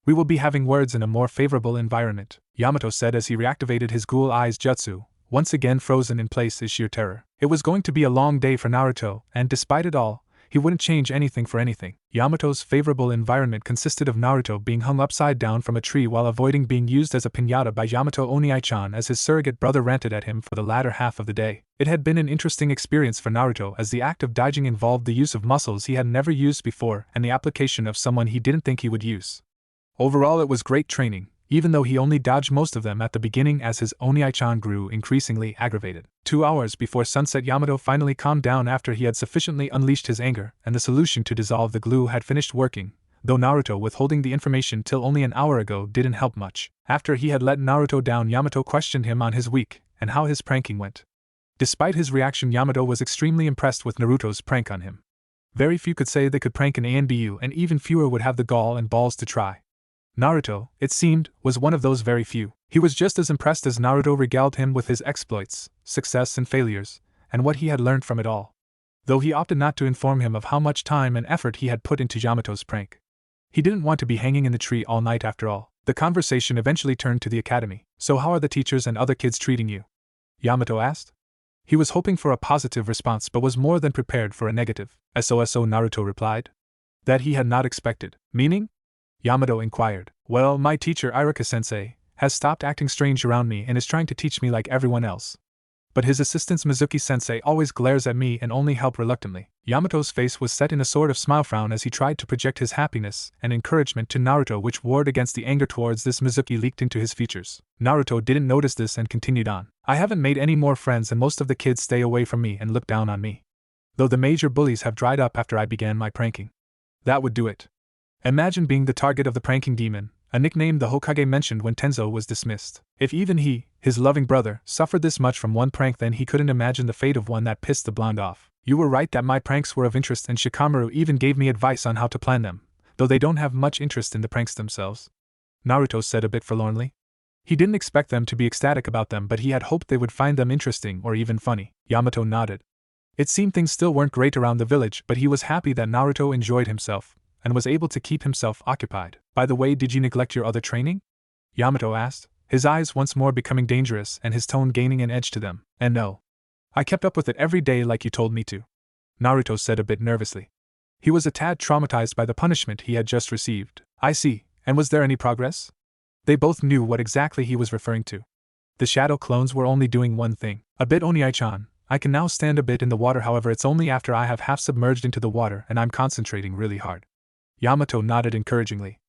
we will be having words in a more favorable environment, Yamato said as he reactivated his ghoul eyes jutsu, once again frozen in place in sheer terror. It was going to be a long day for Naruto, and despite it all, he wouldn't change anything for anything. Yamato's favorable environment consisted of Naruto being hung upside down from a tree while avoiding being used as a piñata by Yamato Oni-chan as his surrogate brother ranted at him for the latter half of the day. It had been an interesting experience for Naruto, as the act of dodging involved the use of muscles he had never used before and the application of someone he didn't think he would use. Overall, it was great training, even though he only dodged most of them at the beginning as his Oni-chan grew increasingly aggravated. 2 hours before sunset, Yamato finally calmed down after he had sufficiently unleashed his anger, and the solution to dissolve the glue had finished working, though Naruto withholding the information till only an hour ago didn't help much. After he had let Naruto down, Yamato questioned him on his week and how his pranking went. Despite his reaction, Yamato was extremely impressed with Naruto's prank on him. Very few could say they could prank an ANBU, and even fewer would have the gall and balls to try. Naruto, it seemed, was one of those very few. He was just as impressed as Naruto regaled him with his exploits, success and failures, and what he had learned from it all. Though he opted not to inform him of how much time and effort he had put into Yamato's prank. He didn't want to be hanging in the tree all night after all. The conversation eventually turned to the academy. So how are the teachers and other kids treating you? Yamato asked. He was hoping for a positive response but was more than prepared for a negative. SOSO, Naruto replied. That he had not expected. Meaning? Yamato inquired. Well, my teacher Iruka-sensei has stopped acting strange around me and is trying to teach me like everyone else. But his assistant Mizuki-sensei always glares at me and only help reluctantly. Yamato's face was set in a sort of smile frown as he tried to project his happiness and encouragement to Naruto, which warred against the anger towards this Mizuki leaked into his features. Naruto didn't notice this and continued on. I haven't made any more friends and most of the kids stay away from me and look down on me. Though the major bullies have dried up after I began my pranking. That would do it. Imagine being the target of the pranking demon, a nickname the Hokage mentioned when Tenzo was dismissed. If even he, his loving brother, suffered this much from one prank, then he couldn't imagine the fate of one that pissed the blonde off. You were right that my pranks were of interest, and Shikamaru even gave me advice on how to plan them, though they don't have much interest in the pranks themselves. Naruto said a bit forlornly. He didn't expect them to be ecstatic about them, but he had hoped they would find them interesting or even funny. Yamato nodded. It seemed things still weren't great around the village, but he was happy that Naruto enjoyed himself and was able to keep himself occupied. By the way, did you neglect your other training? Yamato asked, his eyes once more becoming dangerous and his tone gaining an edge to them. And no. I kept up with it every day like you told me to. Naruto said a bit nervously. He was a tad traumatized by the punishment he had just received. I see, and was there any progress? They both knew what exactly he was referring to. The shadow clones were only doing one thing. A bit, Oni-chan. I can now stand a bit in the water, however it's only after I have half submerged into the water and I'm concentrating really hard. Yamato nodded encouragingly.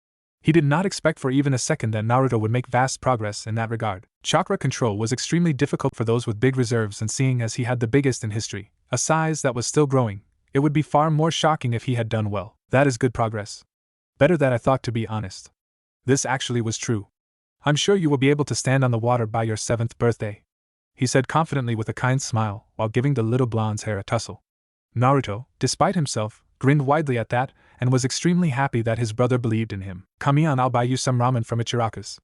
He did not expect for even a second that Naruto would make vast progress in that regard. Chakra control was extremely difficult for those with big reserves, and seeing as he had the biggest in history, a size that was still growing, it would be far more shocking if he had done well. That is good progress. Better than I thought, to be honest. This actually was true. I'm sure you will be able to stand on the water by your 7th birthday, he said confidently with a kind smile, while giving the little blonde's hair a tussle. Naruto, despite himself, grinned widely at that, and was extremely happy that his brother believed in him. Come on, I'll buy you some ramen from Ichiraku's.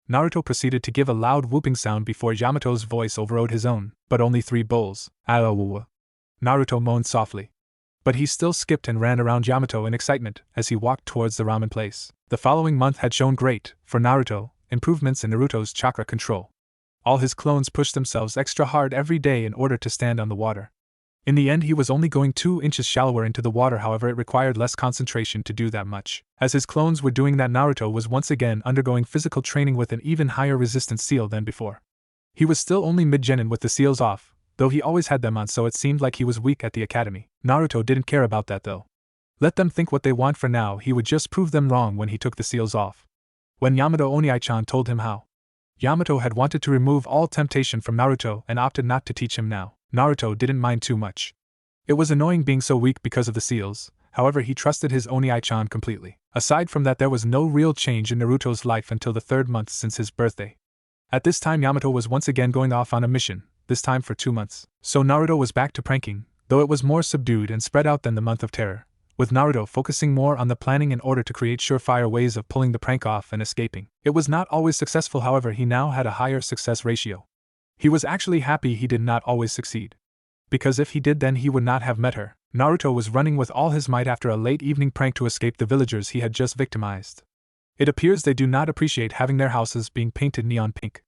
Naruto proceeded to give a loud whooping sound before Yamato's voice overrode his own, but only 3 bowls. Aowa. Naruto moaned softly. But he still skipped and ran around Yamato in excitement as he walked towards the ramen place. The following month had shown great, for Naruto, improvements in Naruto's chakra control. All his clones pushed themselves extra hard every day in order to stand on the water. In the end, he was only going 2 inches shallower into the water, however it required less concentration to do that much. As his clones were doing that, Naruto was once again undergoing physical training with an even higher resistance seal than before. He was still only mid-genin with the seals off, though he always had them on, so it seemed like he was weak at the academy. Naruto didn't care about that though. Let them think what they want for now, he would just prove them wrong when he took the seals off. When Yamato Oni-chan told him how Yamato had wanted to remove all temptation from Naruto and opted not to teach him now, Naruto didn't mind too much. It was annoying being so weak because of the seals, however he trusted his Oni-chan completely. Aside from that, there was no real change in Naruto's life until the 3rd month since his birthday. At this time, Yamato was once again going off on a mission, this time for 2 months. So Naruto was back to pranking, though it was more subdued and spread out than the month of terror, with Naruto focusing more on the planning in order to create surefire ways of pulling the prank off and escaping. It was not always successful, however he now had a higher success ratio. He was actually happy he did not always succeed. Because if he did, then he would not have met her. Naruto was running with all his might after a late evening prank to escape the villagers he had just victimized. It appears they do not appreciate having their houses being painted neon pink.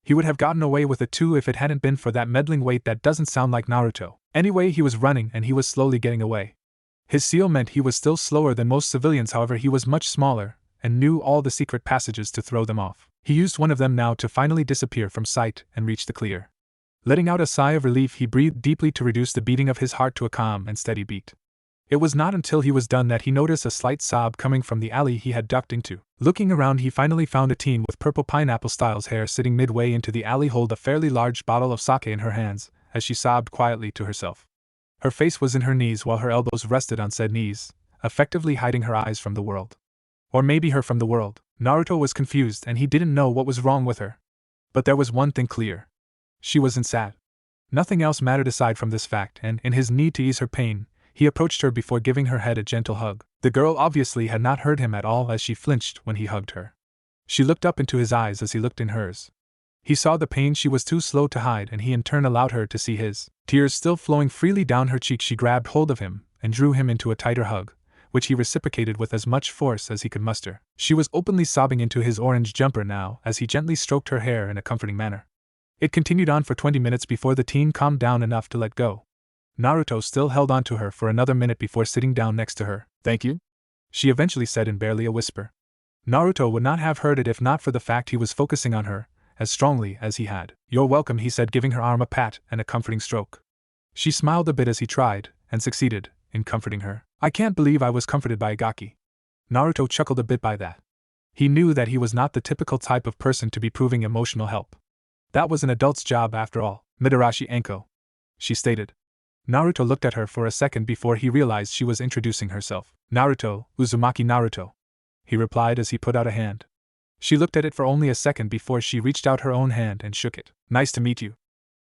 He would have gotten away with it too if it hadn't been for that meddling weight that doesn't sound like Naruto. Anyway, he was running and he was slowly getting away. His seal meant he was still slower than most civilians, however he was much smaller and knew all the secret passages to throw them off. He used one of them now to finally disappear from sight and reach the clear. Letting out a sigh of relief, he breathed deeply to reduce the beating of his heart to a calm and steady beat. It was not until he was done that he noticed a slight sob coming from the alley he had ducked into. Looking around, he finally found a teen with purple pineapple-styles hair sitting midway into the alley, hold a fairly large bottle of sake in her hands, as she sobbed quietly to herself. Her face was in her knees while her elbows rested on said knees, effectively hiding her eyes from the world. Or maybe her from the world. Naruto was confused and he didn't know what was wrong with her. But there was one thing clear. She wasn't sad. Nothing else mattered aside from this fact, and in his need to ease her pain, he approached her before giving her head a gentle hug. The girl obviously had not heard him at all as she flinched when he hugged her. She looked up into his eyes as he looked in hers. He saw the pain she was too slow to hide, and he in turn allowed her to see his. Tears still flowing freely down her cheek, she grabbed hold of him and drew him into a tighter hug, which he reciprocated with as much force as he could muster. She was openly sobbing into his orange jumper now as he gently stroked her hair in a comforting manner. It continued on for 20 minutes before the teen calmed down enough to let go. Naruto still held on to her for another minute before sitting down next to her. "Thank you?" she eventually said in barely a whisper. Naruto would not have heard it if not for the fact he was focusing on her, as strongly as he had. "You're welcome," he said, giving her arm a pat and a comforting stroke. She smiled a bit as he tried, and succeeded, in comforting her. "I can't believe I was comforted by a gaki." Naruto chuckled a bit by that. He knew that he was not the typical type of person to be proving emotional help. That was an adult's job after all. "Midarashi Anko," she stated. Naruto looked at her for a second before he realized she was introducing herself. "Naruto, Uzumaki Naruto," he replied as he put out a hand. She looked at it for only a second before she reached out her own hand and shook it. "Nice to meet you,"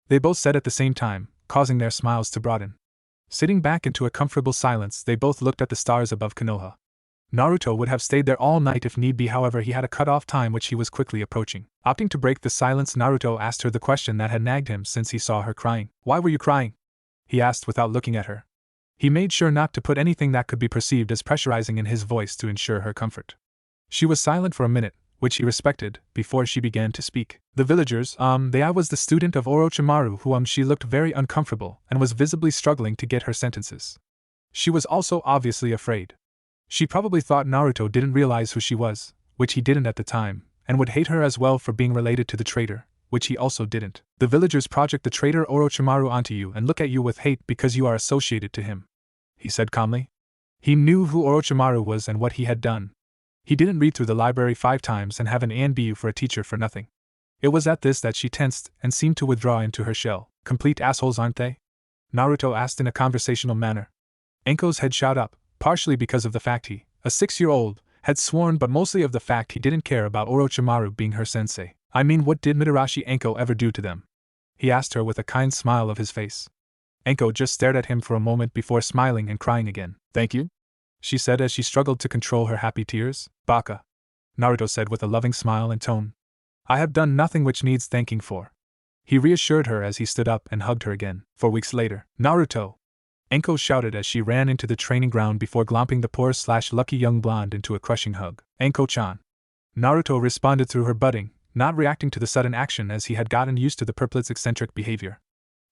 they both said at the same time, causing their smiles to broaden. Sitting back into a comfortable silence, they both looked at the stars above Konoha. Naruto would have stayed there all night if need be, however he had a cut-off time which he was quickly approaching. Opting to break the silence, Naruto asked her the question that had nagged him since he saw her crying. "Why were you crying?" he asked without looking at her. He made sure not to put anything that could be perceived as pressurizing in his voice to ensure her comfort. She was silent for a minute, which he respected, before she began to speak. "The villagers, I was the student of Orochimaru who she looked very uncomfortable and was visibly struggling to get her sentences. She was also obviously afraid. She probably thought Naruto didn't realize who she was, which he didn't at the time, and would hate her as well for being related to the traitor, which he also didn't. The villagers project the traitor Orochimaru onto you and look at you with hate because you are associated to him," he said calmly. He knew who Orochimaru was and what he had done. He didn't read through the library 5 times and have an ANBU for a teacher for nothing. It was at this that she tensed and seemed to withdraw into her shell. "Complete assholes, aren't they?" Naruto asked in a conversational manner. Anko's head shot up, partially because of the fact he, a 6-year-old, had sworn, but mostly of the fact he didn't care about Orochimaru being her sensei. "I mean, what did Midarashi Anko ever do to them?" he asked her with a kind smile of his face. Anko just stared at him for a moment before smiling and crying again. "Thank you," she said as she struggled to control her happy tears. "Baka," Naruto said with a loving smile and tone. "I have done nothing which needs thanking for," he reassured her as he stood up and hugged her again. 4 weeks later. "Naruto!" Anko shouted as she ran into the training ground before glomping the poor/lucky young blonde into a crushing hug. "Anko-chan." Naruto responded through her budding, not reacting to the sudden action as he had gotten used to the purplet's eccentric behavior.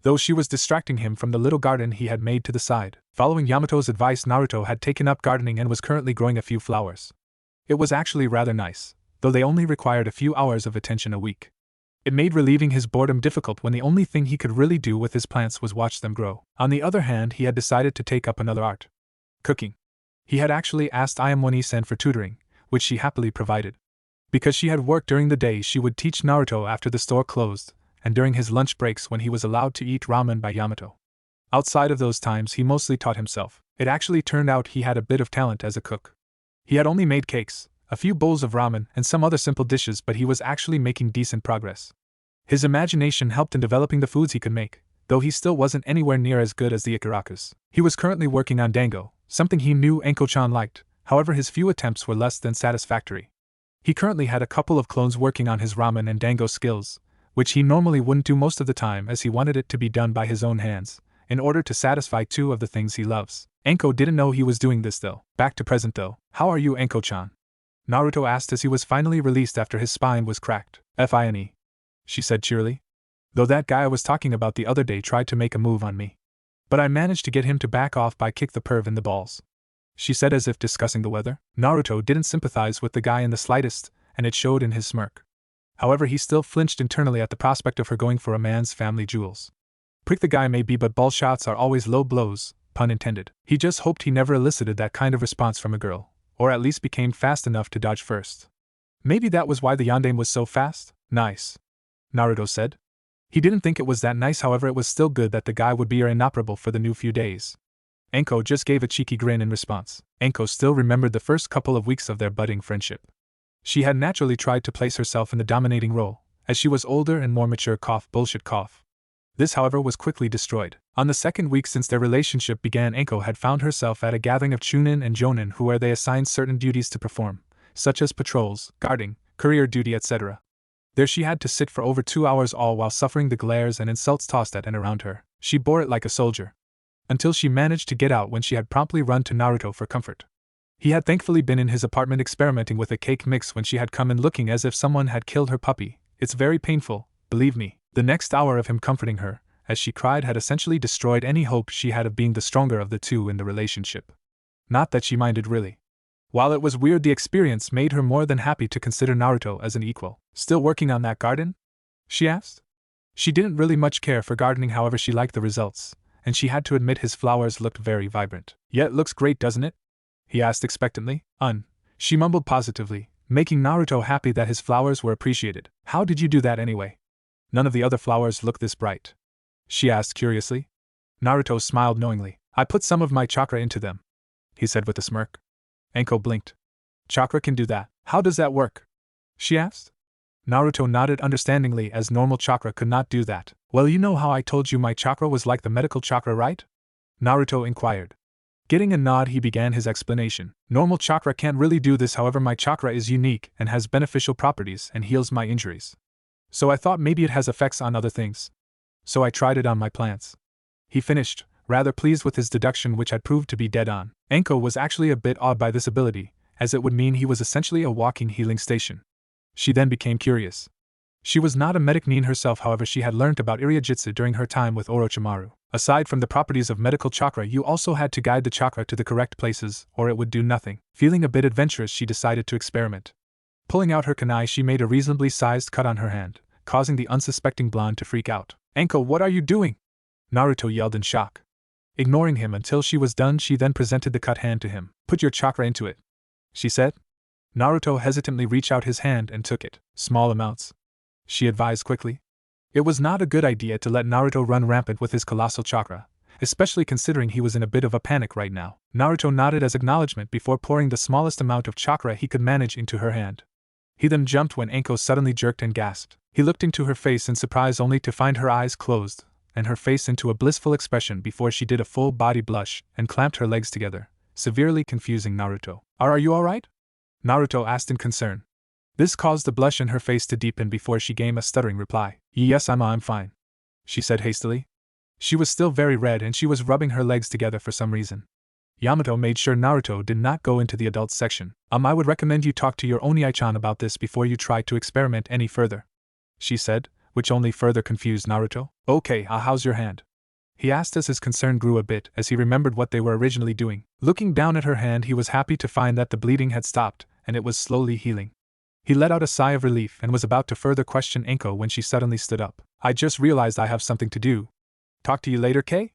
Though she was distracting him from the little garden he had made to the side. Following Yamato's advice, Naruto had taken up gardening and was currently growing a few flowers. It was actually rather nice, though they only required a few hours of attention a week. It made relieving his boredom difficult when the only thing he could really do with his plants was watch them grow. On the other hand, he had decided to take up another art. Cooking. He had actually asked Ayamoni-san for tutoring, which she happily provided. Because she had worked during the day, she would teach Naruto after the store closed, and during his lunch breaks when he was allowed to eat ramen by Yamato. Outside of those times, he mostly taught himself. It actually turned out he had a bit of talent as a cook. He had only made cakes, a few bowls of ramen, and some other simple dishes, but he was actually making decent progress. His imagination helped in developing the foods he could make, though he still wasn't anywhere near as good as the Ikarakus. He was currently working on dango, something he knew Anko-chan liked, however his few attempts were less than satisfactory. He currently had a couple of clones working on his ramen and dango skills, which he normally wouldn't do most of the time as he wanted it to be done by his own hands, in order to satisfy 2 of the things he loves. Anko didn't know he was doing this though. Back to present though. "How are you, Anko-chan?" Naruto asked as he was finally released after his spine was cracked. "Fine," she said cheerily. "Though that guy I was talking about the other day tried to make a move on me. But I managed to get him to back off by kick the perv in the balls," she said as if discussing the weather. Naruto didn't sympathize with the guy in the slightest, and it showed in his smirk. However, he still flinched internally at the prospect of her going for a man's family jewels. Prick the guy maybe, but ball shots are always low blows, pun intended. He just hoped he never elicited that kind of response from a girl, or at least became fast enough to dodge first. Maybe that was why the yandere was so fast. "Nice," Naruto said. He didn't think it was that nice, however it was still good that the guy would be inoperable for the new few days. Anko just gave a cheeky grin in response. Anko still remembered the first couple of weeks of their budding friendship. She had naturally tried to place herself in the dominating role, as she was older and more mature. Bullshit. This, however, was quickly destroyed. On the second week since their relationship began, Anko had found herself at a gathering of chunin and jonin where they assigned certain duties to perform, such as patrols, guarding, courier duty, etc. There she had to sit for over 2 hours, all while suffering the glares and insults tossed at and around her. She bore it like a soldier, until she managed to get out when she had promptly run to Naruto for comfort. He had thankfully been in his apartment experimenting with a cake mix when she had come in looking as if someone had killed her puppy. "It's very painful, believe me." The next hour of him comforting her, as she cried, had essentially destroyed any hope she had of being the stronger of the two in the relationship. Not that she minded really. While it was weird, the experience made her more than happy to consider Naruto as an equal. "Still working on that garden?" she asked. She didn't really much care for gardening, however she liked the results, and she had to admit his flowers looked very vibrant. Yeah, it looks great, doesn't it? He asked expectantly. She mumbled positively, making Naruto happy that his flowers were appreciated. How did you do that anyway? None of the other flowers look this bright, she asked curiously. Naruto smiled knowingly. I put some of my chakra into them, he said with a smirk. Anko blinked. Chakra can do that. How does that work? She asked. Naruto nodded understandingly, as normal chakra could not do that. Well, you know how I told you my chakra was like the medical chakra, right? Naruto inquired. Getting a nod, he began his explanation. Normal chakra can't really do this, however my chakra is unique and has beneficial properties and heals my injuries. So I thought maybe it has effects on other things. So I tried it on my plants. He finished, rather pleased with his deduction, which had proved to be dead on. Anko was actually a bit awed by this ability, as it would mean he was essentially a walking healing station. She then became curious. She was not a medic herself, however she had learnt about Iriajitsu during her time with Orochimaru. Aside from the properties of medical chakra, you also had to guide the chakra to the correct places, or it would do nothing. Feeling a bit adventurous, she decided to experiment. Pulling out her kunai, she made a reasonably sized cut on her hand, causing the unsuspecting blonde to freak out. Anko, what are you doing? Naruto yelled in shock. Ignoring him until she was done, she then presented the cut hand to him. Put your chakra into it, she said. Naruto hesitantly reached out his hand and took it. Small amounts, she advised quickly. It was not a good idea to let Naruto run rampant with his colossal chakra, especially considering he was in a bit of a panic right now. Naruto nodded as acknowledgement before pouring the smallest amount of chakra he could manage into her hand. He then jumped when Anko suddenly jerked and gasped. He looked into her face in surprise, only to find her eyes closed and her face into a blissful expression before she did a full body blush and clamped her legs together, severely confusing Naruto. Are you alright? Naruto asked in concern. This caused the blush in her face to deepen before she gave a stuttering reply. Yes, I'm fine, she said hastily. She was still very red and she was rubbing her legs together for some reason. Yamato made sure Naruto did not go into the adults section. I would recommend you talk to your Oni-chan about this before you try to experiment any further, she said, which only further confused Naruto. Okay, how's your hand? He asked as his concern grew a bit as he remembered what they were originally doing. Looking down at her hand, he was happy to find that the bleeding had stopped and it was slowly healing. He let out a sigh of relief and was about to further question Anko when she suddenly stood up. I just realized I have something to do. Talk to you later, Kei?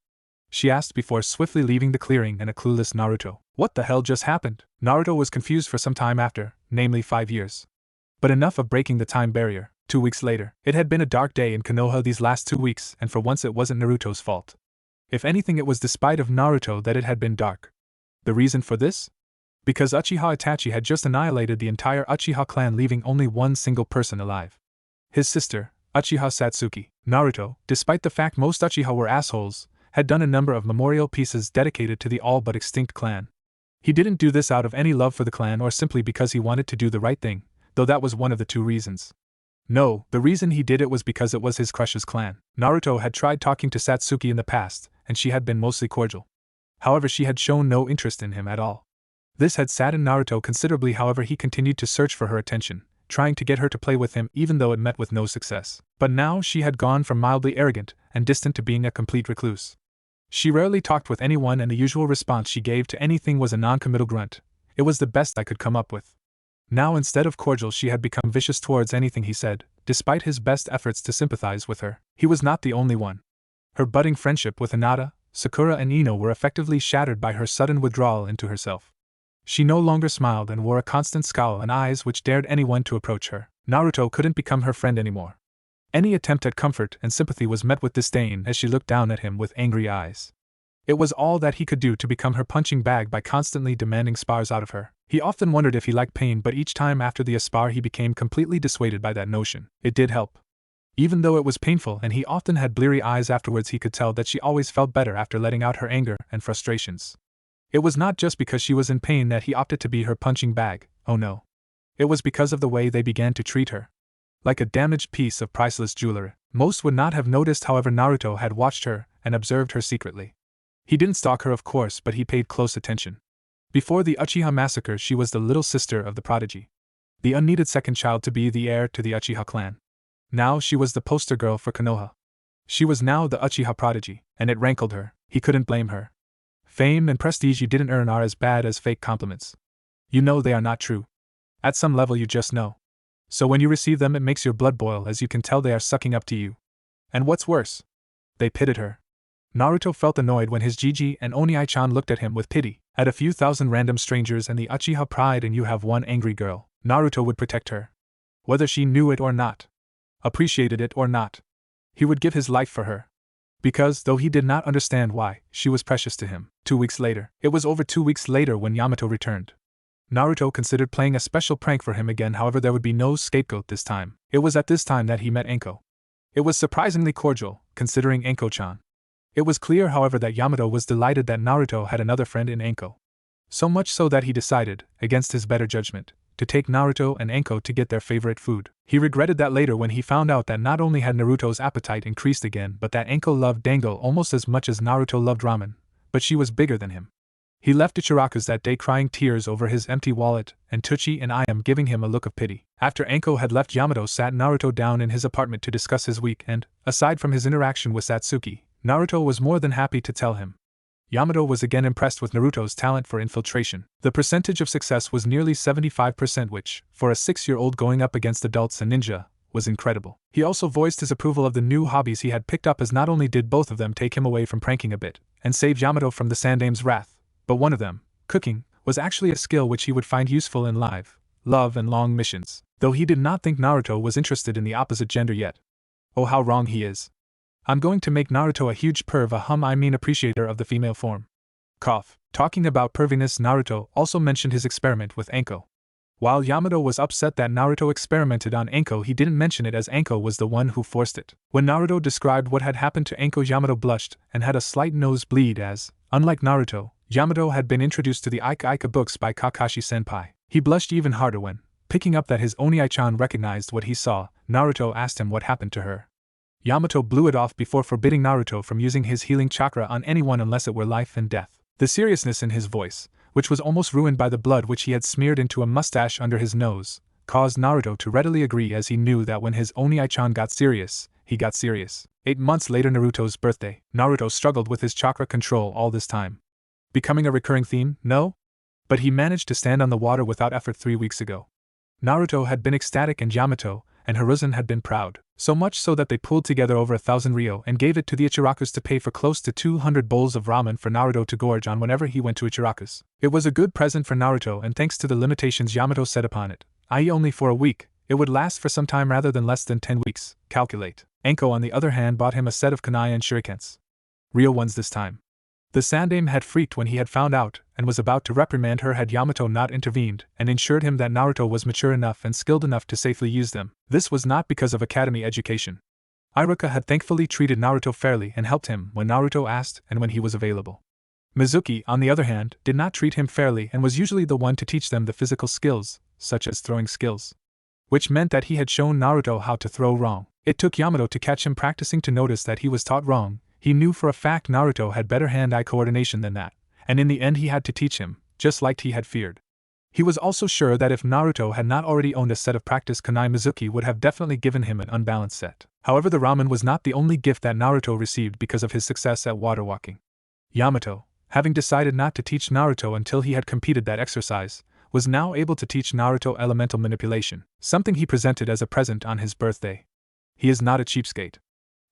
She asked before swiftly leaving the clearing and a clueless Naruto. What the hell just happened? Naruto was confused for some time after, namely 5 years. But enough of breaking the time barrier. 2 weeks later. It had been a dark day in Konoha these last 2 weeks, and for once it wasn't Naruto's fault. If anything, it was despite of Naruto that it had been dark. The reason for this? Because Uchiha Itachi had just annihilated the entire Uchiha clan, leaving only one single person alive. His sister, Uchiha Satsuki. Naruto, despite the fact most Uchiha were assholes, had done a number of memorial pieces dedicated to the all but extinct clan. He didn't do this out of any love for the clan or simply because he wanted to do the right thing, though that was one of the 2 reasons. No, the reason he did it was because it was his crush's clan. Naruto had tried talking to Satsuki in the past, and she had been mostly cordial. However, she had shown no interest in him at all. This had saddened Naruto considerably, however he continued to search for her attention, trying to get her to play with him even though it met with no success. But now she had gone from mildly arrogant and distant to being a complete recluse. She rarely talked with anyone and the usual response she gave to anything was a non-committal grunt. It was the best I could come up with. Now instead of cordial she had become vicious towards anything he said, despite his best efforts to sympathize with her. He was not the only one. Her budding friendship with Hinata, Sakura and Ino were effectively shattered by her sudden withdrawal into herself. She no longer smiled and wore a constant scowl and eyes which dared anyone to approach her. Naruto couldn't become her friend anymore. Any attempt at comfort and sympathy was met with disdain as she looked down at him with angry eyes. It was all that he could do to become her punching bag by constantly demanding spars out of her. He often wondered if he liked pain, but each time after the spar he became completely dissuaded by that notion. It did help. Even though it was painful and he often had bleary eyes afterwards, he could tell that she always felt better after letting out her anger and frustrations. It was not just because she was in pain that he opted to be her punching bag, oh no. It was because of the way they began to treat her. Like a damaged piece of priceless jewelry. Most would not have noticed, however Naruto had watched her and observed her secretly. He didn't stalk her of course, but he paid close attention. Before the Uchiha massacre she was the little sister of the prodigy. The unneeded second child to be the heir to the Uchiha clan. Now she was the poster girl for Konoha. She was now the Uchiha prodigy, and it rankled her. He couldn't blame her. Fame and prestige you didn't earn are as bad as fake compliments. You know they are not true. At some level you just know. So when you receive them it makes your blood boil as you can tell they are sucking up to you. And what's worse? They pitted her. Naruto felt annoyed when his Jiji and Oniai-chan looked at him with pity. At a few thousand random strangers and the Uchiha pride and you have one angry girl, Naruto would protect her. Whether she knew it or not. Appreciated it or not. He would give his life for her. Because, though he did not understand why, she was precious to him. 2 weeks later. It was over 2 weeks later when Yamato returned. Naruto considered playing a special prank for him again, however there would be no scapegoat this time. It was at this time that he met Anko. It was surprisingly cordial, considering Anko-chan. It was clear, however, that Yamato was delighted that Naruto had another friend in Anko. So much so that he decided, against his better judgment, to take Naruto and Anko to get their favorite food. He regretted that later when he found out that not only had Naruto's appetite increased again but that Anko loved dango almost as much as Naruto loved ramen, but she was bigger than him. He left Ichiraku's that day crying tears over his empty wallet, and Tuchi and I am giving him a look of pity. After Anko had left, Yamato sat Naruto down in his apartment to discuss his week and, aside from his interaction with Satsuki, Naruto was more than happy to tell him. Yamato was again impressed with Naruto's talent for infiltration. The percentage of success was nearly 75%, which, for a 6-year-old going up against adults and ninja, was incredible. He also voiced his approval of the new hobbies he had picked up, as not only did both of them take him away from pranking a bit, and save Yamato from the Sandame's wrath, but one of them, cooking, was actually a skill which he would find useful in life, love and long missions, though he did not think Naruto was interested in the opposite gender yet. Oh, how wrong he is. I'm going to make Naruto a huge perv, appreciator of the female form. Cough. Talking about perviness, Naruto also mentioned his experiment with Anko. While Yamato was upset that Naruto experimented on Anko, he didn't mention it as Anko was the one who forced it. When Naruto described what had happened to Anko, Yamato blushed and had a slight nosebleed as, unlike Naruto, Yamato had been introduced to the Ika Ika books by Kakashi-senpai. He blushed even harder when, picking up that his Oniai-chan recognized what he saw, Naruto asked him what happened to her. Yamato blew it off before forbidding Naruto from using his healing chakra on anyone unless it were life and death. The seriousness in his voice, which was almost ruined by the blood which he had smeared into a mustache under his nose, caused Naruto to readily agree, as he knew that when his Oniai-chan got serious, he got serious. 8 months later, Naruto's birthday. Naruto struggled with his chakra control all this time. Becoming a recurring theme, no? But he managed to stand on the water without effort 3 weeks ago. Naruto had been ecstatic and Yamato and Hiruzen had been proud, so much so that they pulled together over 1,000 ryo and gave it to the Ichirakus to pay for close to 200 bowls of ramen for Naruto to gorge on whenever he went to Ichirakus. It was a good present for Naruto, and thanks to the limitations Yamato set upon it, i.e. only for a week, it would last for some time rather than less than 10 weeks, calculate. Anko on the other hand bought him a set of kunai and shurikens. Real ones this time. The Sandame had freaked when he had found out, and was about to reprimand her had Yamato not intervened and ensured him that Naruto was mature enough and skilled enough to safely use them. This was not because of academy education. Iruka had thankfully treated Naruto fairly and helped him when Naruto asked and when he was available. Mizuki, on the other hand, did not treat him fairly and was usually the one to teach them the physical skills, such as throwing skills. Which meant that he had shown Naruto how to throw wrong. It took Yamato to catch him practicing to notice that he was taught wrong. He knew for a fact Naruto had better hand-eye coordination than that, and in the end he had to teach him, just like he had feared. He was also sure that if Naruto had not already owned a set of practice kunai, Mizuki would have definitely given him an unbalanced set. However, the ramen was not the only gift that Naruto received because of his success at water walking. Yamato, having decided not to teach Naruto until he had completed that exercise, was now able to teach Naruto elemental manipulation, something he presented as a present on his birthday. He is not a cheapskate.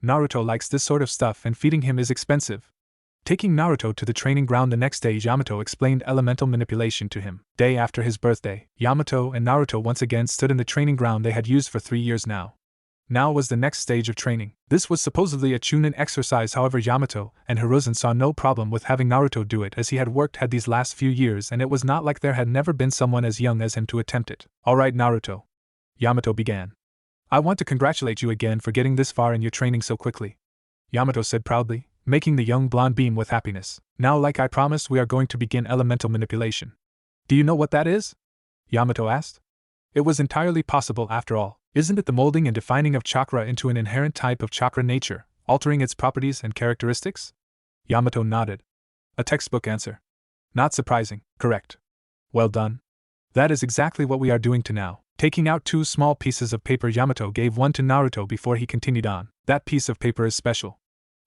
Naruto likes this sort of stuff and feeding him is expensive. Taking Naruto to the training ground the next day, Yamato explained elemental manipulation to him. Day after his birthday, Yamato and Naruto once again stood in the training ground they had used for 3 years now. Now was the next stage of training. This was supposedly a chunin exercise, however Yamato and Hiruzen saw no problem with having Naruto do it, as he had worked hard these last few years and it was not like there had never been someone as young as him to attempt it. Alright Naruto, Yamato began. I want to congratulate you again for getting this far in your training so quickly, Yamato said proudly, making the young blonde beam with happiness. Now, like I promised, we are going to begin elemental manipulation. Do you know what that is? Yamato asked. It was entirely possible after all. Isn't it the molding and defining of chakra into an inherent type of chakra nature, altering its properties and characteristics? Yamato nodded. A textbook answer. Not surprising, correct. Well done. That is exactly what we are doing to now. Taking out 2 small pieces of paper, Yamato gave one to Naruto before he continued on. That piece of paper is special.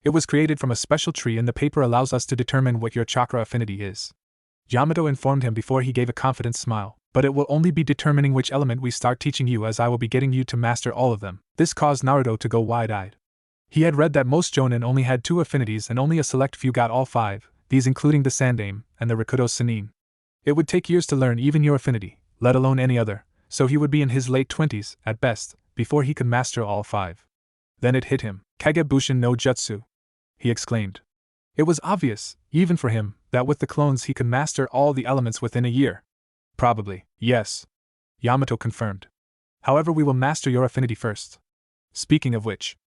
It was created from a special tree and the paper allows us to determine what your chakra affinity is. Yamato informed him before he gave a confident smile. But it will only be determining which element we start teaching you, as I will be getting you to master all of them. This caused Naruto to go wide-eyed. He had read that most jonin only had 2 affinities and only a select few got all 5, these including the Sandaime and the Rikudo Sennin. It would take years to learn even your affinity, let alone any other, so he would be in his late 20s, at best, before he could master all 5. Then it hit him. Kagebushin no Jutsu! He exclaimed. It was obvious, even for him, that with the clones he could master all the elements within a year. Probably, yes. Yamato confirmed. However, we will master your affinity first. Speaking of which.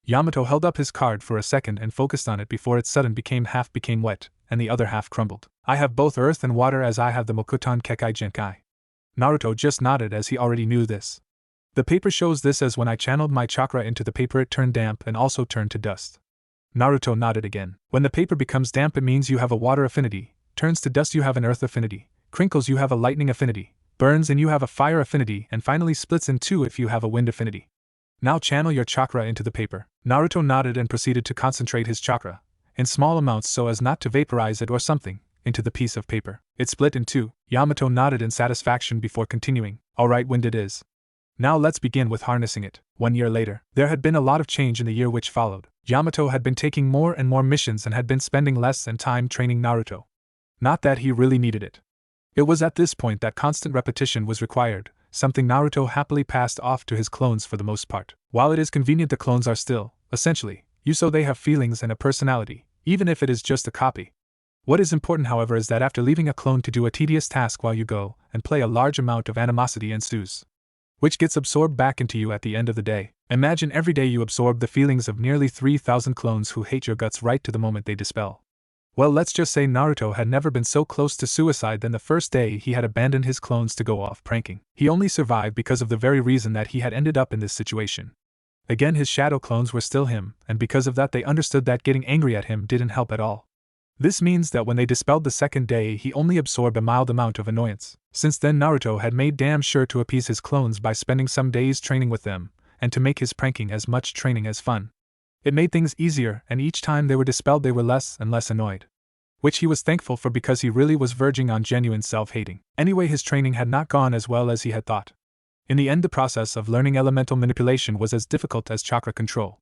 Yamato held up his card for a second and focused on it before its sudden half became wet, and the other half crumbled. I have both earth and water, as I have the Mokuton Kekai Genkai. Naruto just nodded, as he already knew this. The paper shows this, as when I channeled my chakra into the paper it turned damp and also turned to dust. Naruto nodded again. When the paper becomes damp it means you have a water affinity, turns to dust you have an earth affinity, crinkles you have a lightning affinity, burns and you have a fire affinity, and finally splits in 2 if you have a wind affinity. Now channel your chakra into the paper. Naruto nodded and proceeded to concentrate his chakra, in small amounts so as not to vaporize it or something, into the piece of paper. It split in 2. Yamato nodded in satisfaction before continuing. Alright, wind it is. Now let's begin with harnessing it. 1 year later, there had been a lot of change in the year which followed. Yamato had been taking more and more missions and had been spending less and time training Naruto. Not that he really needed it. It was at this point that constant repetition was required, something Naruto happily passed off to his clones for the most part. While it is convenient, the clones are still, essentially, you, so they have feelings and a personality, even if it is just a copy. What is important, however, is that after leaving a clone to do a tedious task while you go and play, a large amount of animosity ensues, which gets absorbed back into you at the end of the day. Imagine every day you absorb the feelings of nearly 3,000 clones who hate your guts right to the moment they dispel. Well, let's just say Naruto had never been so close to suicide than the first day he had abandoned his clones to go off pranking. He only survived because of the very reason that he had ended up in this situation. Again, his shadow clones were still him, and because of that they understood that getting angry at him didn't help at all. This means that when they dispelled the second day he only absorbed a mild amount of annoyance. Since then Naruto had made damn sure to appease his clones by spending some days training with them, and to make his pranking as much training as fun. It made things easier, and each time they were dispelled they were less and less annoyed. Which he was thankful for, because he really was verging on genuine self-hating. Anyway, his training had not gone as well as he had thought. In the end, the process of learning elemental manipulation was as difficult as chakra control.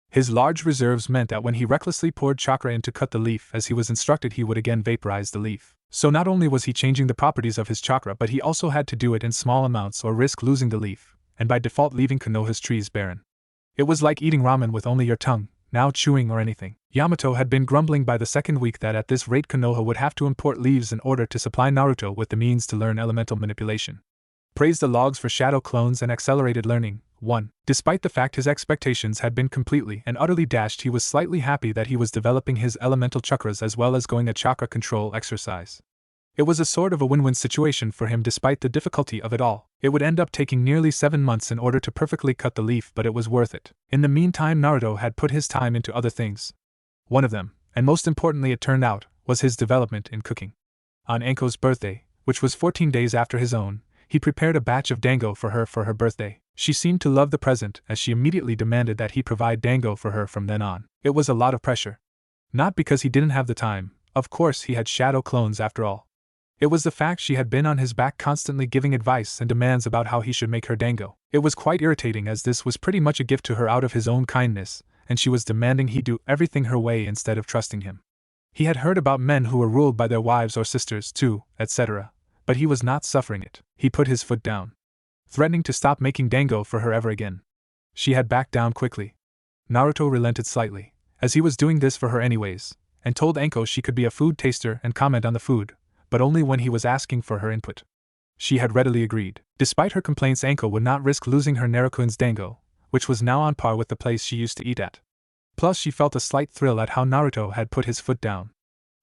His large reserves meant that when he recklessly poured chakra in to cut the leaf as he was instructed, he would again vaporize the leaf. So not only was he changing the properties of his chakra, but he also had to do it in small amounts or risk losing the leaf, and by default leaving Konoha's trees barren. It was like eating ramen with only your tongue, now chewing or anything. Yamato had been grumbling by the second week that at this rate Konoha would have to import leaves in order to supply Naruto with the means to learn elemental manipulation. Praise the logs for shadow clones and accelerated learning. 1. Despite the fact his expectations had been completely and utterly dashed, he was slightly happy that he was developing his elemental chakras as well as going a chakra control exercise. It was a sort of a win-win situation for him despite the difficulty of it all. It would end up taking nearly 7 months in order to perfectly cut the leaf, but it was worth it. In the meantime, Naruto had put his time into other things. One of them, and most importantly it turned out, was his development in cooking. On Anko's birthday, which was 14 days after his own, he prepared a batch of dango for her birthday. She seemed to love the present, as she immediately demanded that he provide dango for her from then on. It was a lot of pressure. Not because he didn't have the time, of course he had shadow clones after all. It was the fact she had been on his back constantly giving advice and demands about how he should make her dango. It was quite irritating, as this was pretty much a gift to her out of his own kindness, and she was demanding he do everything her way instead of trusting him. He had heard about men who were ruled by their wives or sisters too, etc., but he was not suffering it. He put his foot down, threatening to stop making dango for her ever again. She had backed down quickly. Naruto relented slightly, as he was doing this for her anyways, and told Anko she could be a food taster and comment on the food, but only when he was asking for her input. She had readily agreed. Despite her complaints, Anko would not risk losing her Narukun's dango, which was now on par with the place she used to eat at. Plus she felt a slight thrill at how Naruto had put his foot down.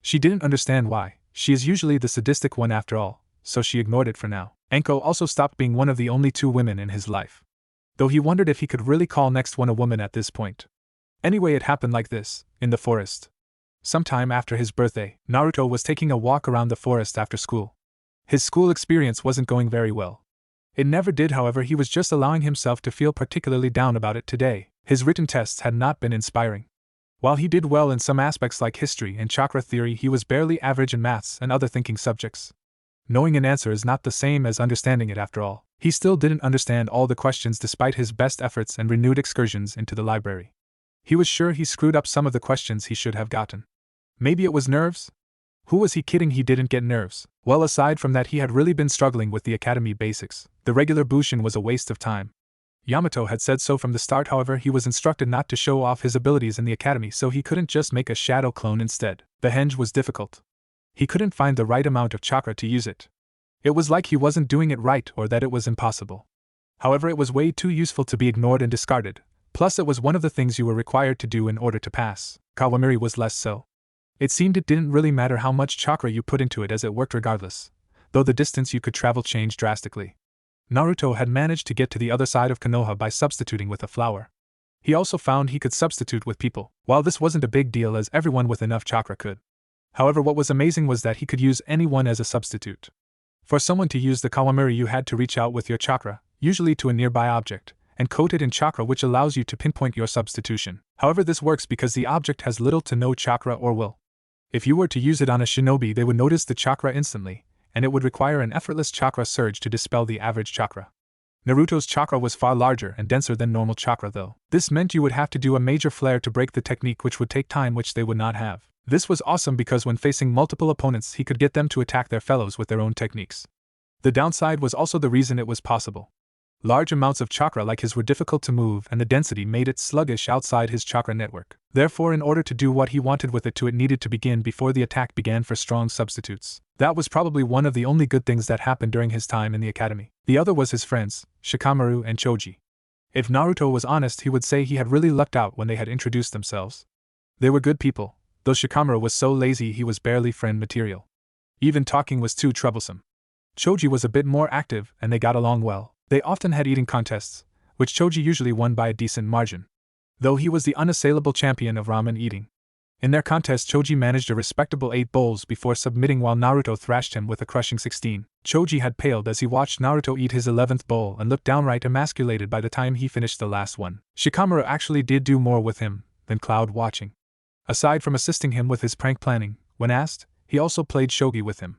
She didn't understand why. She is usually the sadistic one after all, so she ignored it for now. Anko also stopped being one of the only 2 women in his life, though he wondered if he could really call next one a woman at this point. Anyway, it happened like this, in the forest. Sometime after his birthday, Naruto was taking a walk around the forest after school. His school experience wasn't going very well. It never did, however. He was just allowing himself to feel particularly down about it today. His written tests had not been inspiring. While he did well in some aspects like history and chakra theory, he was barely average in maths and other thinking subjects. Knowing an answer is not the same as understanding it after all. He still didn't understand all the questions despite his best efforts and renewed excursions into the library. He was sure he screwed up some of the questions he should have gotten. Maybe it was nerves? Who was he kidding he didn't get nerves? Well, aside from that, he had really been struggling with the academy basics. The regular Bushin was a waste of time. Yamato had said so from the start, however, he was instructed not to show off his abilities in the academy, so he couldn't just make a shadow clone instead. The henge was difficult. He couldn't find the right amount of chakra to use it. It was like he wasn't doing it right or that it was impossible. However, it was way too useful to be ignored and discarded, plus it was one of the things you were required to do in order to pass. Kawamiri was less so. It seemed it didn't really matter how much chakra you put into it as it worked regardless, though the distance you could travel changed drastically. Naruto had managed to get to the other side of Konoha by substituting with a flower. He also found he could substitute with people, while this wasn't a big deal as everyone with enough chakra could. However, what was amazing was that he could use anyone as a substitute. For someone to use the Kawamiri, you had to reach out with your chakra, usually to a nearby object, and coat it in chakra, which allows you to pinpoint your substitution. However, this works because the object has little to no chakra or will. If you were to use it on a shinobi, they would notice the chakra instantly, and it would require an effortless chakra surge to dispel the average chakra. Naruto's chakra was far larger and denser than normal chakra though. This meant you would have to do a major flare to break the technique, which would take time, which they would not have. This was awesome because when facing multiple opponents he could get them to attack their fellows with their own techniques. The downside was also the reason it was possible. Large amounts of chakra like his were difficult to move, and the density made it sluggish outside his chakra network. Therefore, in order to do what he wanted with it needed to begin before the attack began for strong substitutes. That was probably one of the only good things that happened during his time in the academy. The other was his friends, Shikamaru and Choji. If Naruto was honest, he would say he had really lucked out when they had introduced themselves. They were good people, though Shikamaru was so lazy he was barely friend material. Even talking was too troublesome. Choji was a bit more active and they got along well. They often had eating contests, which Choji usually won by a decent margin, though he was the unassailable champion of ramen eating. In their contest, Choji managed a respectable 8 bowls before submitting, while Naruto thrashed him with a crushing 16. Choji had paled as he watched Naruto eat his 11th bowl and looked downright emasculated by the time he finished the last one. Shikamaru actually did do more with him than Cloud watching. Aside from assisting him with his prank planning, when asked, he also played shogi with him.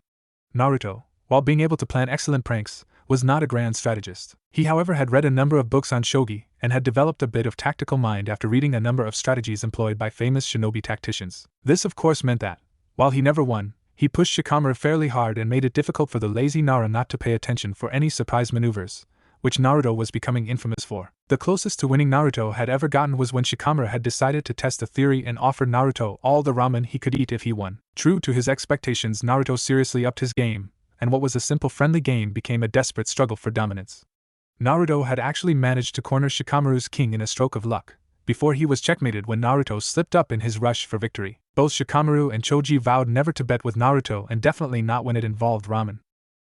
Naruto, while being able to plan excellent pranks, was not a grand strategist. He, however, had read a number of books on shogi and had developed a bit of tactical mind after reading a number of strategies employed by famous shinobi tacticians. This of course meant that, while he never won, he pushed Shikamaru fairly hard and made it difficult for the lazy Nara not to pay attention for any surprise maneuvers, which Naruto was becoming infamous for. The closest to winning Naruto had ever gotten was when Shikamaru had decided to test a theory and offered Naruto all the ramen he could eat if he won. True to his expectations, Naruto seriously upped his game, and what was a simple friendly game became a desperate struggle for dominance. Naruto had actually managed to corner Shikamaru's king in a stroke of luck, before he was checkmated when Naruto slipped up in his rush for victory. Both Shikamaru and Choji vowed never to bet with Naruto, and definitely not when it involved ramen.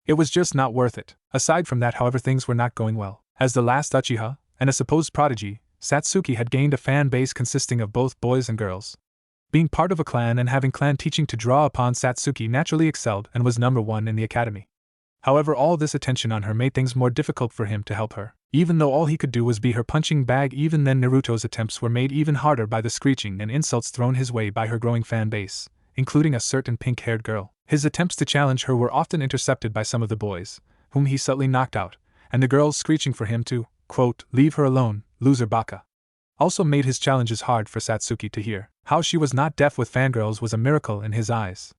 It was just not worth it. Aside from that, however, things were not going well. As the last Uchiha, and a supposed prodigy, Satsuki had gained a fan base consisting of both boys and girls. Being part of a clan and having clan teaching to draw upon, Satsuki naturally excelled and was number 1 in the academy. However, all this attention on her made things more difficult for him to help her. Even though all he could do was be her punching bag, even then Naruto's attempts were made even harder by the screeching and insults thrown his way by her growing fan base, including a certain pink-haired girl. His attempts to challenge her were often intercepted by some of the boys, whom he subtly knocked out, and the girls screeching for him to, quote, leave her alone, loser baka, also made his challenges hard for Satsuki to hear. How she was not deaf with fangirls was a miracle in his eyes.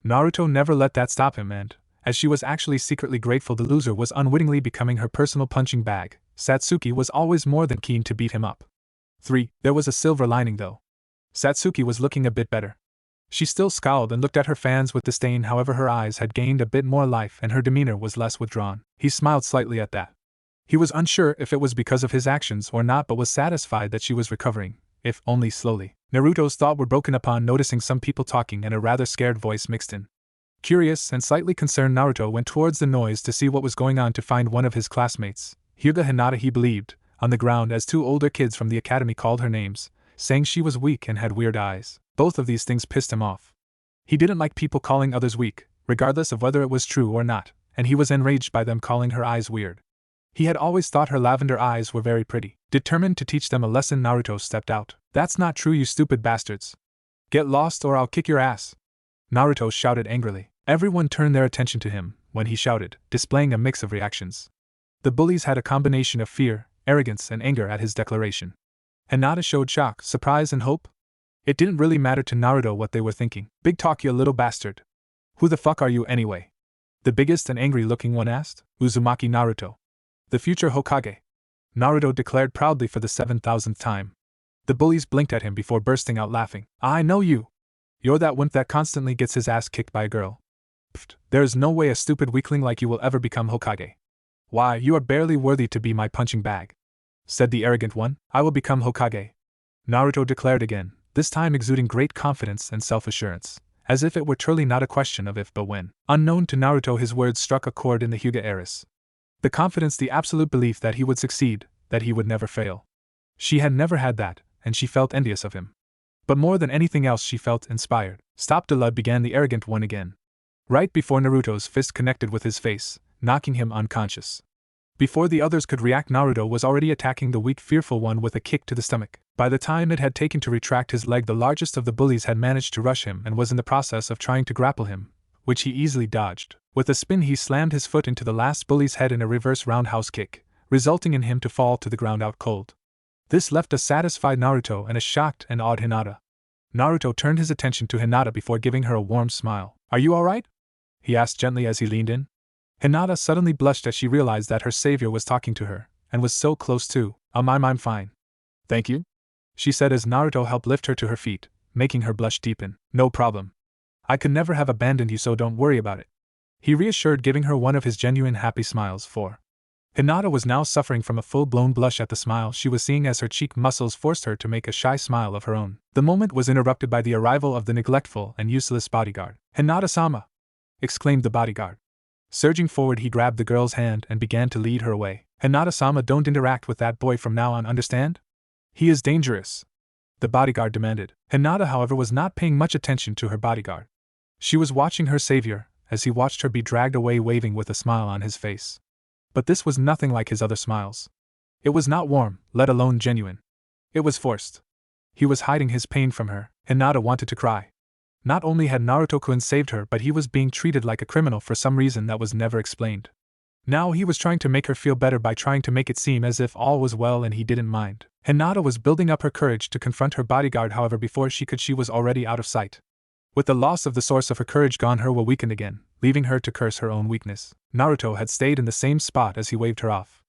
Naruto never let that stop him, and, as she was actually secretly grateful the loser was unwittingly becoming her personal punching bag, Satsuki was always more than keen to beat him up. 3. There was a silver lining though. Satsuki was looking a bit better. She still scowled and looked at her fans with disdain, however her eyes had gained a bit more life and her demeanor was less withdrawn. He smiled slightly at that. He was unsure if it was because of his actions or not, but was satisfied that she was recovering, if only slowly. Naruto's thoughts were broken upon noticing some people talking and a rather scared voice mixed in. Curious and slightly concerned, Naruto went towards the noise to see what was going on, to find one of his classmates, Hyuga Hinata he believed, on the ground as 2 older kids from the academy called her names, saying she was weak and had weird eyes. Both of these things pissed him off. He didn't like people calling others weak, regardless of whether it was true or not, and he was enraged by them calling her eyes weird. He had always thought her lavender eyes were very pretty. Determined to teach them a lesson, Naruto stepped out. That's not true, you stupid bastards. Get lost or I'll kick your ass, Naruto shouted angrily. Everyone turned their attention to him, when he shouted, displaying a mix of reactions. The bullies had a combination of fear, arrogance, and anger at his declaration. Hinata showed shock, surprise, and hope. It didn't really matter to Naruto what they were thinking. Big talk, you little bastard. Who the fuck are you anyway? The biggest and angry-looking one asked. Uzumaki Naruto. The future Hokage. Naruto declared proudly for the 7,000th time. The bullies blinked at him before bursting out laughing. I know you. You're that wimp that constantly gets his ass kicked by a girl. Pfft, there is no way a stupid weakling like you will ever become Hokage. Why, you are barely worthy to be my punching bag, said the arrogant one. I will become Hokage, Naruto declared again, this time exuding great confidence and self-assurance, as if it were truly not a question of if but when. Unknown to Naruto, his words struck a chord in the Hyuga heiress. The confidence, the absolute belief that he would succeed, that he would never fail. She had never had that, and she felt envious of him. But more than anything else she felt inspired. Stop, Delud, began the arrogant one again. Right before Naruto's fist connected with his face, knocking him unconscious. Before the others could react, Naruto was already attacking the weak, fearful one with a kick to the stomach. By the time it had taken to retract his leg, the largest of the bullies had managed to rush him and was in the process of trying to grapple him, which he easily dodged. With a spin, he slammed his foot into the last bully's head in a reverse roundhouse kick, resulting in him to fall to the ground out cold. This left a satisfied Naruto and a shocked and awed Hinata. Naruto turned his attention to Hinata before giving her a warm smile. Are you alright? He asked gently as he leaned in. Hinata suddenly blushed as she realized that her savior was talking to her, and was so close too. I'm fine. Thank you, she said as Naruto helped lift her to her feet, making her blush deepen. No problem. I could never have abandoned you, so don't worry about it, he reassured, giving her one of his genuine happy smiles. For Hinata was now suffering from a full-blown blush at the smile she was seeing as her cheek muscles forced her to make a shy smile of her own. The moment was interrupted by the arrival of the neglectful and useless bodyguard. Hinata-sama! Exclaimed the bodyguard. Surging forward, he grabbed the girl's hand and began to lead her away. Hinata-sama, don't interact with that boy from now on, understand? He is dangerous, the bodyguard demanded. Hinata, however, was not paying much attention to her bodyguard. She was watching her savior, as he watched her be dragged away, waving with a smile on his face. But this was nothing like his other smiles. It was not warm, let alone genuine. It was forced. He was hiding his pain from her. Hinata wanted to cry. Not only had Naruto-kun saved her, but he was being treated like a criminal for some reason that was never explained. Now he was trying to make her feel better by trying to make it seem as if all was well and he didn't mind. Hinata was building up her courage to confront her bodyguard, however before she could, she was already out of sight. With the loss of the source of her courage gone, her will weakened again, leaving her to curse her own weakness. Naruto had stayed in the same spot as he waved her off.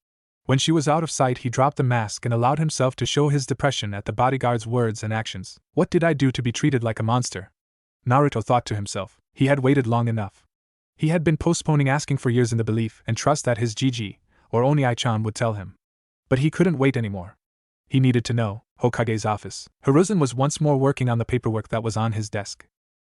When she was out of sight, he dropped the mask and allowed himself to show his depression at the bodyguard's words and actions. What did I do to be treated like a monster? Naruto thought to himself. He had waited long enough. He had been postponing asking for years in the belief and trust that his Gigi, or Oni-chan, would tell him. But he couldn't wait anymore. He needed to know. Hokage's office. Hiruzen was once more working on the paperwork that was on his desk.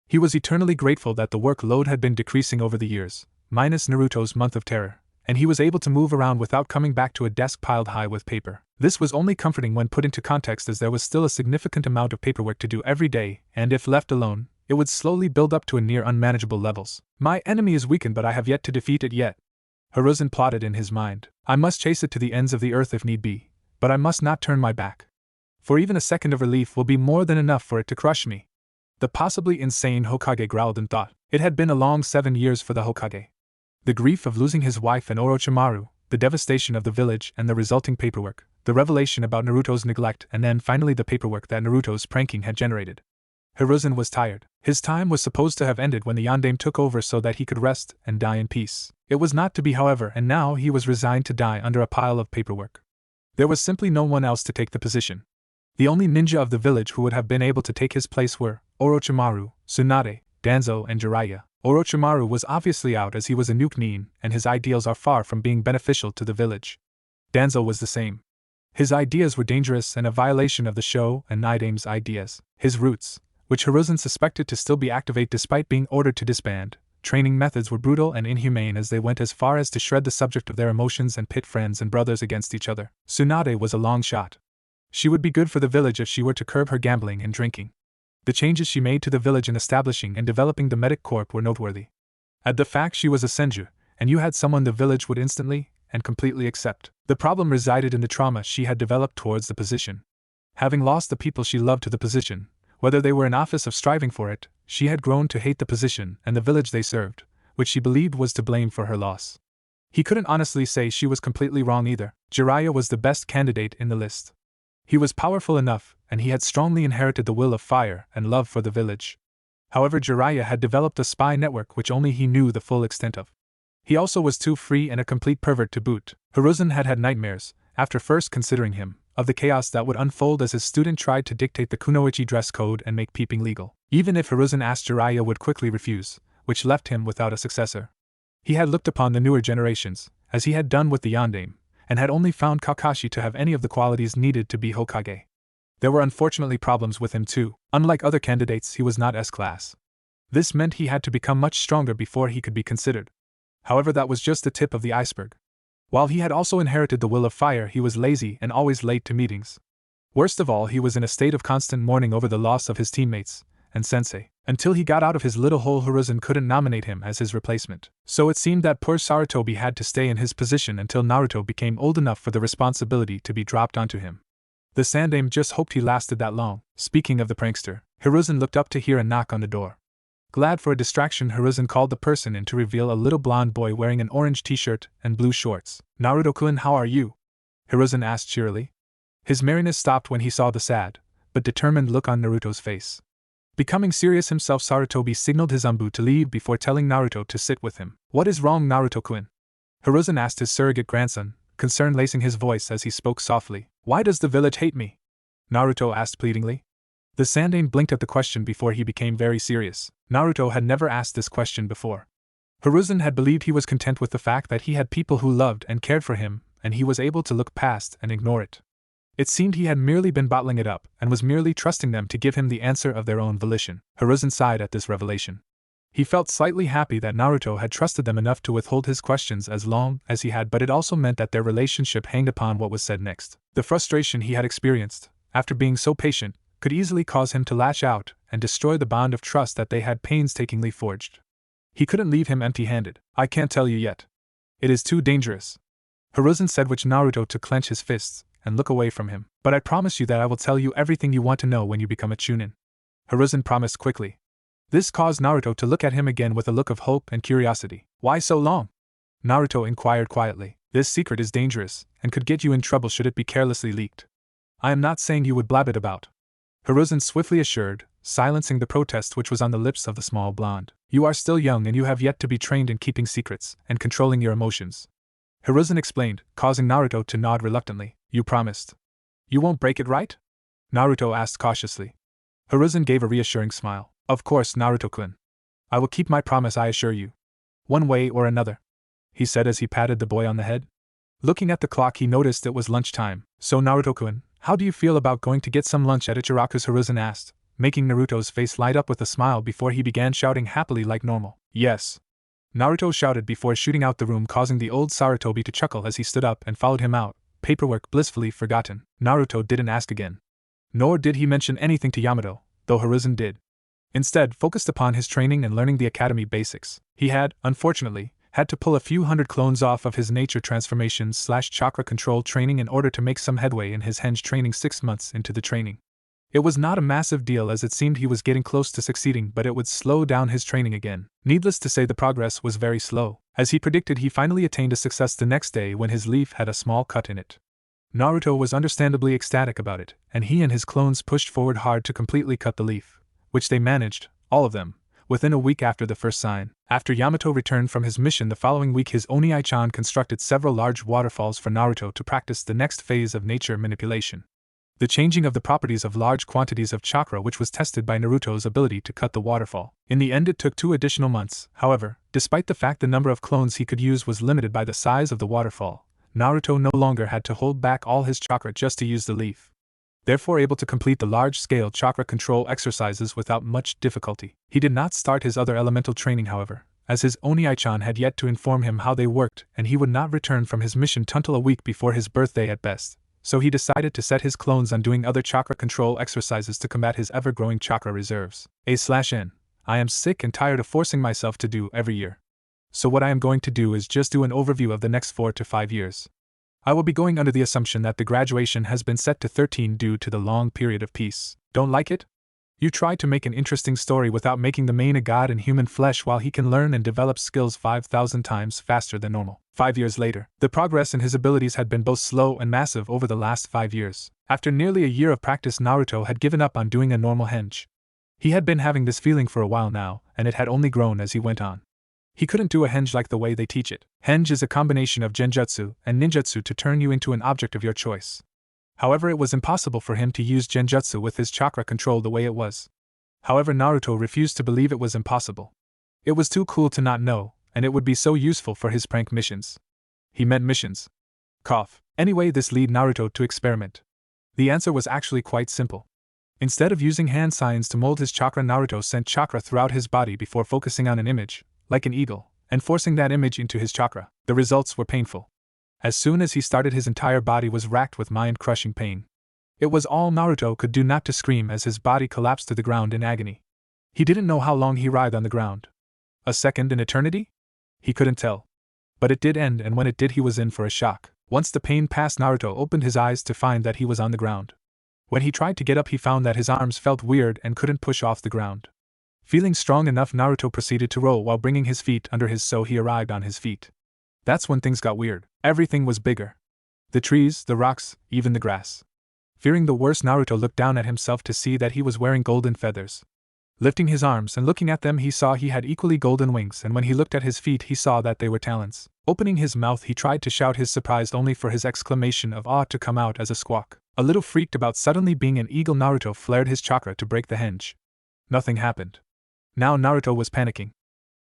He was eternally grateful that the workload had been decreasing over the years, minus Naruto's month of terror, and he was able to move around without coming back to a desk piled high with paper. This was only comforting when put into context, as there was still a significant amount of paperwork to do every day, and if left alone, it would slowly build up to a near unmanageable levels. My enemy is weakened, but I have yet to defeat it yet, Hiruzen plotted in his mind. I must chase it to the ends of the earth if need be, but I must not turn my back. For even a second of relief will be more than enough for it to crush me. The possibly insane Hokage growled in thought. It had been a long 7 years for the Hokage. The grief of losing his wife and Orochimaru, the devastation of the village and the resulting paperwork, the revelation about Naruto's neglect, and then finally the paperwork that Naruto's pranking had generated. Hiruzen was tired. His time was supposed to have ended when the Yondaime took over so that he could rest and die in peace. It was not to be, however, and now he was resigned to die under a pile of paperwork. There was simply no one else to take the position. The only ninja of the village who would have been able to take his place were Orochimaru, Tsunade, Danzo, and Jiraiya. Orochimaru was obviously out, as he was a nuke-nin, and his ideals are far from being beneficial to the village. Danzo was the same. His ideas were dangerous and a violation of the show and Nidaime's ideas. His roots, which Hiruzen suspected to still be active despite being ordered to disband, training methods were brutal and inhumane, as they went as far as to shred the subject of their emotions and pit friends and brothers against each other. Tsunade was a long shot. She would be good for the village if she were to curb her gambling and drinking. The changes she made to the village in establishing and developing the medic corps were noteworthy. Add the fact she was a senju, and you had someone the village would instantly and completely accept. The problem resided in the trauma she had developed towards the position. Having lost the people she loved to the position, whether they were in office of striving for it, she had grown to hate the position and the village they served, which she believed was to blame for her loss. He couldn't honestly say she was completely wrong either. Jiraiya was the best candidate in the list. He was powerful enough, and he had strongly inherited the will of fire and love for the village. However, Jiraiya had developed a spy network which only he knew the full extent of. He also was too free and a complete pervert to boot. Hiruzen had had nightmares, after first considering him, of the chaos that would unfold as his student tried to dictate the kunoichi dress code and make peeping legal. Even if Hiruzen asked, Jiraiya would quickly refuse, which left him without a successor. He had looked upon the newer generations, as he had done with the Yondaime, and had only found Kakashi to have any of the qualities needed to be Hokage. There were unfortunately problems with him too. Unlike other candidates, he was not S-class. This meant he had to become much stronger before he could be considered. However, that was just the tip of the iceberg. While he had also inherited the will of fire, he was lazy and always late to meetings. Worst of all, he was in a state of constant mourning over the loss of his teammates and sensei. Until he got out of his little hole, Hiruzen couldn't nominate him as his replacement. So it seemed that poor Sarutobi had to stay in his position until Naruto became old enough for the responsibility to be dropped onto him. The Sandaime just hoped he lasted that long. Speaking of the prankster, Hiruzen looked up to hear a knock on the door. Glad for a distraction, Hiruzen called the person in to reveal a little blonde boy wearing an orange t-shirt and blue shorts. Naruto-kun, how are you? Hiruzen asked cheerily. His merriness stopped when he saw the sad, but determined look on Naruto's face. Becoming serious himself, Sarutobi signaled his Anbu to leave before telling Naruto to sit with him. What is wrong, Naruto-kun? Hiruzen asked his surrogate grandson, concern lacing his voice as he spoke softly. Why does the village hate me? Naruto asked pleadingly. The Sandaime blinked at the question before he became very serious. Naruto had never asked this question before. Hiruzen had believed he was content with the fact that he had people who loved and cared for him, and he was able to look past and ignore it. It seemed he had merely been bottling it up, and was merely trusting them to give him the answer of their own volition. Hiruzen sighed at this revelation. He felt slightly happy that Naruto had trusted them enough to withhold his questions as long as he had, but it also meant that their relationship hanged upon what was said next. The frustration he had experienced, after being so patient, could easily cause him to lash out and destroy the bond of trust that they had painstakingly forged. He couldn't leave him empty-handed. I can't tell you yet. It is too dangerous, Hiruzen said, which Naruto to clench his fists and look away from him. But I promise you that I will tell you everything you want to know when you become a Chunin. Hiruzen promised quickly. This caused Naruto to look at him again with a look of hope and curiosity. Why so long? Naruto inquired quietly. This secret is dangerous, and could get you in trouble should it be carelessly leaked. I am not saying you would blab it about, Hiruzen swiftly assured, silencing the protest which was on the lips of the small blonde. You are still young and you have yet to be trained in keeping secrets and controlling your emotions, Hiruzen explained, causing Naruto to nod reluctantly. You promised. You won't break it, right? Naruto asked cautiously. Hiruzen gave a reassuring smile. Of course, Naruto-kun. I will keep my promise, I assure you. One way or another, he said as he patted the boy on the head. Looking at the clock, he noticed it was lunchtime. So Naruto-kun, how do you feel about going to get some lunch at Ichiraku's? Hiruzen asked, making Naruto's face light up with a smile before he began shouting happily like normal. Yes, Naruto shouted before shooting out the room, causing the old Sarutobi to chuckle as he stood up and followed him out, paperwork blissfully forgotten. Naruto didn't ask again. Nor did he mention anything to Yamato, though Hiruzen did. Instead, focused upon his training and learning the academy basics. He had, unfortunately, had to pull a few hundred clones off of his nature transformations / chakra control training in order to make some headway in his henge training 6 months into the training. It was not a massive deal as it seemed he was getting close to succeeding, but it would slow down his training again. Needless to say, the progress was very slow. As he predicted, he finally attained a success the next day when his leaf had a small cut in it. Naruto was understandably ecstatic about it, and he and his clones pushed forward hard to completely cut the leaf, which they managed, all of them, within a week after the first sign. After Yamato returned from his mission the following week, his Oni-chan constructed several large waterfalls for Naruto to practice the next phase of nature manipulation. The changing of the properties of large quantities of chakra, which was tested by Naruto's ability to cut the waterfall. In the end, it took 2 additional months. However, despite the fact the number of clones he could use was limited by the size of the waterfall, Naruto no longer had to hold back all his chakra just to use the leaf, therefore able to complete the large-scale chakra control exercises without much difficulty. He did not start his other elemental training, however, as his Oni-chan had yet to inform him how they worked, and he would not return from his mission until a week before his birthday at best. So he decided to set his clones on doing other chakra control exercises to combat his ever-growing chakra reserves. A/N. I am sick and tired of forcing myself to do every year. So what I am going to do is just do an overview of the next 4 to 5 years. I will be going under the assumption that the graduation has been set to 13 due to the long period of peace. Don't like it? You try to make an interesting story without making the main a god in human flesh while he can learn and develop skills 5,000 times faster than normal. 5 years later, the progress in his abilities had been both slow and massive over the last 5 years. After nearly a year of practice, Naruto had given up on doing a normal henge. He had been having this feeling for a while now, and it had only grown as he went on. He couldn't do a henge like the way they teach it. Henge is a combination of genjutsu and ninjutsu to turn you into an object of your choice. However, it was impossible for him to use genjutsu with his chakra control the way it was. However, Naruto refused to believe it was impossible. It was too cool to not know, and it would be so useful for his prank missions. He meant missions. Cough. Anyway, this led Naruto to experiment. The answer was actually quite simple. Instead of using hand signs to mold his chakra, Naruto sent chakra throughout his body before focusing on an image, like an eagle, and forcing that image into his chakra. The results were painful. As soon as he started, his entire body was racked with mind-crushing pain. It was all Naruto could do not to scream as his body collapsed to the ground in agony. He didn't know how long he writhed on the ground. A second, an eternity? He couldn't tell. But it did end, and when it did, he was in for a shock. Once the pain passed, Naruto opened his eyes to find that he was on the ground. When he tried to get up, he found that his arms felt weird and couldn't push off the ground. Feeling strong enough, Naruto proceeded to roll while bringing his feet under his, so he arrived on his feet. That's when things got weird. Everything was bigger. The trees, the rocks, even the grass. Fearing the worst, Naruto looked down at himself to see that he was wearing golden feathers. Lifting his arms and looking at them, he saw he had equally golden wings, and when he looked at his feet, he saw that they were talons. Opening his mouth, he tried to shout his surprise, only for his exclamation of awe to come out as a squawk. A little freaked about suddenly being an eagle, Naruto flared his chakra to break the henge. Nothing happened. Now Naruto was panicking.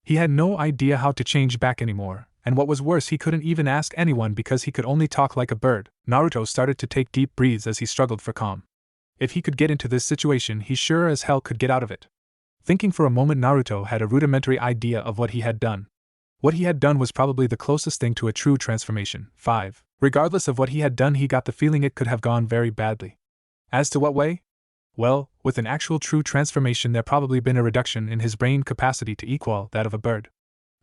He had no idea how to change back anymore, and what was worse, he couldn't even ask anyone because he could only talk like a bird. Naruto started to take deep breaths as he struggled for calm. If he could get into this situation, he sure as hell could get out of it. Thinking for a moment, Naruto had a rudimentary idea of what he had done. What he had done was probably the closest thing to a true transformation. 5. Regardless of what he had done, he got the feeling it could have gone very badly. As to what way? Well, with an actual true transformation, there probably been a reduction in his brain capacity to equal that of a bird.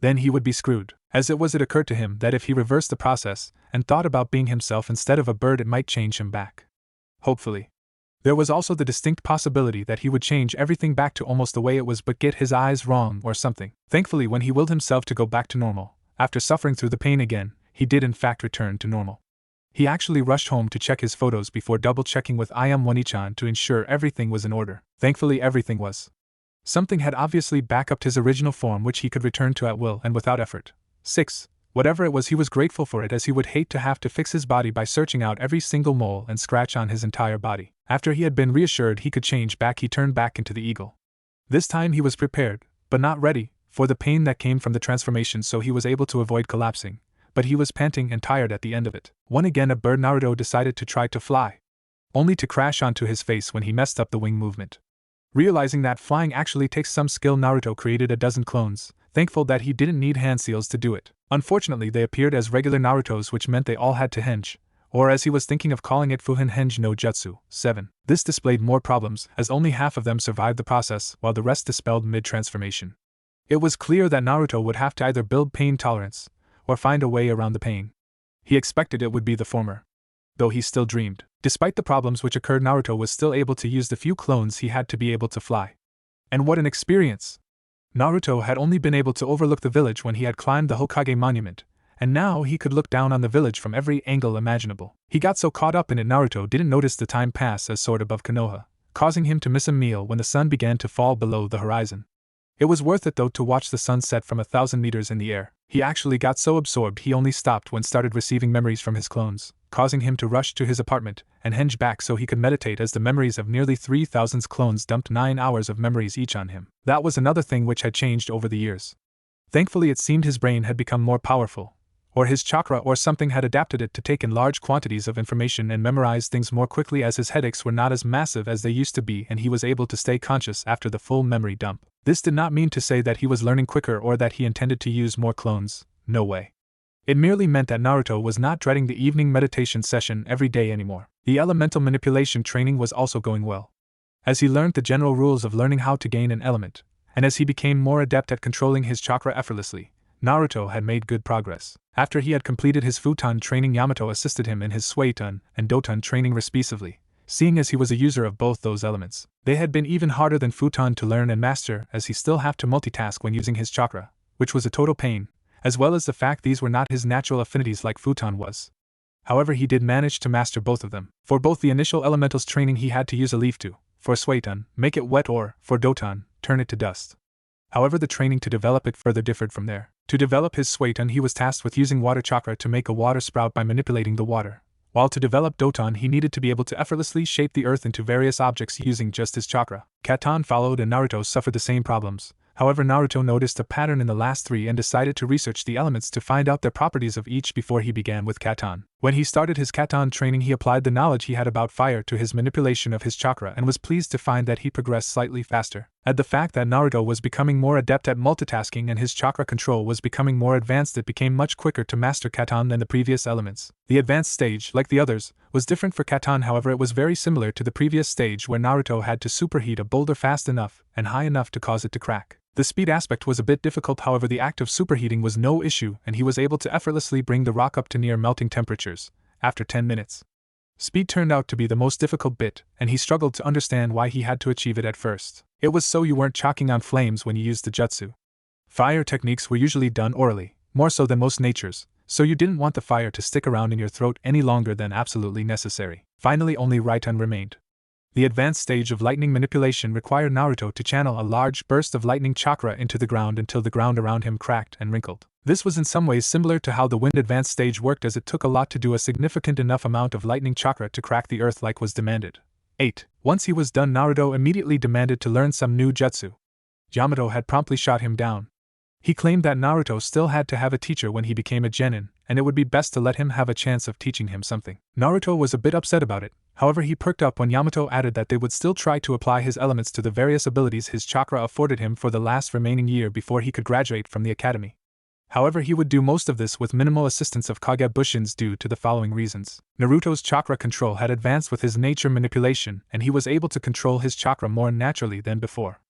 Then he would be screwed. As it was, it occurred to him that if he reversed the process and thought about being himself instead of a bird, it might change him back. Hopefully. There was also the distinct possibility that he would change everything back to almost the way it was, but get his eyes wrong or something. Thankfully, when he willed himself to go back to normal, after suffering through the pain again, he did in fact return to normal. He actually rushed home to check his photos before double-checking with One-chan to ensure everything was in order. Thankfully, everything was. Something had obviously backed up his original form, which he could return to at will and without effort. 6. Whatever it was, he was grateful for it, as he would hate to have to fix his body by searching out every single mole and scratch on his entire body. After he had been reassured he could change back, he turned back into the eagle. This time he was prepared, but not ready, for the pain that came from the transformation, so he was able to avoid collapsing, but he was panting and tired at the end of it. When again a bird, Naruto decided to try to fly, only to crash onto his face when he messed up the wing movement. Realizing that flying actually takes some skill, Naruto created a dozen clones, thankful that he didn't need hand seals to do it. Unfortunately, they appeared as regular Narutos, which meant they all had to henge, or as he was thinking of calling it, Fuhin Henge no Jutsu. 7. This displayed more problems, as only half of them survived the process, while the rest dispelled mid-transformation. It was clear that Naruto would have to either build pain tolerance, or find a way around the pain. He expected it would be the former, though he still dreamed. Despite the problems which occurred, Naruto was still able to use the few clones he had to be able to fly. And what an experience! Naruto had only been able to overlook the village when he had climbed the Hokage monument, and now he could look down on the village from every angle imaginable. He got so caught up in it, Naruto didn't notice the time pass as soared above Konoha, causing him to miss a meal when the sun began to fall below the horizon. It was worth it though to watch the sun set from 1,000 meters in the air. He actually got so absorbed he only stopped when started receiving memories from his clones, causing him to rush to his apartment and henge back so he could meditate, as the memories of nearly 3,000 clones dumped 9 hours of memories each on him. That was another thing which had changed over the years. Thankfully, it seemed his brain had become more powerful, or his chakra or something had adapted it to take in large quantities of information and memorize things more quickly, as his headaches were not as massive as they used to be and he was able to stay conscious after the full memory dump. This did not mean to say that he was learning quicker or that he intended to use more clones, no way. It merely meant that Naruto was not dreading the evening meditation session every day anymore. The elemental manipulation training was also going well. As he learned the general rules of learning how to gain an element, and as he became more adept at controlling his chakra effortlessly, Naruto had made good progress. After he had completed his futon training, Yamato assisted him in his suiton and doton training respectively, seeing as he was a user of both those elements. They had been even harder than futon to learn and master, as he still had to multitask when using his chakra, which was a total pain, as well as the fact these were not his natural affinities like futon was. However, he did manage to master both of them. For both the initial elementals training he had to use a leaf to, for sueton, make it wet, or, for doton, turn it to dust. However, the training to develop it further differed from there. To develop his sueton he was tasked with using water chakra to make a water sprout by manipulating the water, while to develop doton he needed to be able to effortlessly shape the earth into various objects using just his chakra. Katon followed and Naruto suffered the same problems. However, Naruto noticed a pattern in the last three and decided to research the elements to find out their properties of each before he began with Katon. When he started his Katon training, he applied the knowledge he had about fire to his manipulation of his chakra and was pleased to find that he progressed slightly faster. At the fact that Naruto was becoming more adept at multitasking and his chakra control was becoming more advanced, it became much quicker to master Katon than the previous elements. The advanced stage, like the others, was different for Katon. However, it was very similar to the previous stage where Naruto had to superheat a boulder fast enough and high enough to cause it to crack. The speed aspect was a bit difficult, however the act of superheating was no issue and he was able to effortlessly bring the rock up to near melting temperatures, after 10 minutes. Speed turned out to be the most difficult bit, and he struggled to understand why he had to achieve it at first. It was so you weren't chalking on flames when you used the jutsu. Fire techniques were usually done orally, more so than most natures, so you didn't want the fire to stick around in your throat any longer than absolutely necessary. Finally, only Raiton remained. The advanced stage of lightning manipulation required Naruto to channel a large burst of lightning chakra into the ground until the ground around him cracked and wrinkled. This was in some ways similar to how the wind advanced stage worked, as it took a lot to do a significant enough amount of lightning chakra to crack the earth like was demanded. 8. Once he was done, Naruto immediately demanded to learn some new jutsu. Yamato had promptly shot him down. He claimed that Naruto still had to have a teacher when he became a genin, and it would be best to let him have a chance of teaching him something. Naruto was a bit upset about it. However, he perked up when Yamato added that they would still try to apply his elements to the various abilities his chakra afforded him for the last remaining year before he could graduate from the academy. However, he would do most of this with minimal assistance of Kage Bushins due to the following reasons. Naruto's chakra control had advanced with his nature manipulation, and he was able to control his chakra more naturally than before.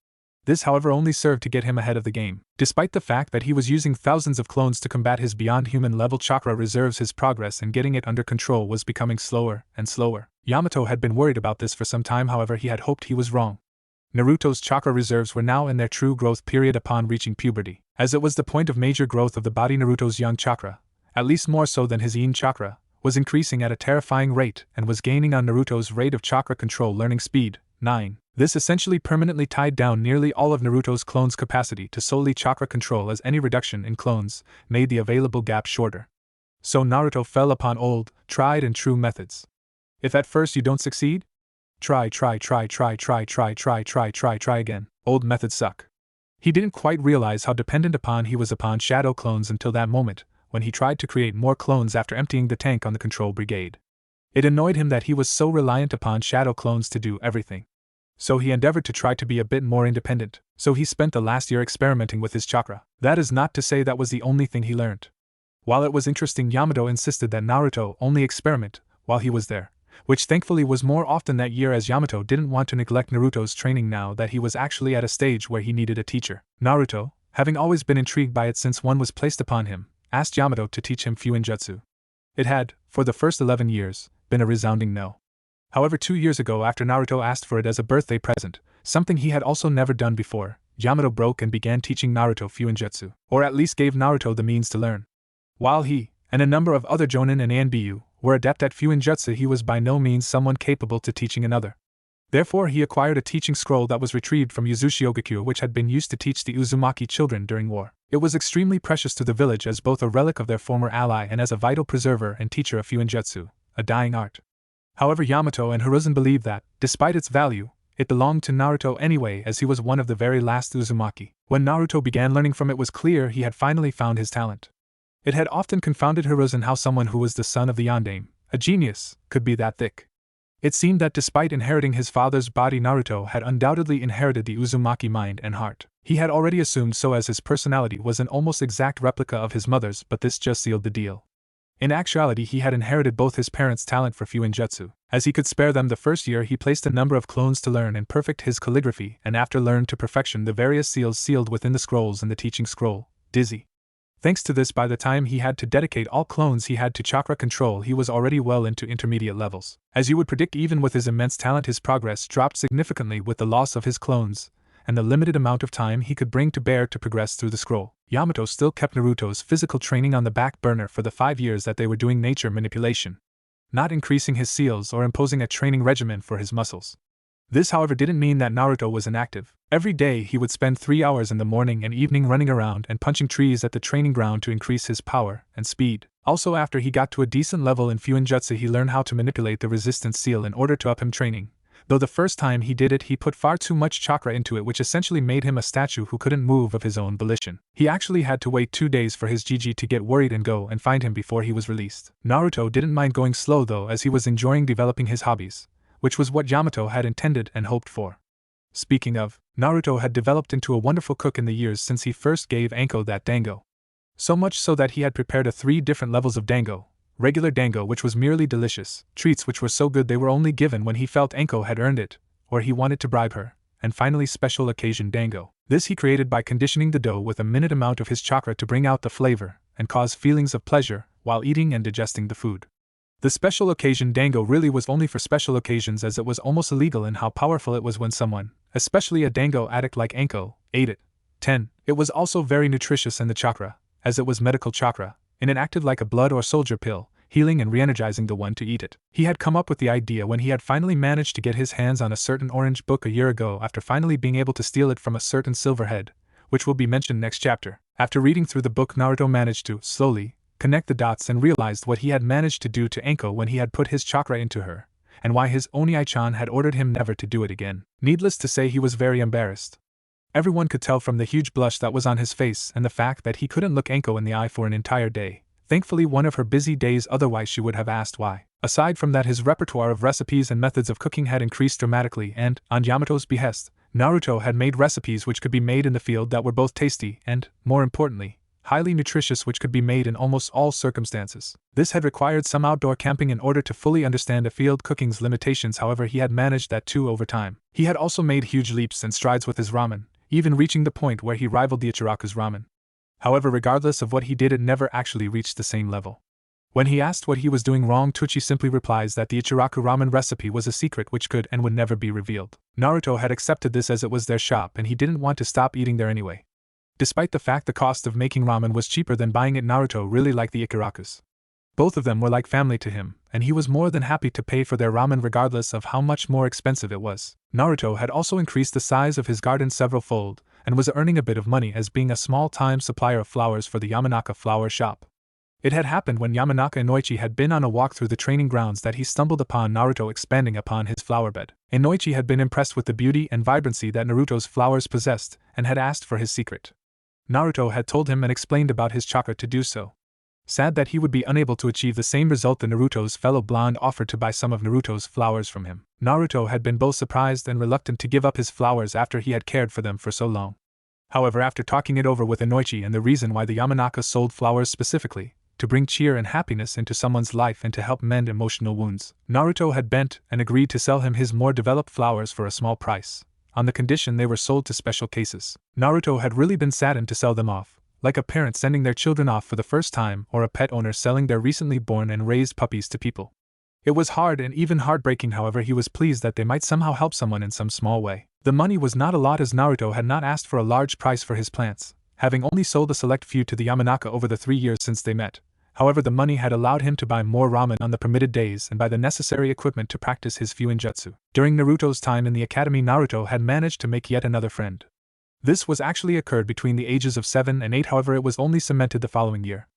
This, however, only served to get him ahead of the game. Despite the fact that he was using thousands of clones to combat his beyond human level chakra reserves, his progress in getting it under control was becoming slower and slower. Yamato had been worried about this for some time, however he had hoped he was wrong. Naruto's chakra reserves were now in their true growth period upon reaching puberty. As it was the point of major growth of the body, Naruto's young chakra, at least more so than his yin chakra, was increasing at a terrifying rate and was gaining on Naruto's rate of chakra control learning speed, 9. This essentially permanently tied down nearly all of Naruto's clones' capacity to solely chakra control, as any reduction in clones made the available gap shorter. So Naruto fell upon old, tried and true methods. If at first you don't succeed, try again. Old methods suck. He didn't quite realize how dependent upon he was upon shadow clones until that moment, when he tried to create more clones after emptying the tank on the control brigade. It annoyed him that he was so reliant upon shadow clones to do everything. So he endeavored to try to be a bit more independent. So he spent the last year experimenting with his chakra. That is not to say that was the only thing he learned. While it was interesting, Yamato insisted that Naruto only experiment while he was there, which thankfully was more often that year, as Yamato didn't want to neglect Naruto's training now that he was actually at a stage where he needed a teacher. Naruto, having always been intrigued by it since one was placed upon him, asked Yamato to teach him Fuinjutsu. It had, for the first 11 years, been a resounding no. However, 2 years ago, after Naruto asked for it as a birthday present, something he had also never done before, Yamato broke and began teaching Naruto Fuinjutsu, or at least gave Naruto the means to learn. While he, and a number of other Jonin and Anbu, were adept at Fuinjutsu, he was by no means someone capable to teaching another. Therefore, he acquired a teaching scroll that was retrieved from Uzushi-Ogakure, which had been used to teach the Uzumaki children during war. It was extremely precious to the village as both a relic of their former ally and as a vital preserver and teacher of Fuinjutsu, a dying art. However, Yamato and Hiruzen believed that, despite its value, it belonged to Naruto anyway, as he was one of the very last Uzumaki. When Naruto began learning from it was clear he had finally found his talent. It had often confounded Hiruzen how someone who was the son of the Yondaime, a genius, could be that thick. It seemed that despite inheriting his father's body, Naruto had undoubtedly inherited the Uzumaki mind and heart. He had already assumed so, as his personality was an almost exact replica of his mother's, but this just sealed the deal. In actuality, he had inherited both his parents' talent for Fuinjutsu. As he could spare them the first year, he placed a number of clones to learn and perfect his calligraphy, and after learned to perfection the various seals sealed within the scrolls and the teaching scroll, Dizzy. Thanks to this, by the time he had to dedicate all clones he had to chakra control, he was already well into intermediate levels. As you would predict, even with his immense talent, his progress dropped significantly with the loss of his clones, and the limited amount of time he could bring to bear to progress through the scroll. Yamato still kept Naruto's physical training on the back burner for the 5 years that they were doing nature manipulation, not increasing his seals or imposing a training regimen for his muscles. This, however, didn't mean that Naruto was inactive. Every day he would spend 3 hours in the morning and evening running around and punching trees at the training ground to increase his power and speed. Also, after he got to a decent level in Fuinjutsu, he learned how to manipulate the resistance seal in order to up him training. Though the first time he did it, he put far too much chakra into it, which essentially made him a statue who couldn't move of his own volition. He actually had to wait 2 days for his Gigi to get worried and go and find him before he was released. Naruto didn't mind going slow though, as he was enjoying developing his hobbies, which was what Yamato had intended and hoped for. Speaking of, Naruto had developed into a wonderful cook in the years since he first gave Anko that dango. So much so that he had prepared 3 different levels of dango. Regular dango, which was merely delicious, treats which were so good they were only given when he felt Anko had earned it, or he wanted to bribe her, and finally special occasion dango. This he created by conditioning the dough with a minute amount of his chakra to bring out the flavor and cause feelings of pleasure while eating and digesting the food. The special occasion dango really was only for special occasions, as it was almost illegal in how powerful it was when someone, especially a dango addict like Anko, ate it. 10. It was also very nutritious in the chakra, as it was medical chakra, and it acted like a blood or soldier pill, healing and re-energizing the one to eat it. He had come up with the idea when he had finally managed to get his hands on a certain orange book a year ago, after finally being able to steal it from a certain silverhead, which will be mentioned next chapter. After reading through the book, Naruto managed to, slowly, connect the dots and realized what he had managed to do to Anko when he had put his chakra into her, and why his Oni-chan had ordered him never to do it again. Needless to say, he was very embarrassed. Everyone could tell from the huge blush that was on his face and the fact that he couldn't look Anko in the eye for an entire day. Thankfully, one of her busy days, otherwise she would have asked why. Aside from that, his repertoire of recipes and methods of cooking had increased dramatically, and, on Yamato's behest, Naruto had made recipes which could be made in the field that were both tasty and, more importantly, highly nutritious, which could be made in almost all circumstances. This had required some outdoor camping in order to fully understand a field cooking's limitations. However, he had managed that too over time. He had also made huge leaps and strides with his ramen, even reaching the point where he rivaled the Ichiraku's ramen. However, regardless of what he did, it never actually reached the same level. When he asked what he was doing wrong, Tucci simply replies that the Ichiraku ramen recipe was a secret which could and would never be revealed. Naruto had accepted this as it was their shop and he didn't want to stop eating there anyway. Despite the fact the cost of making ramen was cheaper than buying it, Naruto really liked the Ichirakus. Both of them were like family to him, and he was more than happy to pay for their ramen regardless of how much more expensive it was. Naruto had also increased the size of his garden several-fold, and was earning a bit of money as being a small-time supplier of flowers for the Yamanaka flower shop. It had happened when Yamanaka Inoichi had been on a walk through the training grounds that he stumbled upon Naruto expanding upon his flower bed. Inoichi had been impressed with the beauty and vibrancy that Naruto's flowers possessed, and had asked for his secret. Naruto had told him and explained about his chakra to do so. Sad that he would be unable to achieve the same result that Naruto's fellow blonde offered to buy some of Naruto's flowers from him. Naruto had been both surprised and reluctant to give up his flowers after he had cared for them for so long. However, after talking it over with Inoichi and the reason why the Yamanaka sold flowers specifically, to bring cheer and happiness into someone's life and to help mend emotional wounds, Naruto had bent and agreed to sell him his more developed flowers for a small price, on the condition they were sold to special cases. Naruto had really been saddened to sell them off, like a parent sending their children off for the first time or a pet owner selling their recently born and raised puppies to people. It was hard and even heartbreaking. However, he was pleased that they might somehow help someone in some small way. The money was not a lot, as Naruto had not asked for a large price for his plants, having only sold a select few to the Yamanaka over the 3 years since they met. However, the money had allowed him to buy more ramen on the permitted days and buy the necessary equipment to practice his Fuinjutsu. During Naruto's time in the academy, Naruto had managed to make yet another friend. This was actually occurred between the ages of 7 and 8, however it was only cemented the following year.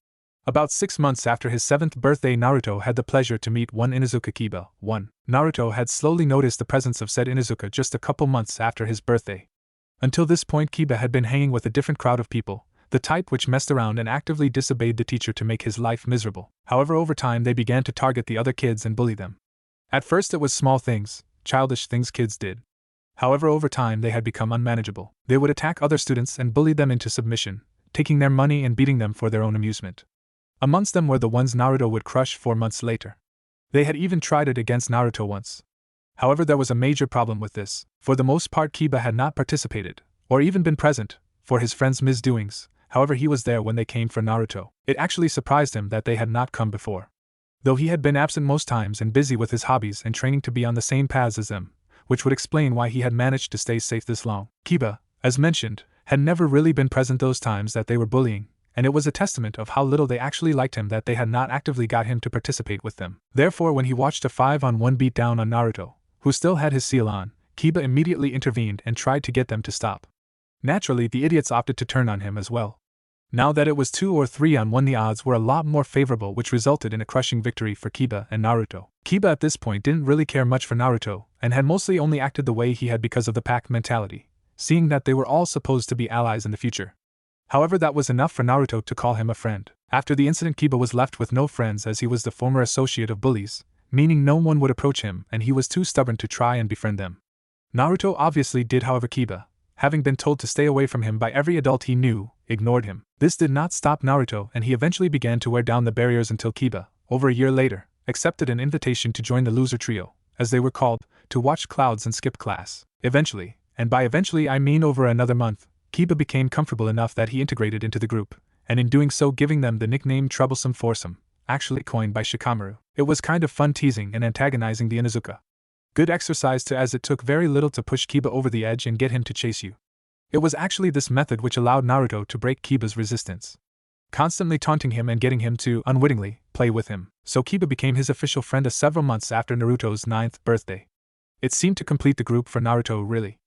About 6 months after his 7th birthday, Naruto had the pleasure to meet one Inuzuka Kiba. 1. Naruto had slowly noticed the presence of said Inuzuka just a couple months after his birthday. Until this point, Kiba had been hanging with a different crowd of people, the type which messed around and actively disobeyed the teacher to make his life miserable. However, over time they began to target the other kids and bully them. At first it was small things, childish things kids did. However, over time they had become unmanageable. They would attack other students and bully them into submission, taking their money and beating them for their own amusement. Amongst them were the ones Naruto would crush 4 months later. They had even tried it against Naruto once. However, there was a major problem with this. For the most part, Kiba had not participated, or even been present, for his friend's misdoings, however he was there when they came for Naruto. It actually surprised him that they had not come before. Though he had been absent most times and busy with his hobbies and training to be on the same paths as them, which would explain why he had managed to stay safe this long. Kiba, as mentioned, had never really been present those times that they were bullying, and it was a testament of how little they actually liked him that they had not actively got him to participate with them. Therefore, when he watched a 5-on-1 beatdown on Naruto, who still had his seal on, Kiba immediately intervened and tried to get them to stop. Naturally, the idiots opted to turn on him as well. Now that it was 2 or 3-on-1, the odds were a lot more favorable, which resulted in a crushing victory for Kiba and Naruto. Kiba at this point didn't really care much for Naruto, and had mostly only acted the way he had because of the pack mentality, seeing that they were all supposed to be allies in the future. However, that was enough for Naruto to call him a friend. After the incident, Kiba was left with no friends as he was the former associate of bullies, meaning no one would approach him and he was too stubborn to try and befriend them. Naruto obviously did, however Kiba, having been told to stay away from him by every adult he knew, ignored him. This did not stop Naruto, and he eventually began to wear down the barriers until Kiba, over a year later, accepted an invitation to join the loser trio, as they were called, to watch clouds and skip class. Eventually, and by eventually I mean over another month, Kiba became comfortable enough that he integrated into the group, and in doing so giving them the nickname troublesome foursome, actually coined by Shikamaru. It was kind of fun teasing and antagonizing the Inuzuka. Good exercise too, as it took very little to push Kiba over the edge and get him to chase you. It was actually this method which allowed Naruto to break Kiba's resistance, constantly taunting him and getting him to, unwittingly, play with him. So Kiba became his official friend several months after Naruto's 9th birthday. It seemed to complete the group for Naruto, really.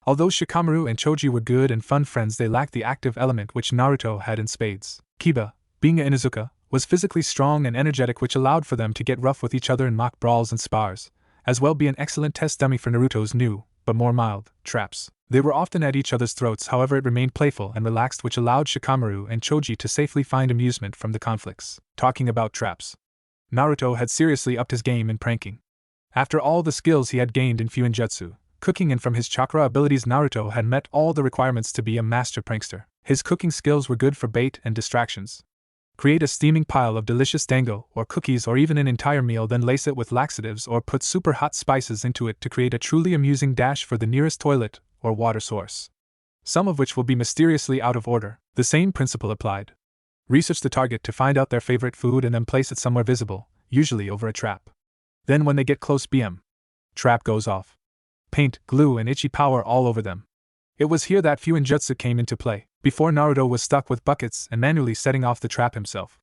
Although Shikamaru and Choji were good and fun friends, they lacked the active element which Naruto had in spades. Kiba, being a Inuzuka, was physically strong and energetic, which allowed for them to get rough with each other in mock brawls and spars, as well be an excellent test dummy for Naruto's new, but more mild, traps. They were often at each other's throats, however it remained playful and relaxed, which allowed Shikamaru and Choji to safely find amusement from the conflicts. Talking about traps, Naruto had seriously upped his game in pranking. After all the skills he had gained in Fuinjutsu, cooking, and from his chakra abilities, Naruto had met all the requirements to be a master prankster. His cooking skills were good for bait and distractions. Create a steaming pile of delicious dango or cookies or even an entire meal, then lace it with laxatives or put super hot spices into it to create a truly amusing dash for the nearest toilet or water source, some of which will be mysteriously out of order. The same principle applied. Research the target to find out their favorite food and then place it somewhere visible, usually over a trap. Then when they get close, trap goes off. Paint, glue, and itchy power all over them. It was here that Fuinjutsu came into play. Before, Naruto was stuck with buckets and manually setting off the trap himself.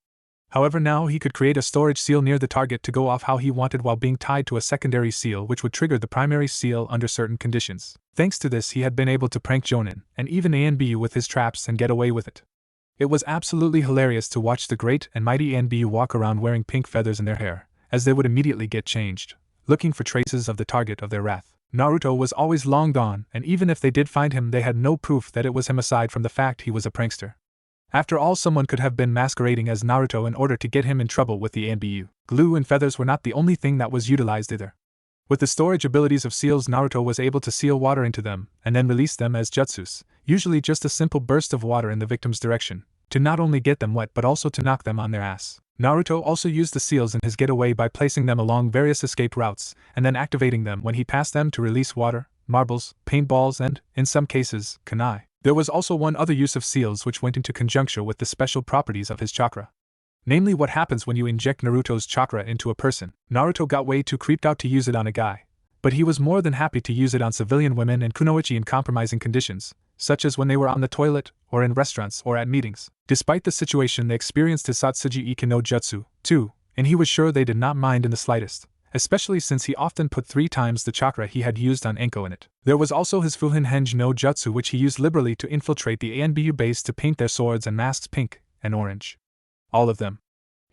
However, now he could create a storage seal near the target to go off how he wanted while being tied to a secondary seal which would trigger the primary seal under certain conditions. Thanks to this, he had been able to prank Jonin and even ANBU with his traps and get away with it. It was absolutely hilarious to watch the great and mighty ANBU walk around wearing pink feathers in their hair, as they would immediately get changed, looking for traces of the target of their wrath. Naruto was always long gone, and even if they did find him, they had no proof that it was him aside from the fact he was a prankster. After all, someone could have been masquerading as Naruto in order to get him in trouble with the ANBU. Glue and feathers were not the only thing that was utilized either. With the storage abilities of seals, Naruto was able to seal water into them and then release them as jutsus, usually just a simple burst of water in the victim's direction, to not only get them wet but also to knock them on their ass. Naruto also used the seals in his getaway by placing them along various escape routes and then activating them when he passed them to release water, marbles, paintballs, and, in some cases, kunai. There was also one other use of seals which went into conjuncture with the special properties of his chakra. Namely, what happens when you inject Naruto's chakra into a person. Naruto got way too creeped out to use it on a guy, but he was more than happy to use it on civilian women and kunoichi in compromising conditions, such as when they were on the toilet, or in restaurants, or at meetings. Despite the situation, they experienced his Satsuji Ike no Jutsu, too, and he was sure they did not mind in the slightest, especially since he often put 3 times the chakra he had used on Anko in it. There was also his Fuhin Henj no Jutsu, which he used liberally to infiltrate the ANBU base to paint their swords and masks pink and orange. All of them.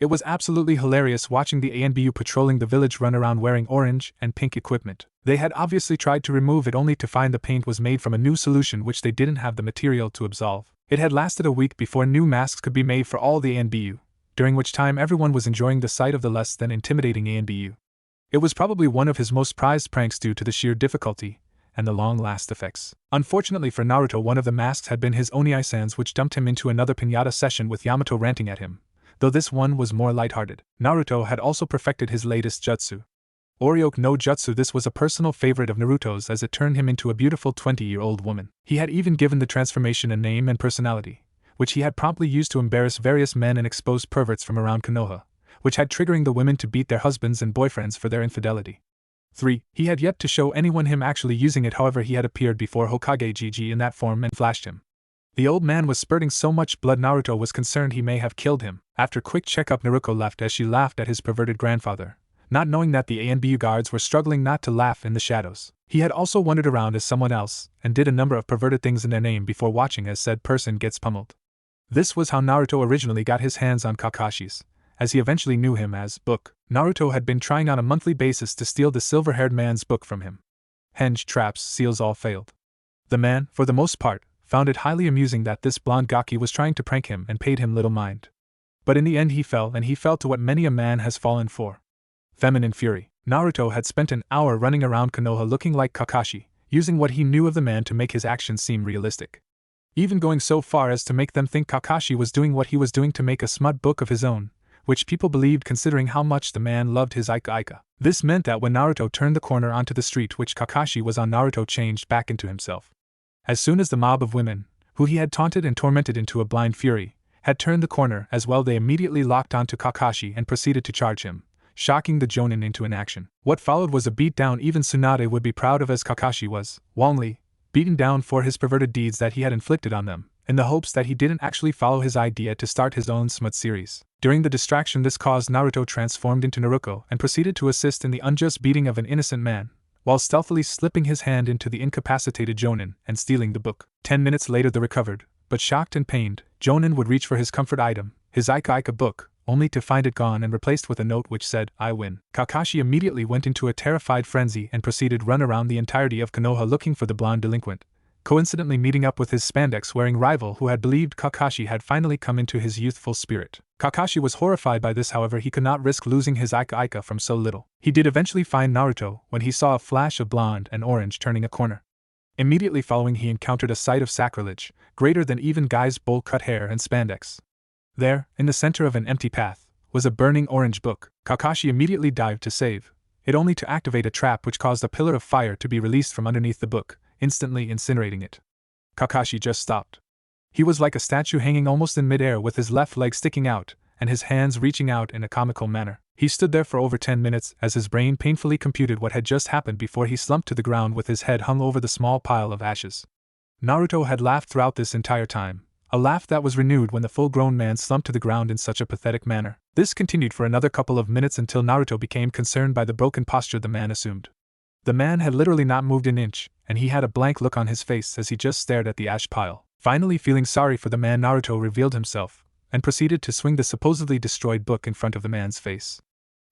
It was absolutely hilarious watching the ANBU patrolling the village run around wearing orange and pink equipment. They had obviously tried to remove it only to find the paint was made from a new solution which they didn't have the material to absolve. It had lasted a week before new masks could be made for all the ANBU, during which time everyone was enjoying the sight of the less than intimidating ANBU. It was probably one of his most prized pranks due to the sheer difficulty and the long-last effects. Unfortunately for Naruto, one of the masks had been his Oni-San's, which dumped him into another piñata session with Yamato ranting at him, though this one was more lighthearted. Naruto had also perfected his latest jutsu, Oryoke no Jutsu. This was a personal favorite of Naruto's as it turned him into a beautiful 20-year-old woman. He had even given the transformation a name and personality, which he had promptly used to embarrass various men and expose perverts from around Konoha, which had triggering the women to beat their husbands and boyfriends for their infidelity. 3. He had yet to show anyone him actually using it, however he had appeared before Hokage Gigi in that form and flashed him. The old man was spurting so much blood Naruto was concerned he may have killed him. After quick checkup, Naruto left as she laughed at his perverted grandfather, not knowing that the ANBU guards were struggling not to laugh in the shadows. He had also wandered around as someone else, and did a number of perverted things in their name before watching as said person gets pummeled. This was how Naruto originally got his hands on Kakashi's, as he eventually knew him as, book. Naruto had been trying on a monthly basis to steal the silver-haired man's book from him. Henge, traps, seals all failed. The man, for the most part, found it highly amusing that this blonde gaki was trying to prank him and paid him little mind. But in the end he fell, and he fell to what many a man has fallen for. Feminine fury. Naruto had spent an hour running around Konoha looking like Kakashi, using what he knew of the man to make his actions seem realistic. Even going so far as to make them think Kakashi was doing what he was doing to make a smut book of his own, which people believed considering how much the man loved his Ika. This meant that when Naruto turned the corner onto the street which Kakashi was on, Naruto changed back into himself. As soon as the mob of women, who he had taunted and tormented into a blind fury, had turned the corner as well, they immediately locked onto Kakashi and proceeded to charge him, shocking the Jonin into inaction. What followed was a beatdown even Tsunade would be proud of, as Kakashi was, wrongly, beaten down for his perverted deeds that he had inflicted on them, in the hopes that he didn't actually follow his idea to start his own smut series. During the distraction this caused, Naruto transformed into Naruto and proceeded to assist in the unjust beating of an innocent man, while stealthily slipping his hand into the incapacitated Jonin and stealing the book. 10 minutes later the recovered, but shocked and pained, Jonin would reach for his comfort item, his Ika book, only to find it gone and replaced with a note which said, "I win." Kakashi immediately went into a terrified frenzy and proceeded to run around the entirety of Konoha looking for the blonde delinquent, coincidentally meeting up with his spandex-wearing rival who had believed Kakashi had finally come into his youthful spirit. Kakashi was horrified by this, however he could not risk losing his Ika from so little. He did eventually find Naruto when he saw a flash of blonde and orange turning a corner. Immediately following he encountered a sight of sacrilege, greater than even Guy's bowl-cut hair and spandex. There, in the center of an empty path, was a burning orange book. Kakashi immediately dived to save it, only to activate a trap which caused a pillar of fire to be released from underneath the book, instantly incinerating it. Kakashi just stopped. He was like a statue hanging almost in midair with his left leg sticking out, and his hands reaching out in a comical manner. He stood there for over 10 minutes as his brain painfully computed what had just happened before he slumped to the ground with his head hung over the small pile of ashes. Naruto had laughed throughout this entire time, a laugh that was renewed when the full-grown man slumped to the ground in such a pathetic manner. This continued for another couple of minutes until Naruto became concerned by the broken posture the man assumed. The man had literally not moved an inch, and he had a blank look on his face as he just stared at the ash pile. Finally, feeling sorry for the man, Naruto revealed himself, and proceeded to swing the supposedly destroyed book in front of the man's face.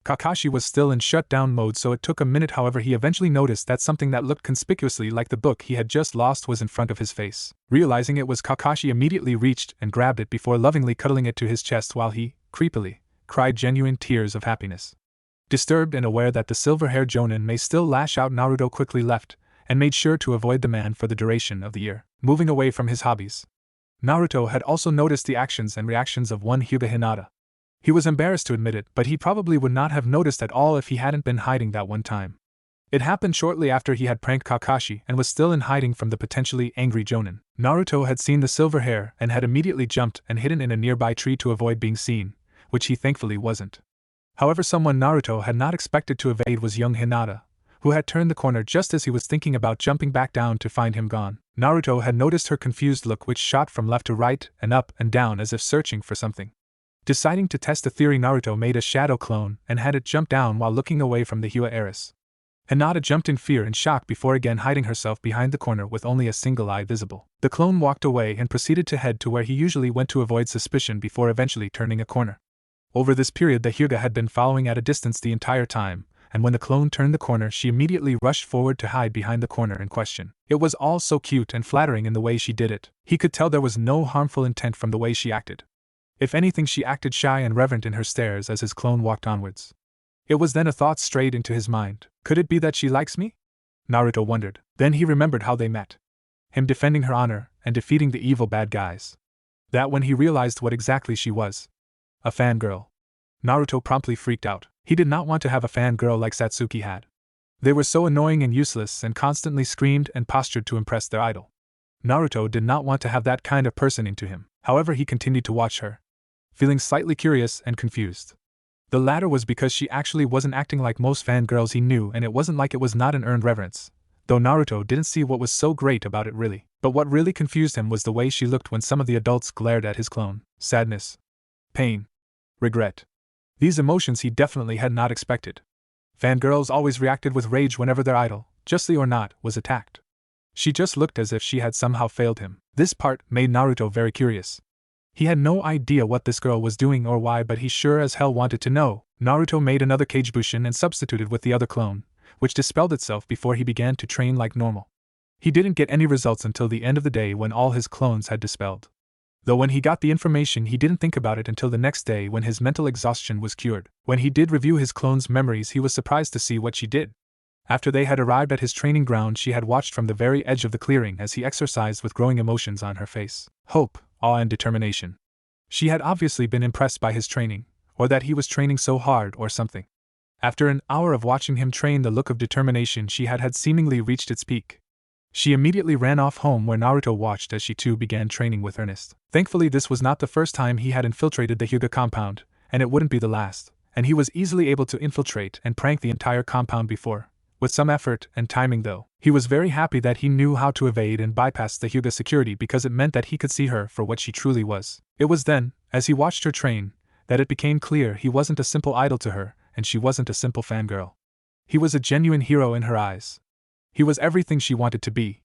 Kakashi was still in shutdown mode, so it took a minute. However, he eventually noticed that something that looked conspicuously like the book he had just lost was in front of his face. Realizing it was, Kakashi immediately reached and grabbed it before lovingly cuddling it to his chest while he, creepily, cried genuine tears of happiness. Disturbed and aware that the silver-haired Jonin may still lash out, Naruto quickly left, and made sure to avoid the man for the duration of the year. Moving away from his hobbies, Naruto had also noticed the actions and reactions of one Hyuga Hinata. He was embarrassed to admit it, but he probably would not have noticed at all if he hadn't been hiding that one time. It happened shortly after he had pranked Kakashi and was still in hiding from the potentially angry Jonin. Naruto had seen the silver hair and had immediately jumped and hidden in a nearby tree to avoid being seen, which he thankfully wasn't. However, someone Naruto had not expected to evade was young Hinata, who had turned the corner just as he was thinking about jumping back down to find him gone. Naruto had noticed her confused look, which shot from left to right and up and down as if searching for something. Deciding to test the theory, Naruto made a shadow clone and had it jump down while looking away from the Hyuga heiress. Hinata jumped in fear and shock before again hiding herself behind the corner with only a single eye visible. The clone walked away and proceeded to head to where he usually went to avoid suspicion before eventually turning a corner. Over this period, the Hyuga had been following at a distance the entire time, and when the clone turned the corner, she immediately rushed forward to hide behind the corner in question. It was all so cute and flattering in the way she did it. He could tell there was no harmful intent from the way she acted. If anything, she acted shy and reverent in her stares as his clone walked onwards. It was then a thought strayed into his mind. Could it be that she likes me? Naruto wondered. Then he remembered how they met. Him defending her honor and defeating the evil bad guys. That when he realized what exactly she was. A fangirl. Naruto promptly freaked out. He did not want to have a fangirl like Satsuki had. They were so annoying and useless and constantly screamed and postured to impress their idol. Naruto did not want to have that kind of person into him. However, he continued to watch her, feeling slightly curious and confused. The latter was because she actually wasn't acting like most fangirls he knew, and it wasn't like it was not an earned reverence, though Naruto didn't see what was so great about it really. But what really confused him was the way she looked when some of the adults glared at his clone. Sadness, pain, regret. These emotions he definitely had not expected. Fangirls always reacted with rage whenever their idol, justly or not, was attacked. She just looked as if she had somehow failed him. This part made Naruto very curious. He had no idea what this girl was doing or why, but he sure as hell wanted to know. Naruto made another Kagebushin and substituted with the other clone, which dispelled itself before he began to train like normal. He didn't get any results until the end of the day when all his clones had dispelled. Though when he got the information he didn't think about it until the next day when his mental exhaustion was cured. When he did review his clone's memories, he was surprised to see what she did. After they had arrived at his training ground, she had watched from the very edge of the clearing as he exercised with growing emotions on her face. Hope, awe and determination. She had obviously been impressed by his training, or that he was training so hard or something. After an hour of watching him train, the look of determination she had seemingly reached its peak. She immediately ran off home where Naruto watched as she too began training with earnest. Thankfully this was not the first time he had infiltrated the Hyuga compound, and it wouldn't be the last, and he was easily able to infiltrate and prank the entire compound before. With some effort and timing though, he was very happy that he knew how to evade and bypass the Hyuga security because it meant that he could see her for what she truly was. It was then, as he watched her train, that it became clear he wasn't a simple idol to her, and she wasn't a simple fangirl. He was a genuine hero in her eyes. He was everything she wanted to be.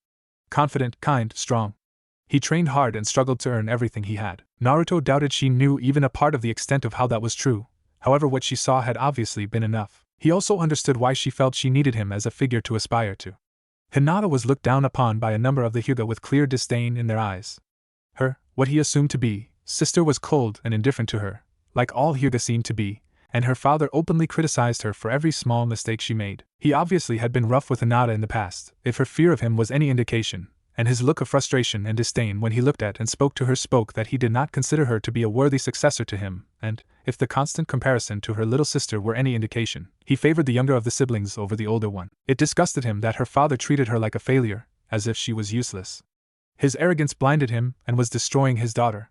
Confident, kind, strong. He trained hard and struggled to earn everything he had. Naruto doubted she knew even a part of the extent of how that was true. However, what she saw had obviously been enough. He also understood why she felt she needed him as a figure to aspire to. Hinata was looked down upon by a number of the Hyuga with clear disdain in their eyes. Her, what he assumed to be, sister was cold and indifferent to her, like all Hyuga seemed to be, and her father openly criticized her for every small mistake she made. He obviously had been rough with Hinata in the past, if her fear of him was any indication, and his look of frustration and disdain when he looked at and spoke to her spoke that he did not consider her to be a worthy successor to him, and, if the constant comparison to her little sister were any indication, he favored the younger of the siblings over the older one. It disgusted him that her father treated her like a failure, as if she was useless. His arrogance blinded him and was destroying his daughter.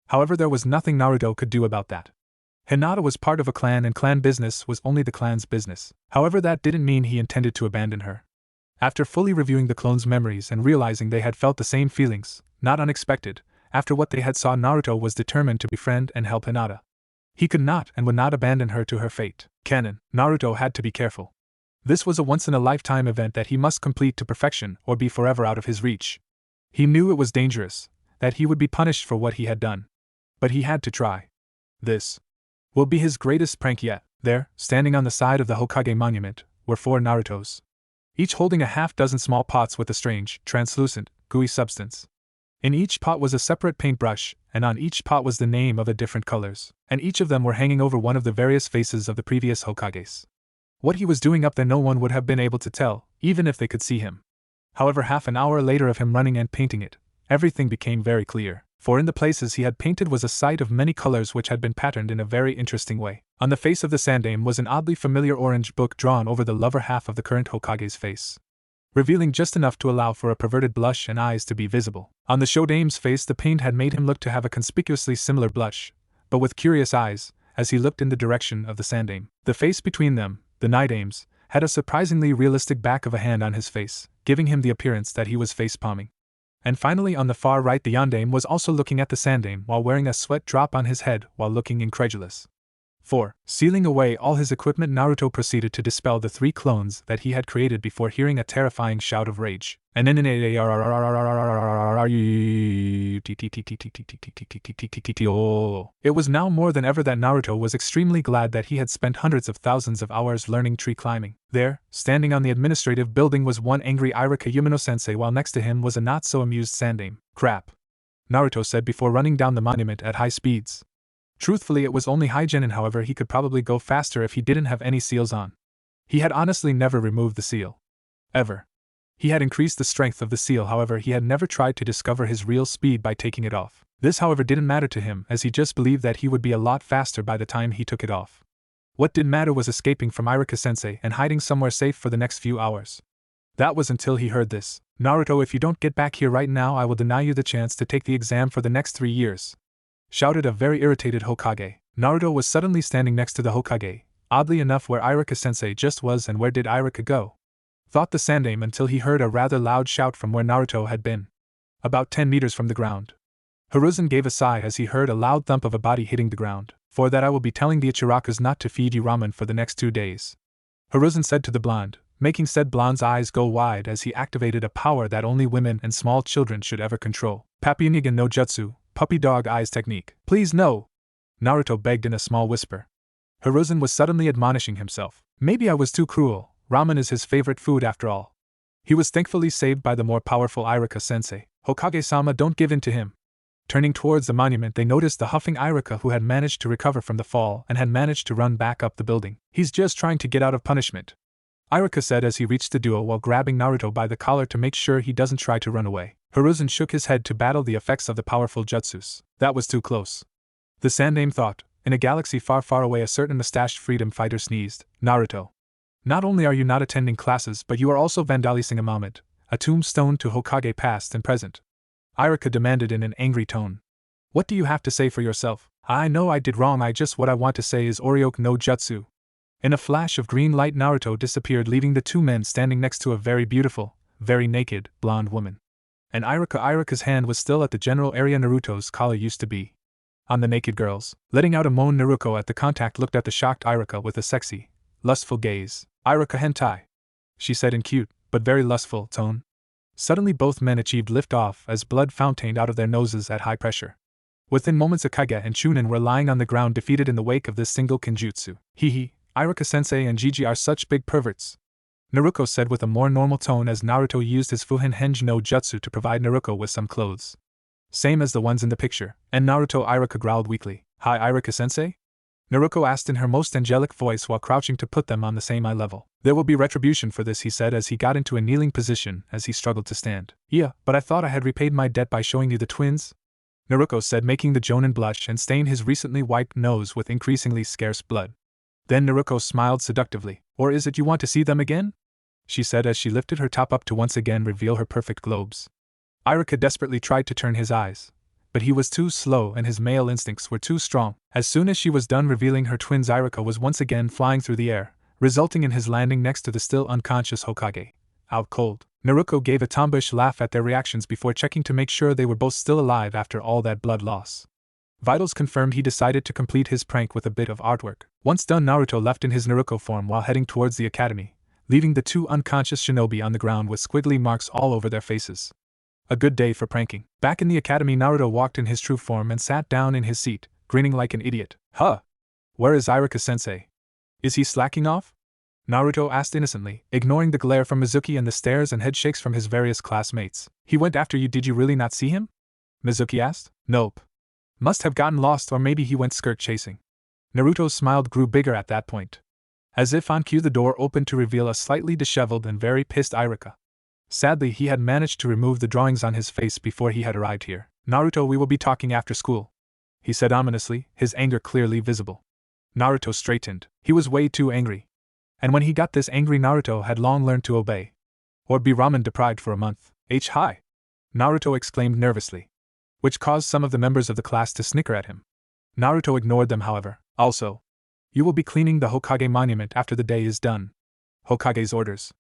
However, there was nothing Naruto could do about that. Hinata was part of a clan and clan business was only the clan's business. However, that didn't mean he intended to abandon her. After fully reviewing the clones' memories and realizing they had felt the same feelings, not unexpected, after what they had saw, Naruto was determined to befriend and help Hinata. He could not and would not abandon her to her fate. Canon, Naruto had to be careful. This was a once-in-a-lifetime event that he must complete to perfection or be forever out of his reach. He knew it was dangerous, that he would be punished for what he had done. But he had to try. This will be his greatest prank yet. There, standing on the side of the Hokage monument, were 4 Narutos, each holding a half-dozen small pots with a strange, translucent, gooey substance. In each pot was a separate paintbrush, and on each pot was the name of a different colors, and each of them were hanging over one of the various faces of the previous Hokages. What he was doing up there no one would have been able to tell, even if they could see him. However, half an hour later of him running and painting it, everything became very clear, for in the places he had painted was a sight of many colors which had been patterned in a very interesting way. On the face of the sandaime was an oddly familiar orange book drawn over the lower half of the current Hokage's face, revealing just enough to allow for a perverted blush and eyes to be visible. On the Shodame's face the paint had made him look to have a conspicuously similar blush, but with curious eyes, as he looked in the direction of the sandaime. The face between them, the Nidaime's, had a surprisingly realistic back of a hand on his face, giving him the appearance that he was face-palming. And finally on the far right the Yandaime was also looking at the sandaime while wearing a sweat drop on his head while looking incredulous. 4. Sealing away all his equipment, Naruto proceeded to dispel the 3 clones that he had created before hearing a terrifying shout of rage. It was now more than ever that Naruto was extremely glad that he had spent hundreds of thousands of hours learning tree climbing. There, standing on the administrative building, was one angry Irika Yumino-sensei while next to him was a not-so-amused sandaime. Crap, Naruto said before running down the monument at high speeds. Truthfully, it was only hygiene, and however he could probably go faster if he didn't have any seals on. He had honestly never removed the seal. Ever. He had increased the strength of the seal, however he had never tried to discover his real speed by taking it off. This however didn't matter to him, as he just believed that he would be a lot faster by the time he took it off. What did matter was escaping from Irika-sensei and hiding somewhere safe for the next few hours. That was until he heard this. Naruto, if you don't get back here right now, I will deny you the chance to take the exam for the next 3 years. Shouted a very irritated Hokage. Naruto was suddenly standing next to the Hokage, oddly enough where Iruka-sensei just was, and where did Iruka go? Thought the Sandaime until he heard a rather loud shout from where Naruto had been. About 10 meters from the ground. Hiruzen gave a sigh as he heard a loud thump of a body hitting the ground. For that I will be telling the Ichirakas not to feed you ramen for the next 2 days. Hiruzen said to the blonde, making said blonde's eyes go wide as he activated a power that only women and small children should ever control. Papinigan no Jutsu, puppy dog eyes technique. Please no! Naruto begged in a small whisper. Hiruzen was suddenly admonishing himself. Maybe I was too cruel, ramen is his favorite food after all. He was thankfully saved by the more powerful Iruka-sensei. Hokage-sama, don't give in to him. Turning towards the monument, they noticed the huffing Iruka, who had managed to recover from the fall and had managed to run back up the building. He's just trying to get out of punishment, Iruka said as he reached the duo while grabbing Naruto by the collar to make sure he doesn't try to run away. Hiruzen shook his head to battle the effects of the powerful jutsus. That was too close. The Sandaime thought. In a galaxy far, far away, a certain mustached freedom fighter sneezed. Naruto, not only are you not attending classes, but you are also vandalizing a monument, a tombstone to Hokage past and present. Iruka demanded in an angry tone. What do you have to say for yourself? I know I did wrong, what I want to say is Oryoku no Jutsu. In a flash of green light, Naruto disappeared, leaving the 2 men standing next to a very beautiful, very naked, blonde woman. And Iruka's hand was still at the general area Naruto's collar used to be. On the naked girls. Letting out a moan, Naruto at the contact looked at the shocked Iruka with a sexy, lustful gaze. Iruka hentai, she said in cute, but very lustful, tone. Suddenly both men achieved lift-off as blood fountained out of their noses at high pressure. Within moments Hokage and Chunin were lying on the ground, defeated in the wake of this single kenjutsu. Hehe, Iruka-sensei and Gigi are such big perverts, Naruto said with a more normal tone as Naruto used his Fuhen Henj no Jutsu to provide Naruto with some clothes. Same as the ones in the picture, and Iruka growled weakly. Hi Iruka-sensei? Naruto asked in her most angelic voice while crouching to put them on the same eye level. There will be retribution for this, he said as he got into a kneeling position as he struggled to stand. Yeah, but I thought I had repaid my debt by showing you the twins? Naruto said, making the Jonin blush and stain his recently wiped nose with increasingly scarce blood. Then Naruto smiled seductively. Or is it you want to see them again? She said as she lifted her top up to once again reveal her perfect globes. Iruka desperately tried to turn his eyes, but he was too slow and his male instincts were too strong. As soon as she was done revealing her twins, Iruka was once again flying through the air, resulting in his landing next to the still unconscious Hokage. Out cold. Naruto gave a tomboyish laugh at their reactions before checking to make sure they were both still alive after all that blood loss. Vitals confirmed he decided to complete his prank with a bit of artwork. Once done, Naruto left in his Naruto form while heading towards the academy, leaving the 2 unconscious shinobi on the ground with squiggly marks all over their faces. A good day for pranking. Back in the academy, Naruto walked in his true form and sat down in his seat, grinning like an idiot. Huh? Where is Iruka-sensei? Is he slacking off? Naruto asked innocently, ignoring the glare from Mizuki and the stares and headshakes from his various classmates. He went after you, did you really not see him? Mizuki asked. Nope. Must have gotten lost, or maybe he went skirt chasing. Naruto's smile grew bigger at that point. As if on cue, the door opened to reveal a slightly disheveled and very pissed Iruka. Sadly, he had managed to remove the drawings on his face before he had arrived here. Naruto, we will be talking after school, he said ominously, his anger clearly visible. Naruto straightened. He was way too angry. And when he got this angry, Naruto had long learned to obey. Or be ramen deprived for a month. Hi! Naruto exclaimed nervously, which caused some of the members of the class to snicker at him. Naruto ignored them, however. Also, you will be cleaning the Hokage monument after the day is done. Hokage's orders.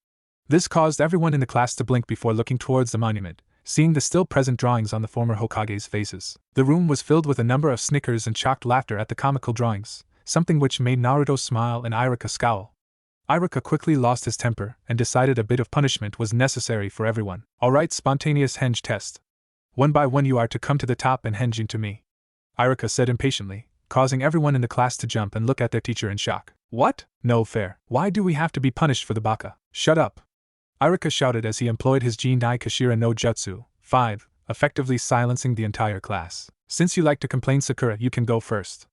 This caused everyone in the class to blink before looking towards the monument, seeing the still present drawings on the former Hokage's faces. The room was filled with a number of snickers and shocked laughter at the comical drawings, something which made Naruto smile and Iruka scowl. Iruka quickly lost his temper and decided a bit of punishment was necessary for everyone. Alright, spontaneous henge test. One by one you are to come to the top and henge to me, Iruka said impatiently, causing everyone in the class to jump and look at their teacher in shock. What? No fair. Why do we have to be punished for the baka? Shut up! Iruka shouted as he employed his Jinai Kashira no Jutsu, 5, effectively silencing the entire class. Since you like to complain, Sakura, you can go first.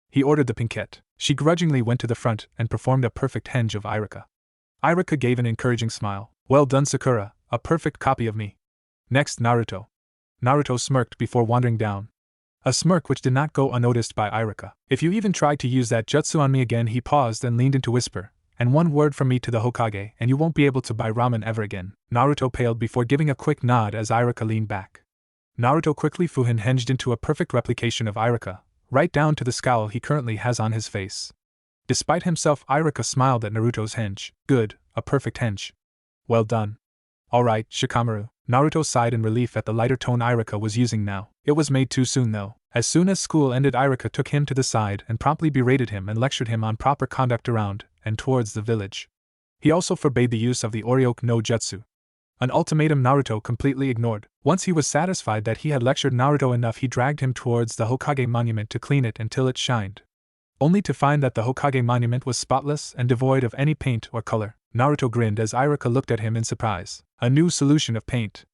He ordered the pinkette. She grudgingly went to the front and performed a perfect henge of Iruka. Iruka gave an encouraging smile. Well done, Sakura, a perfect copy of me. Next, Naruto. Naruto smirked before wandering down. A smirk which did not go unnoticed by Iruka. If you even tried to use that jutsu on me again, he paused and leaned in to whisper, And one word from me to the Hokage and you won't be able to buy ramen ever again. Naruto paled before giving a quick nod as Iruka leaned back. Naruto quickly hinged into a perfect replication of Iruka, right down to the scowl he currently has on his face. Despite himself, Iruka smiled at Naruto's henge. Good, a perfect henge. Well done. Alright, Shikamaru. Naruto sighed in relief at the lighter tone Iruka was using now. It was made too soon though. As soon as school ended, Iruka took him to the side and promptly berated him and lectured him on proper conduct around and towards the village. He also forbade the use of the Oryoku no Jutsu. An ultimatum Naruto completely ignored. Once he was satisfied that he had lectured Naruto enough, he dragged him towards the Hokage monument to clean it until it shined. Only to find that the Hokage monument was spotless and devoid of any paint or color. Naruto grinned as Iruka looked at him in surprise. A new solution of paint.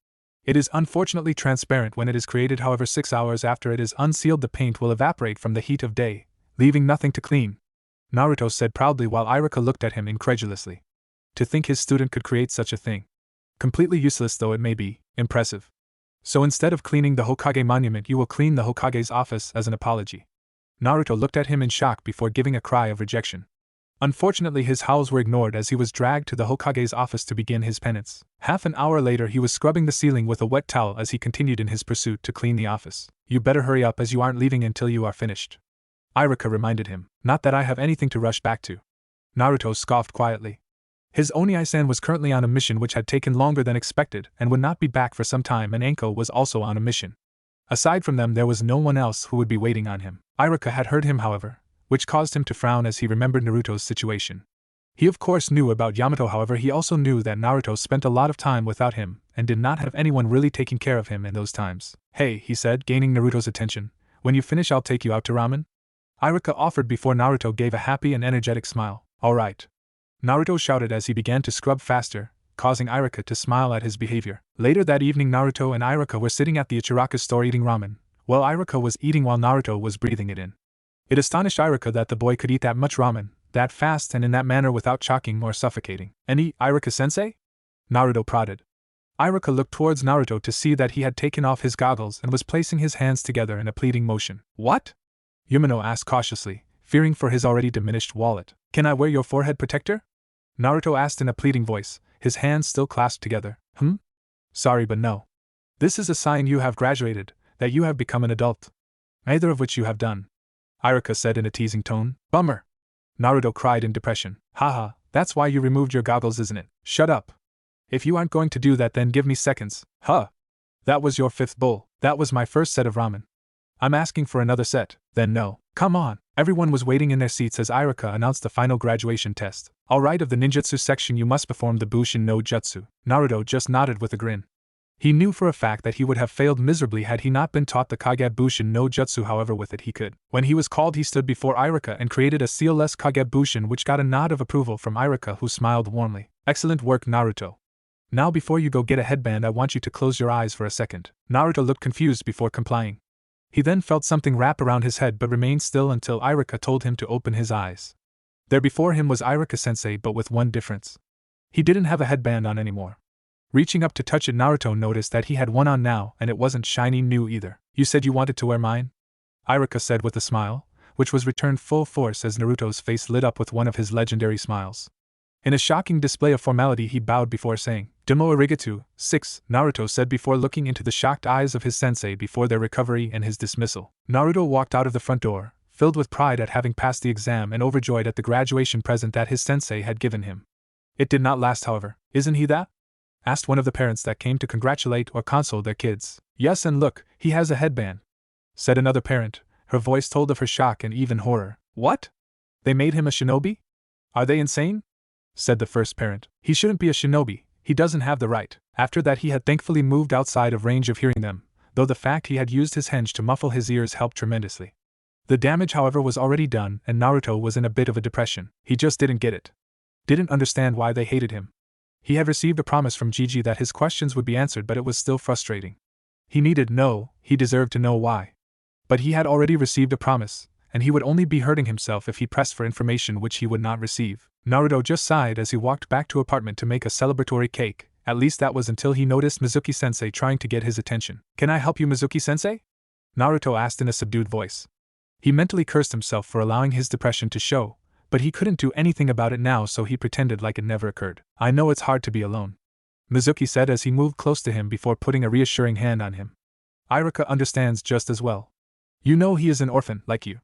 It is unfortunately transparent when it is created, however 6 hours after it is unsealed the paint will evaporate from the heat of day, leaving nothing to clean. Naruto said proudly while Iruka looked at him incredulously. To think his student could create such a thing. Completely useless though it may be, impressive. So instead of cleaning the Hokage monument you will clean the Hokage's office as an apology. Naruto looked at him in shock before giving a cry of rejection. Unfortunately his howls were ignored as he was dragged to the Hokage's office to begin his penance. Half an hour later he was scrubbing the ceiling with a wet towel as he continued in his pursuit to clean the office. You better hurry up as you aren't leaving until you are finished. Iruka reminded him. Not that I have anything to rush back to. Naruto scoffed quietly. His Oni-san was currently on a mission which had taken longer than expected and would not be back for some time, and Anko was also on a mission. Aside from them there was no one else who would be waiting on him. Iruka had heard him however, which caused him to frown as he remembered Naruto's situation. He of course knew about Yamato, however he also knew that Naruto spent a lot of time without him and did not have anyone really taking care of him in those times. Hey, he said, gaining Naruto's attention, when you finish I'll take you out to ramen? Iruka offered before Naruto gave a happy and energetic smile. Alright. Naruto shouted as he began to scrub faster, causing Iruka to smile at his behavior. Later that evening Naruto and Iruka were sitting at the Ichiraka store eating ramen, while Iruka was eating while Naruto was breathing it in. It astonished Iruka that the boy could eat that much ramen, that fast and in that manner without choking or suffocating. Any, Iruka-sensei? Naruto prodded. Iruka looked towards Naruto to see that he had taken off his goggles and was placing his hands together in a pleading motion. What? Yumino asked cautiously, fearing for his already diminished wallet. Can I wear your forehead protector? Naruto asked in a pleading voice, his hands still clasped together. Sorry but no. This is a sign you have graduated, that you have become an adult. Neither of which you have done. Iruka said in a teasing tone. Bummer. Naruto cried in depression. Haha, that's why you removed your goggles, isn't it? Shut up. If you aren't going to do that then give me seconds. Huh. That was your 5th bowl. That was my first set of ramen. I'm asking for another set. Then no. Come on. Everyone was waiting in their seats as Iruka announced the final graduation test. Alright, of the ninjutsu section you must perform the Bushin no Jutsu. Naruto just nodded with a grin. He knew for a fact that he would have failed miserably had he not been taught the Kage Bushin no Jutsu, however with it he could. When he was called he stood before Iruka and created a seal-less Kage Bushin which got a nod of approval from Iruka, who smiled warmly. Excellent work, Naruto. Now before you go get a headband I want you to close your eyes for a second. Naruto looked confused before complying. He then felt something wrap around his head but remained still until Iruka told him to open his eyes. There before him was Iruka-sensei, but with one difference. He didn't have a headband on anymore. Reaching up to touch it, Naruto noticed that he had one on now, and it wasn't shiny new either. You said you wanted to wear mine? Iruka said with a smile, which was returned full force as Naruto's face lit up with one of his legendary smiles. In a shocking display of formality he bowed before saying, Demo arigato, 6, Naruto said before looking into the shocked eyes of his sensei before their recovery and his dismissal. Naruto walked out of the front door, filled with pride at having passed the exam and overjoyed at the graduation present that his sensei had given him. It did not last, however. Isn't he that? Asked one of the parents that came to congratulate or console their kids. Yes, and look, he has a headband, said another parent. Her voice told of her shock and even horror. What? They made him a shinobi? Are they insane? Said the first parent. He shouldn't be a shinobi, he doesn't have the right. After that he had thankfully moved outside of range of hearing them, though the fact he had used his henge to muffle his ears helped tremendously. The damage, however, was already done, and Naruto was in a bit of a depression. He just didn't get it. Didn't understand why they hated him. He had received a promise from Gigi that his questions would be answered, but it was still frustrating. He deserved to know why. But he had already received a promise, and he would only be hurting himself if he pressed for information which he would not receive. Naruto just sighed as he walked back to apartment to make a celebratory cake. At least that was until he noticed Mizuki-sensei trying to get his attention. Can I help you, Mizuki-sensei? Naruto asked in a subdued voice. He mentally cursed himself for allowing his depression to show, but he couldn't do anything about it now, so he pretended like it never occurred. I know it's hard to be alone, Mizuki said as he moved close to him before putting a reassuring hand on him. Iruka understands just as well. You know he is an orphan, like you,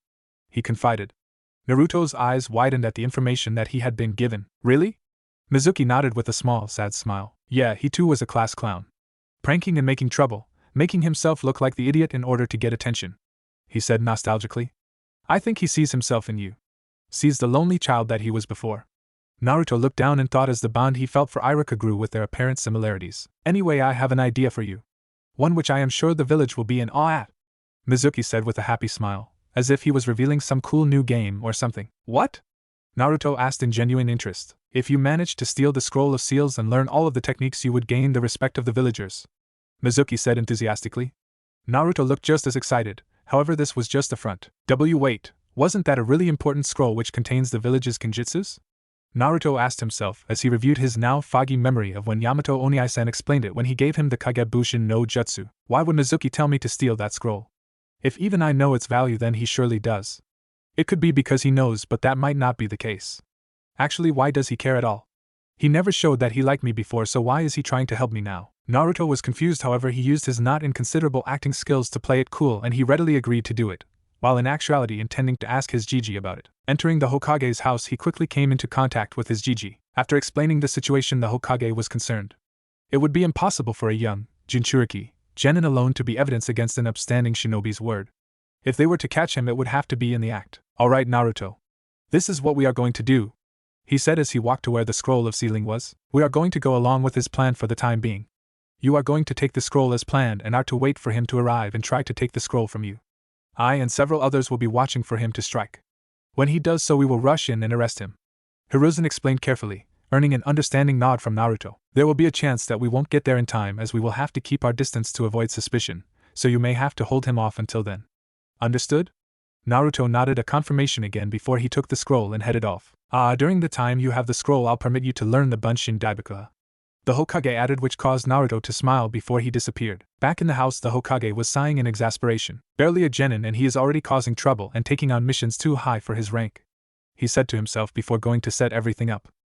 he confided. Naruto's eyes widened at the information that he had been given. Really? Mizuki nodded with a small, sad smile. Yeah, he too was a class clown. Pranking and making trouble, making himself look like the idiot in order to get attention, he said nostalgically. I think he sees himself in you. Sees the lonely child that he was before. Naruto looked down and thought as the bond he felt for Iruka grew with their apparent similarities. Anyway, I have an idea for you. One which I am sure the village will be in awe at, Mizuki said with a happy smile, as if he was revealing some cool new game or something. What? Naruto asked in genuine interest. If you managed to steal the scroll of seals and learn all of the techniques, you would gain the respect of the villagers, Mizuki said enthusiastically. Naruto looked just as excited, however this was just a front. Wait, wasn't that a really important scroll which contains the village's kinjutsus? Naruto asked himself as he reviewed his now foggy memory of when Yamato Oniai-san explained it when he gave him the Kagebushin no Jutsu. Why would Mizuki tell me to steal that scroll? If even I know its value, then he surely does. It could be because he knows, but that might not be the case. Actually, why does he care at all? He never showed that he liked me before, so why is he trying to help me now? Naruto was confused, however he used his not inconsiderable acting skills to play it cool and he readily agreed to do it, while in actuality intending to ask his Jiji about it. Entering the Hokage's house, he quickly came into contact with his Jiji. After explaining the situation, the Hokage was concerned. It would be impossible for a young Jinchuriki genin alone to be evidence against an upstanding shinobi's word. If they were to catch him, it would have to be in the act. Alright, Naruto. This is what we are going to do, he said as he walked to where the scroll of sealing was. We are going to go along with his plan for the time being. You are going to take the scroll as planned and are to wait for him to arrive and try to take the scroll from you. I and several others will be watching for him to strike. When he does so, we will rush in and arrest him. Hiruzen explained carefully, earning an understanding nod from Naruto. There will be a chance that we won't get there in time, as we will have to keep our distance to avoid suspicion, so you may have to hold him off until then. Understood? Naruto nodded a confirmation again before he took the scroll and headed off. During the time you have the scroll, I'll permit you to learn the Bunshin Daibakuha, the Hokage added, which caused Naruto to smile before he disappeared. Back in the house, the Hokage was sighing in exasperation. Barely a genin and he is already causing trouble and taking on missions too high for his rank, he said to himself before going to set everything up.